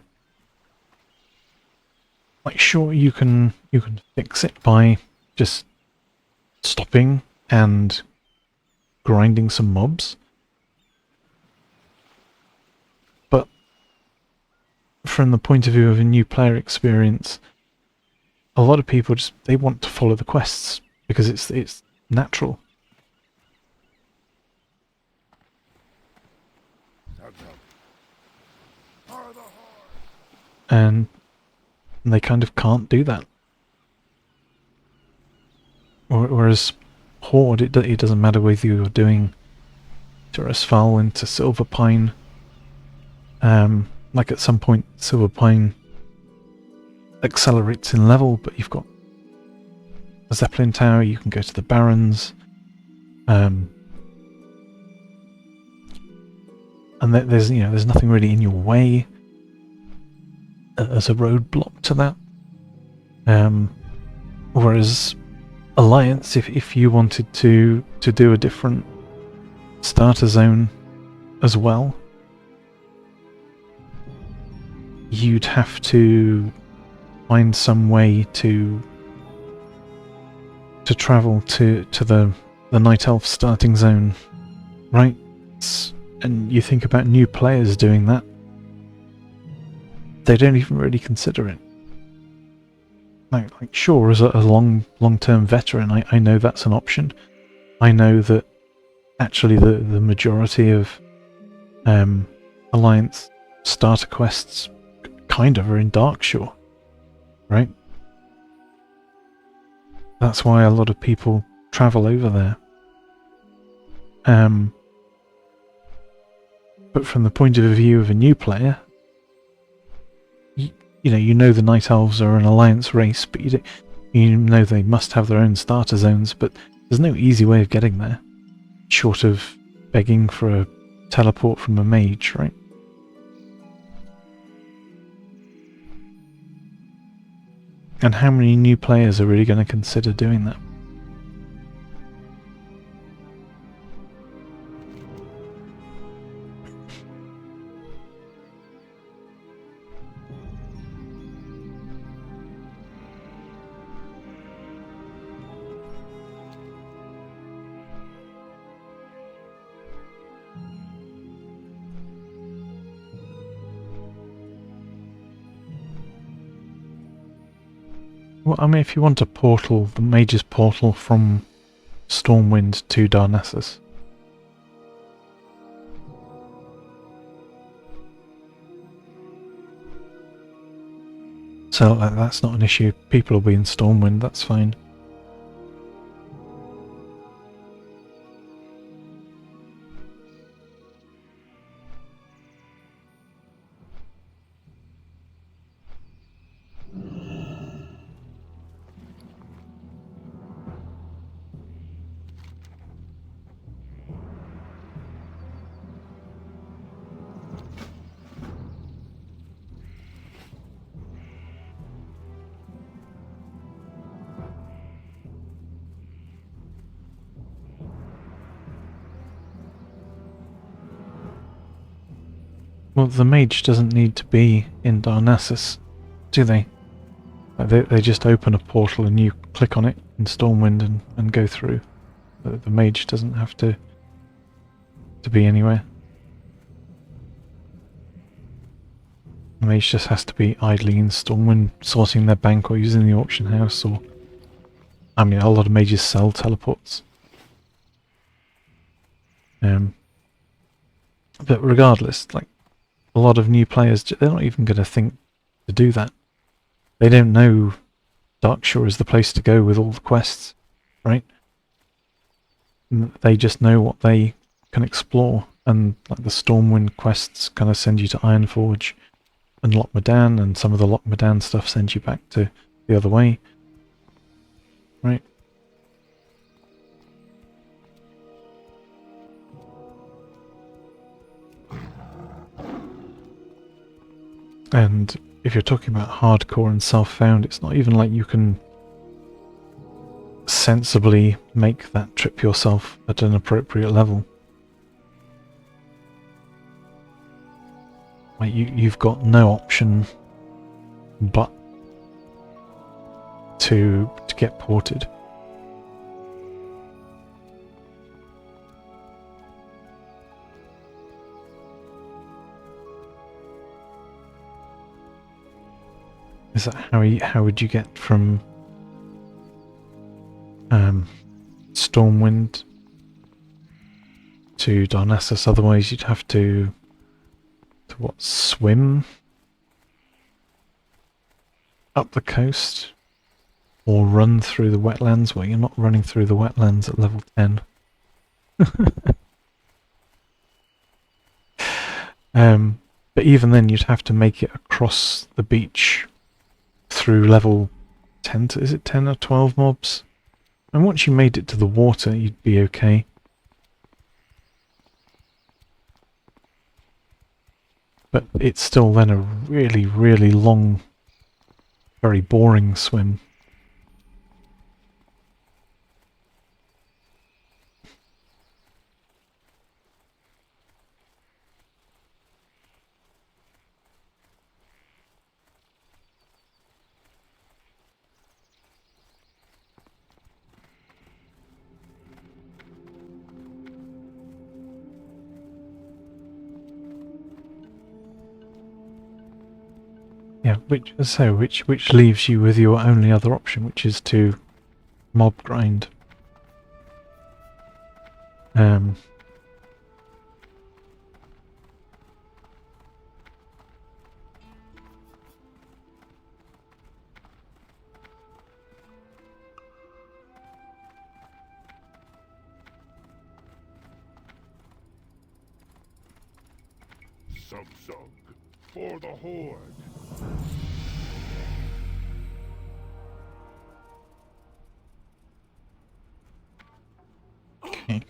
like, sure, you can fix it by just stopping and grinding some mobs, but from the point of view of a new player experience, a lot of people they want to follow the quests because it's natural. And they kind of can't do that. Whereas Horde, it doesn't matter whether you're doing Tirisfal into Silverpine. Like at some point, Silverpine accelerates in level, but you've got a Zeppelin Tower, you can go to the Barrens. And there's nothing really in your way as a roadblock to that. Whereas Alliance, if you wanted to do a different starter zone as well, you'd have to find some way to travel to the Night Elf starting zone, right? And you think about new players doing that, they don't even really consider it. Like sure, as a long-term veteran, I know that's an option. I know that actually the majority of Alliance starter quests kind of are in Darkshore, right? That's why a lot of people travel over there. But from the point of view of a new player, you know the Night Elves are an Alliance race, but you know they must have their own starter zones, but there's no easy way of getting there, short of begging for a teleport from a mage, right? And how many new players are really going to consider doing that? Well, I mean, if you want a portal, the Mage's portal from Stormwind to Darnassus. So that's not an issue. People will be in Stormwind, that's fine. Well, the mage doesn't need to be in Darnassus, do they? They just open a portal and you click on it in Stormwind and go through. The mage doesn't have to be anywhere. The mage just has to be idling in Stormwind, sorting their bank or using the auction house, or... I mean, a lot of mages sell teleports. But regardless, like, a lot of new players, they're not even going to think to do that. They don't know Darkshore is the place to go with all the quests, right? They just know what they can explore, and like the Stormwind quests kind of send you to Ironforge and Loch Modan, and some of the Loch Modan stuff sends you back to the other way, right? And if you're talking about hardcore and self-found, it's not even like you can sensibly make that trip yourself at an appropriate level. Like you've got no option but to get ported. Is that how would you get from Stormwind to Darnassus? Otherwise you'd have to what, swim up the coast or run through the wetlands? Well, you're not running through the wetlands at level 10. But even then you'd have to make it across the beach through level 10 to, is it 10 or 12 mobs? And once you made it to the water, you'd be okay. But it's still then a really, really long, very boring swim. Yeah, which leaves you with your only other option, which is to mob grind. Sug for the Horde. Okay.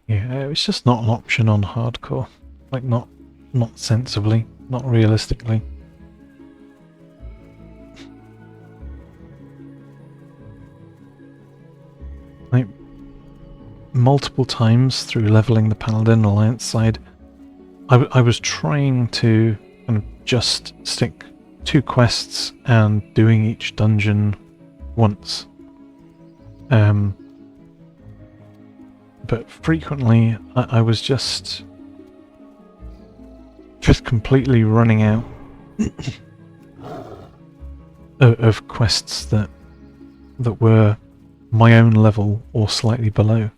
Yeah, it's just not an option on hardcore. Like, not sensibly, not realistically. Like, multiple times through leveling the Paladin Alliance side, I was trying to kind of just stick 2 quests and doing each dungeon once. But frequently I was just completely running out of quests that were my own level or slightly below.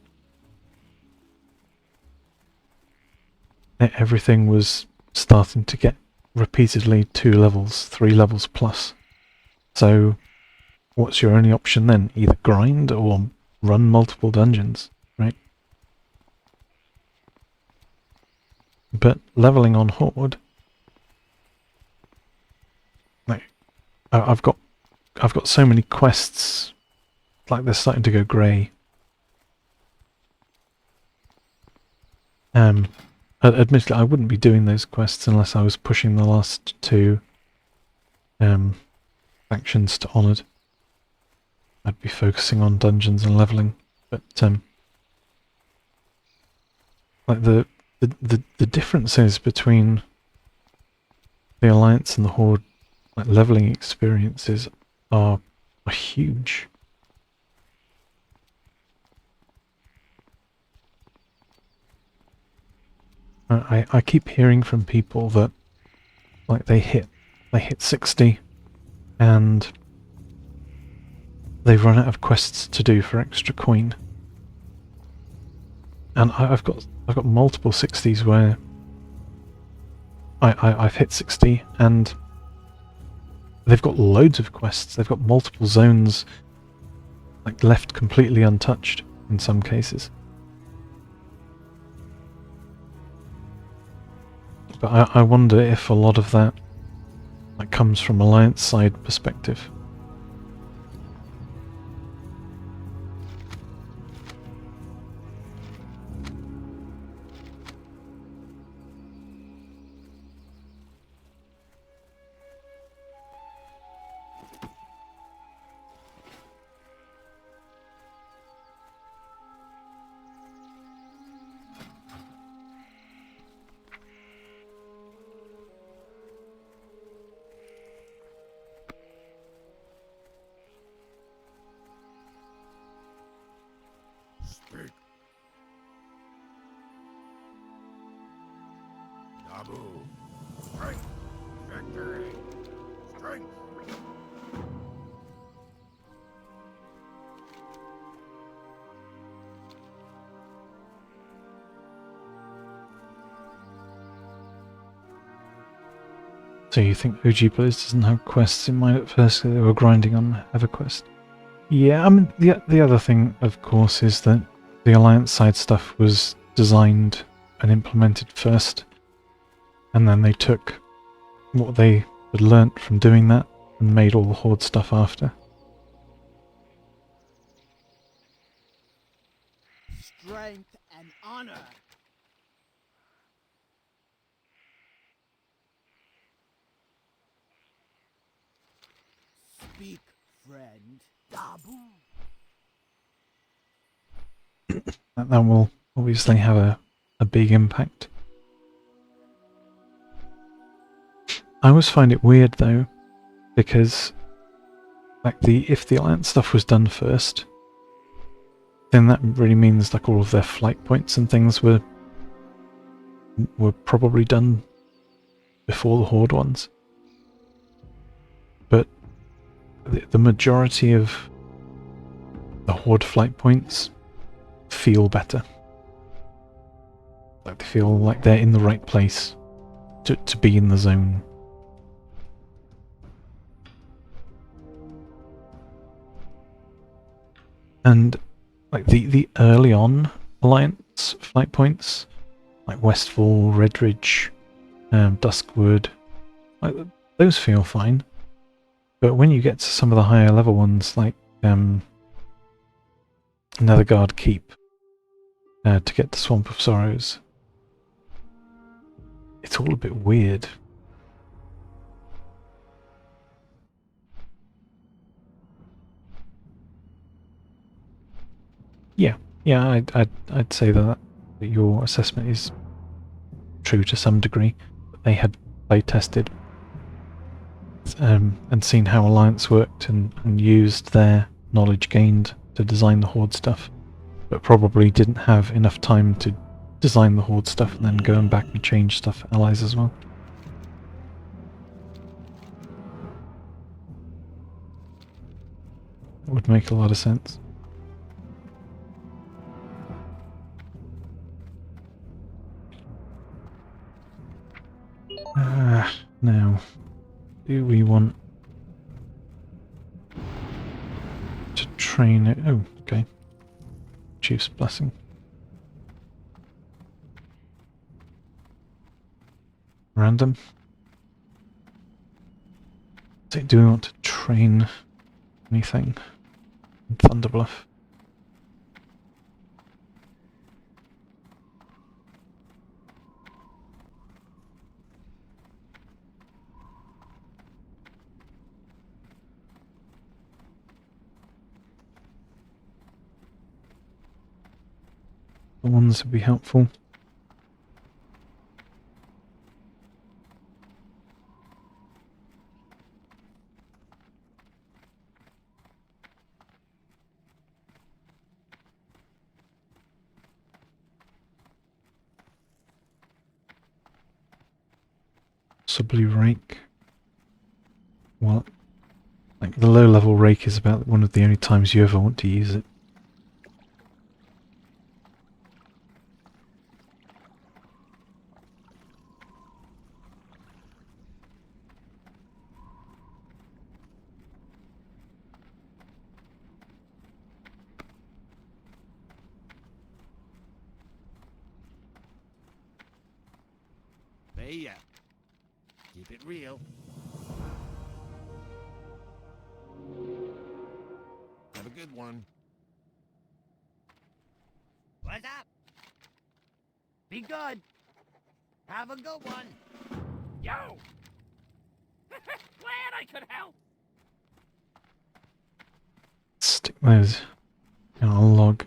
Everything was starting to get repeatedly 2 levels, 3 levels plus. So what's your only option then? Either grind or run multiple dungeons, right? But leveling on Horde, like, I've got so many quests, like they're starting to go grey. Admittedly, I wouldn't be doing those quests unless I was pushing the last 2 factions to Honoured. I'd be focusing on dungeons and leveling, but like the differences between the Alliance and the Horde, like leveling experiences, are huge. I keep hearing from people that, like, they hit 60 and they've run out of quests to do for extra coin. And I've got multiple 60s where I've hit 60 and they've got loads of quests. They've got multiple zones, like, left completely untouched in some cases. But I wonder if a lot of that, like, comes from Alliance side perspective. Taboo. Strength. Victory. Strength. So you think OG Blizz doesn't have quests in mind at first? They were grinding on EverQuest. Yeah, I mean, the other thing, of course, is that the Alliance side stuff was designed and implemented first, and then they took what they had learnt from doing that and made all the Horde stuff after. Strength and honor. Speak, friend. Taboo. That will obviously have a big impact. I always find it weird though, because like if the Alliance stuff was done first, then that really means like all of their flight points and things were probably done before the Horde ones. But the majority of the Horde flight points feel better. Like they feel like they're in the right place to be in the zone. And like the early on Alliance flight points, like Westfall, Redridge, Duskwood, like those feel fine. But when you get to some of the higher level ones, like Netherguard Keep, to get to Swamp of Sorrows, it's all a bit weird. Yeah, I'd say that your assessment is true to some degree. They had play tested and seen how Alliance worked and used their knowledge gained to design the Horde stuff, but probably didn't have enough time to design the Horde stuff and then going back and change stuff for allies as well. That would make a lot of sense. Now, do we want to train it? Oh, okay. Chief's Blessing. Random. So do we want to train anything in Thunderbluff? The ones would be helpful. Possibly Rake. Well, like the low level Rake is about one of the only times you ever want to use it. Hey, keep it real. Have a good one. What's up? Be good. Have a good one. Yo! Glad I could help! Stick those in our log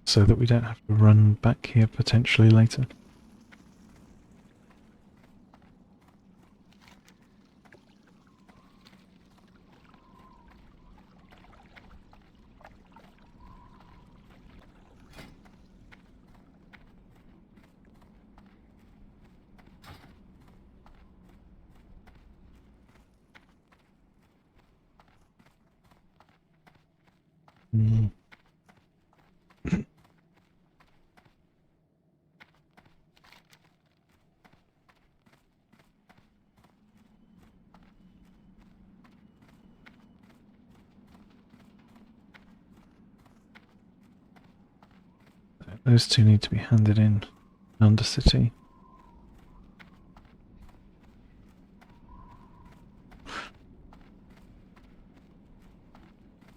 so that we don't have to run back here potentially later. those two need to be handed in Undercity.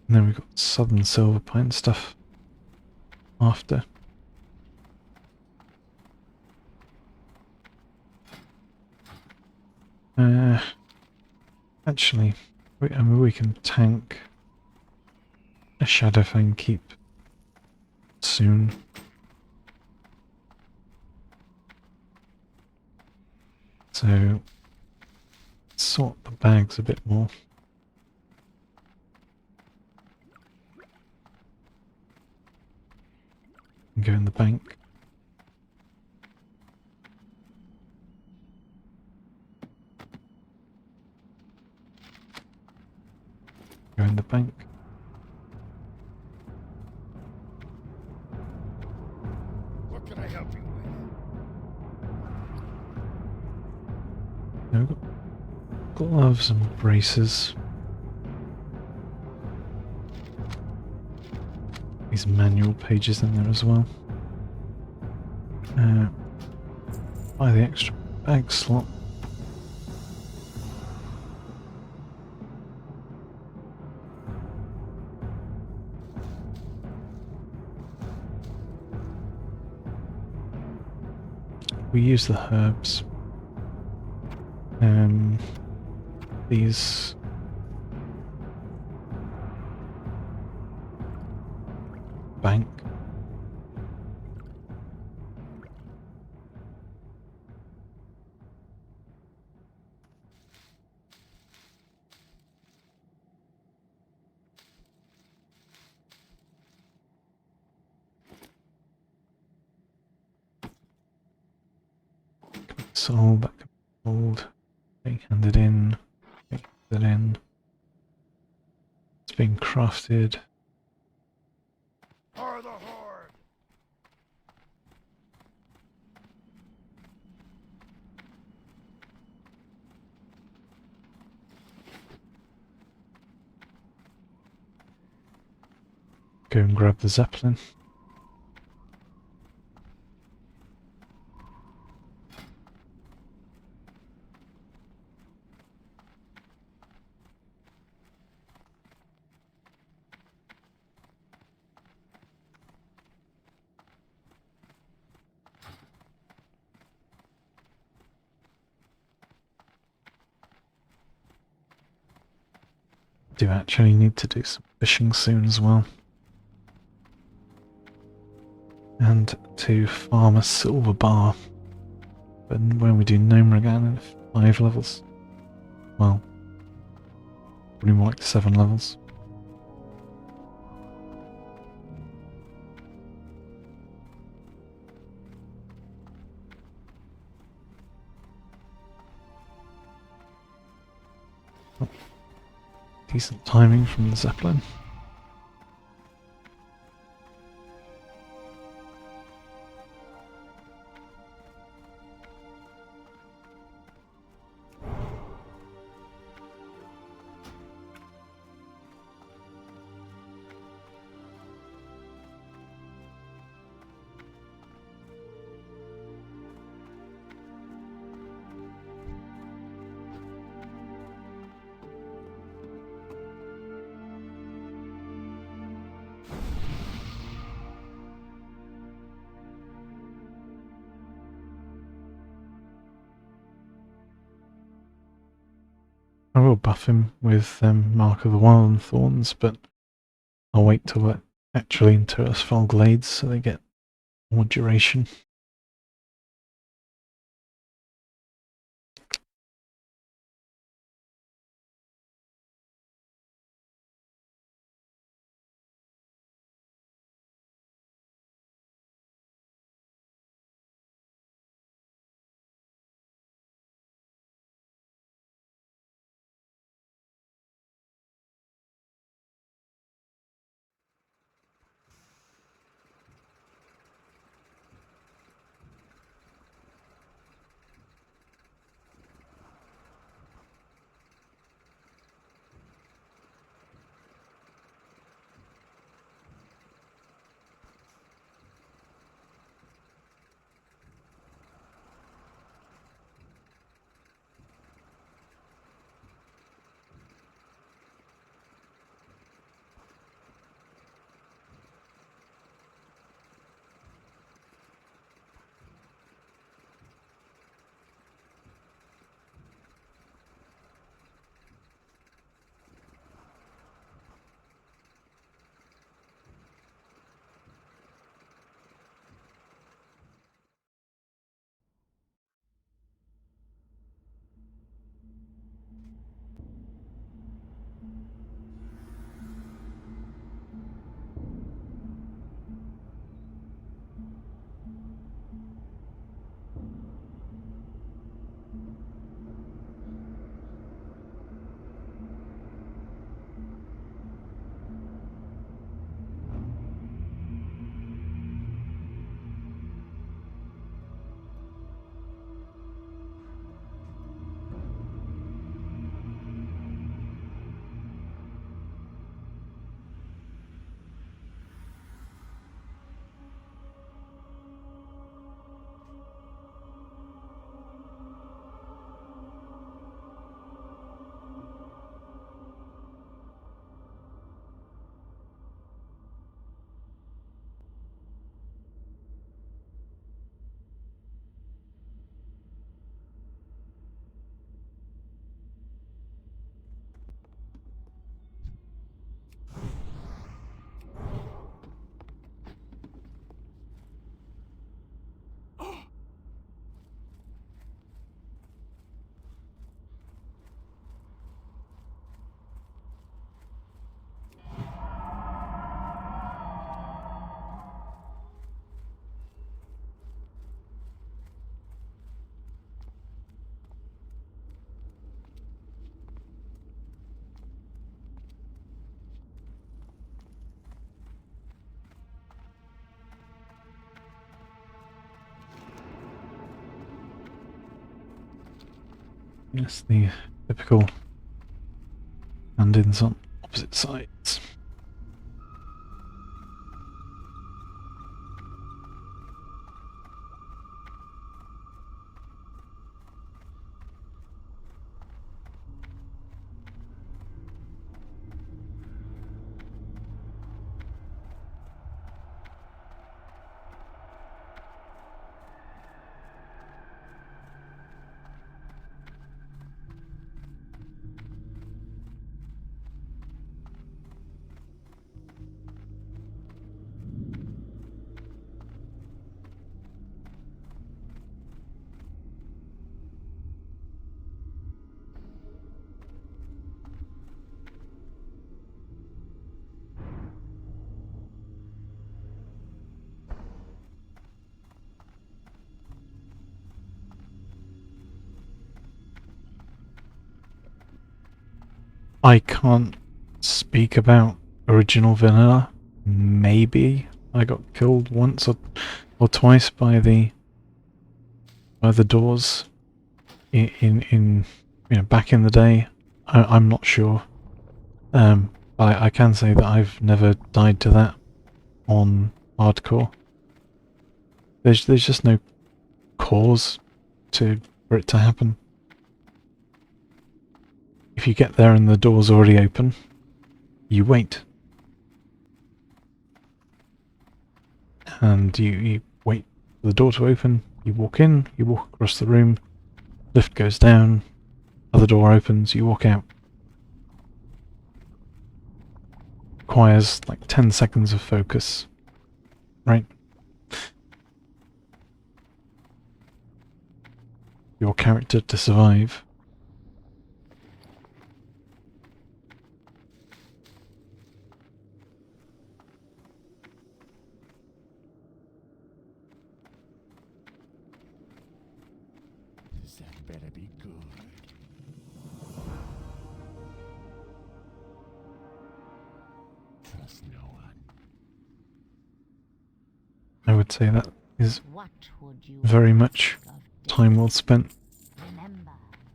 And then we've got Southern Silver Pine stuff after. Actually, I mean, we can tank a Shadowfang keep soon. So, sort the bags a bit more. And go in the bank. Go in the bank. What can I help you with? Now we've got gloves and braces. These manual pages in there as well. Buy the extra bag slot. We use the herbs. These bank. So back to old. Being handed in. Being handed in. It's being crafted. Are the horde! Go and grab the Zeppelin. Do actually need to do some fishing soon as well. And to farm a silver bar. But when we do Gnomeregan in 5 levels. Well, probably more like 7 levels. Decent timing from the Zeppelin. I will buff him with Mark of the Wild Thorns, but I'll wait till we're actually into Earthfall Glades so they get more duration. Yes, the typical stand-ins on opposite sides. I can't speak about original vanilla. Maybe I got killed once or twice by the doors in back in the day. I'm not sure. I can say that I've never died to that on hardcore. There's just no cause for it to happen. If you get there and the door's already open, you wait. And you wait for the door to open, you walk in, you walk across the room, lift goes down, other door opens, you walk out. Requires like 10 seconds of focus, right? Your character to survive. That better be good. Trust no one. I would say that is What would you very much ask of time well spent Remember,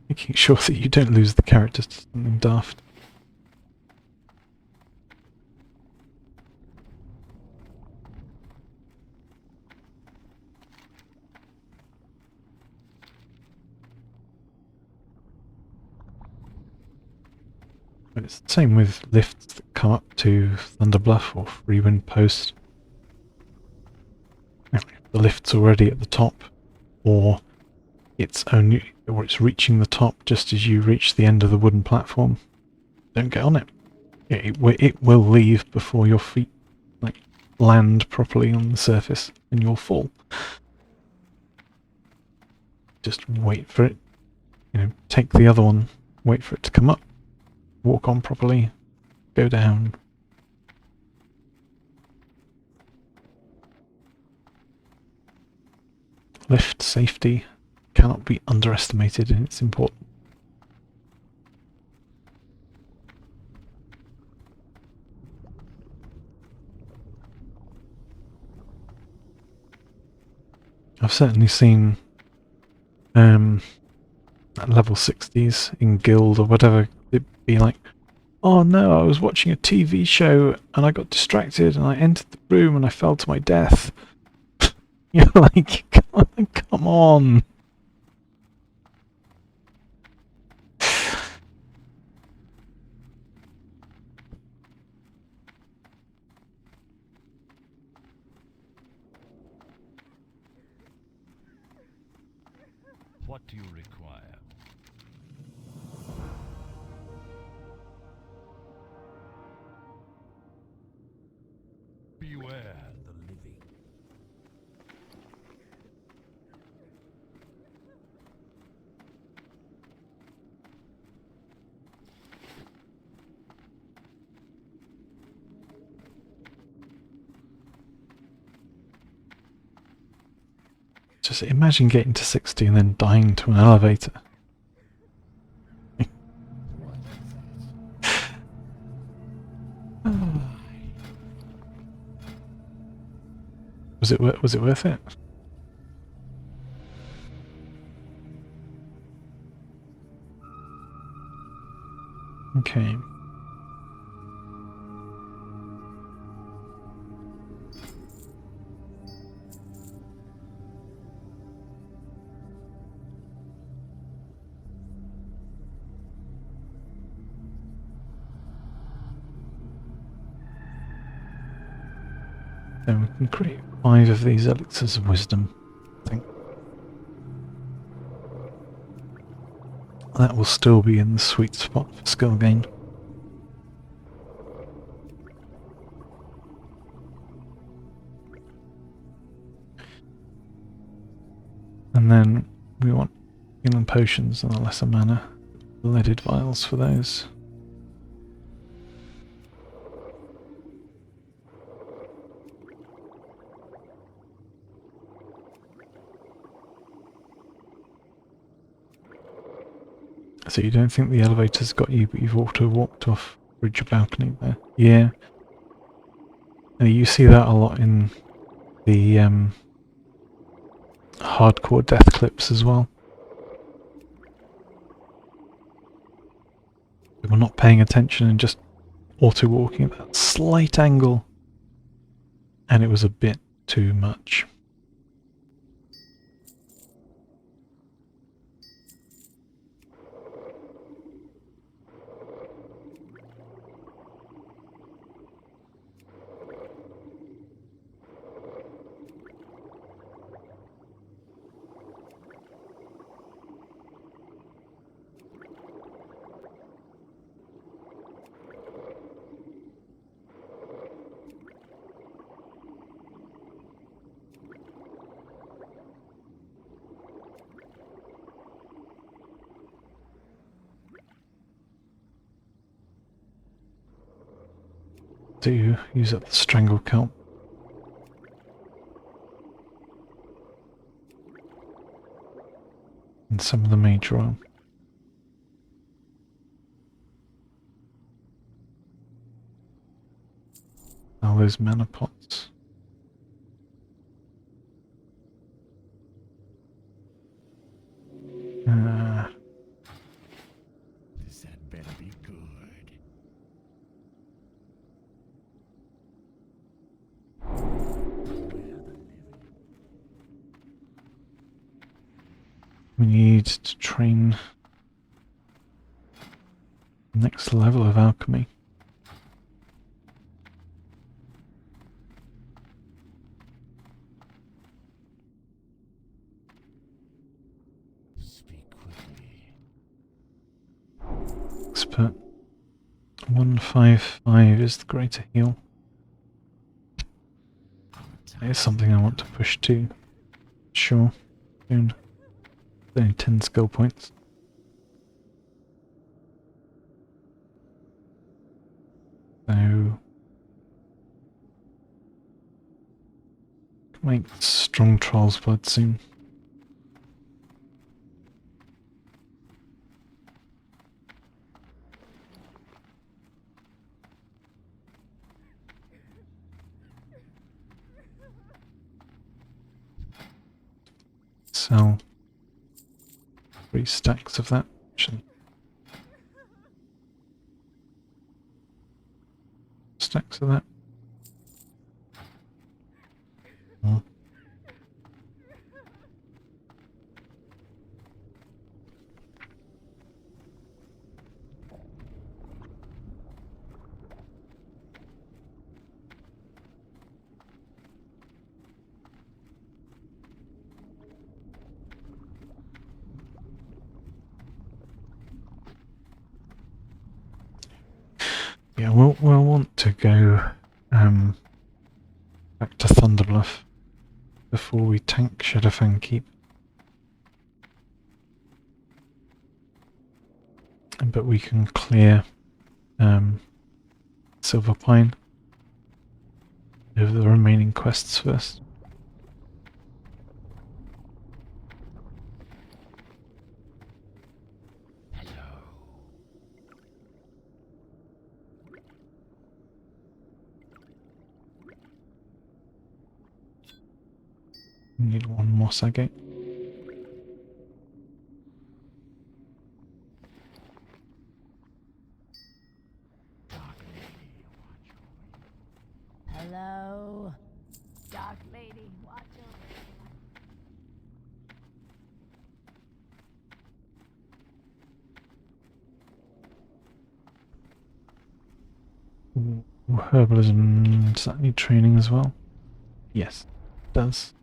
making sure that you don't lose the character to something daft. But it's the same with lifts that come up to Thunderbluff or Freewind Post. If the lift's already at the top, or it's reaching the top just as you reach the end of the wooden platform, don't get on it. It will leave before your feet land properly on the surface, and you'll fall. Just wait for it. Take the other one, wait for it to come up, walk on properly, go down. Lift safety cannot be underestimated, and it's important. I've certainly seen at level 60s in guild or whatever, it'd be like, oh no, I was watching a TV show and I got distracted and I entered the room and I fell to my death. You're like, come on. What do you require? Beware the living. Just imagine getting to 60 and then dying to an elevator. Was it worth it? Then we can create 5 of these elixirs of wisdom, I think. That will still be in the sweet spot for skill gain. And then we want healing potions and the lesser mana, leaded vials for those. So you don't think the elevator's got you, but you've auto walked off bridge or balcony there. Yeah. And you see that a lot in the hardcore death clips as well. People not paying attention and just auto walking at that slight angle. And it was a bit too much. Do use up the strangle count. And some of the mage oil. Now those mana pots. This had better be good. We need to train the next level of alchemy. Speak quickly. Expert 155 is the greater heal. That is something I want to push to. Sure, soon. Only 10 skill points. So make strong Troll's Blood soon. Sell 3 stacks of that, actually. Stacks of that. Oh. Yeah, we'll want to go back to Thunderbluff before we tank Shadowfang Keep. But we can clear Silver Pine over the remaining quests first. Need one more Sagate. Hello? Dark lady, watch over. Ooh, herbalism, does that need training as well? Yes, it does.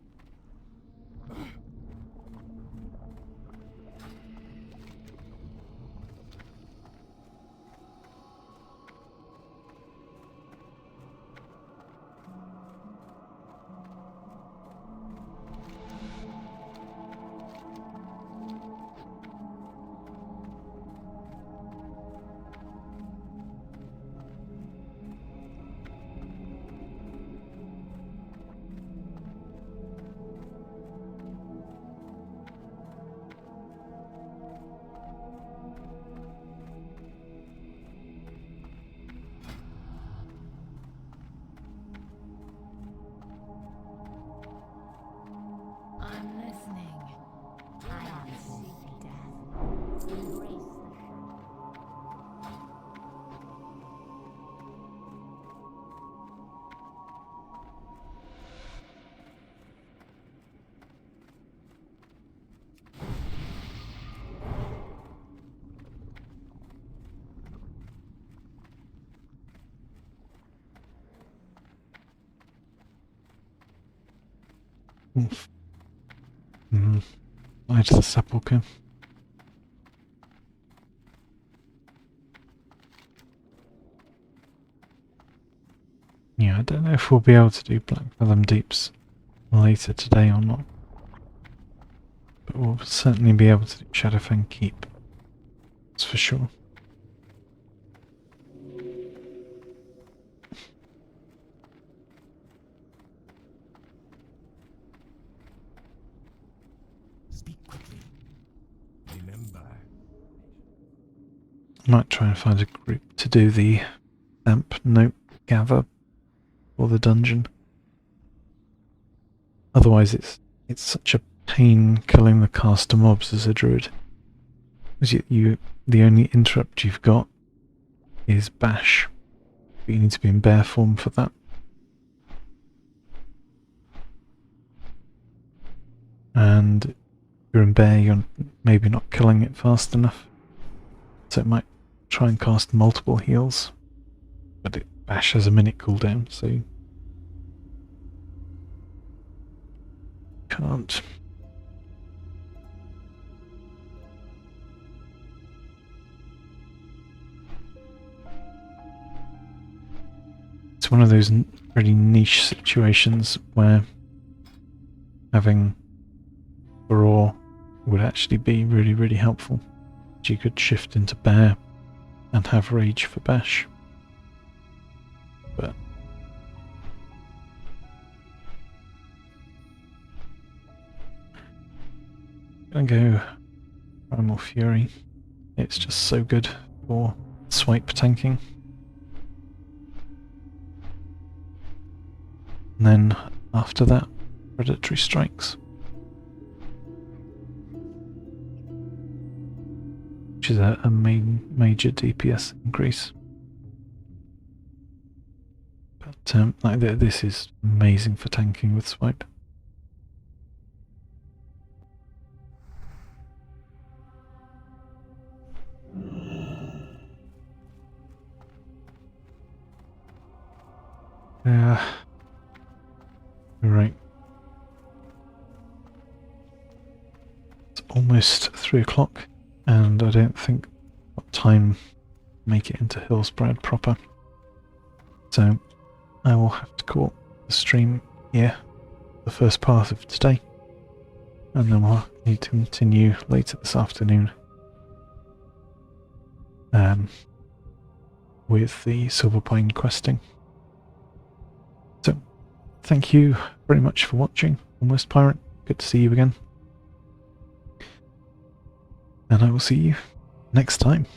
I'm listening. I am seek death. Embrace the shadow. Oof. Light the sepulchre. Yeah, I don't know if we'll be able to do Black Fathom Deeps later today or not. But we'll certainly be able to do Shadowfang Keep. That's for sure. Speak quickly. Remember. I might try and find a group to do the amp note gather for the dungeon. Otherwise it's such a pain killing the caster mobs as a druid. Because the only interrupt you've got is bash. But you need to be in bear form for that. And if you're in bear, you're maybe not killing it fast enough. So it might try and cast multiple heals. But bash has a minute cooldown, so you can't. It's one of those really niche situations where having Raw would actually be really, really helpful. You could shift into bear and have rage for bash. But I'm gonna go Primal Fury. It's just so good for swipe tanking. And then after that, Predatory Strikes. Which is a major DPS increase. But like this is amazing for tanking with swipe. Right. It's almost 3 o'clock, and I don't think what time make it into Hillsbrad proper. So I will have to call the stream here, the first part of today, and then we'll need to continue later this afternoon with the Silverpine questing. So thank you very much for watching, Almost Pirate. Good to see you again. And I will see you next time.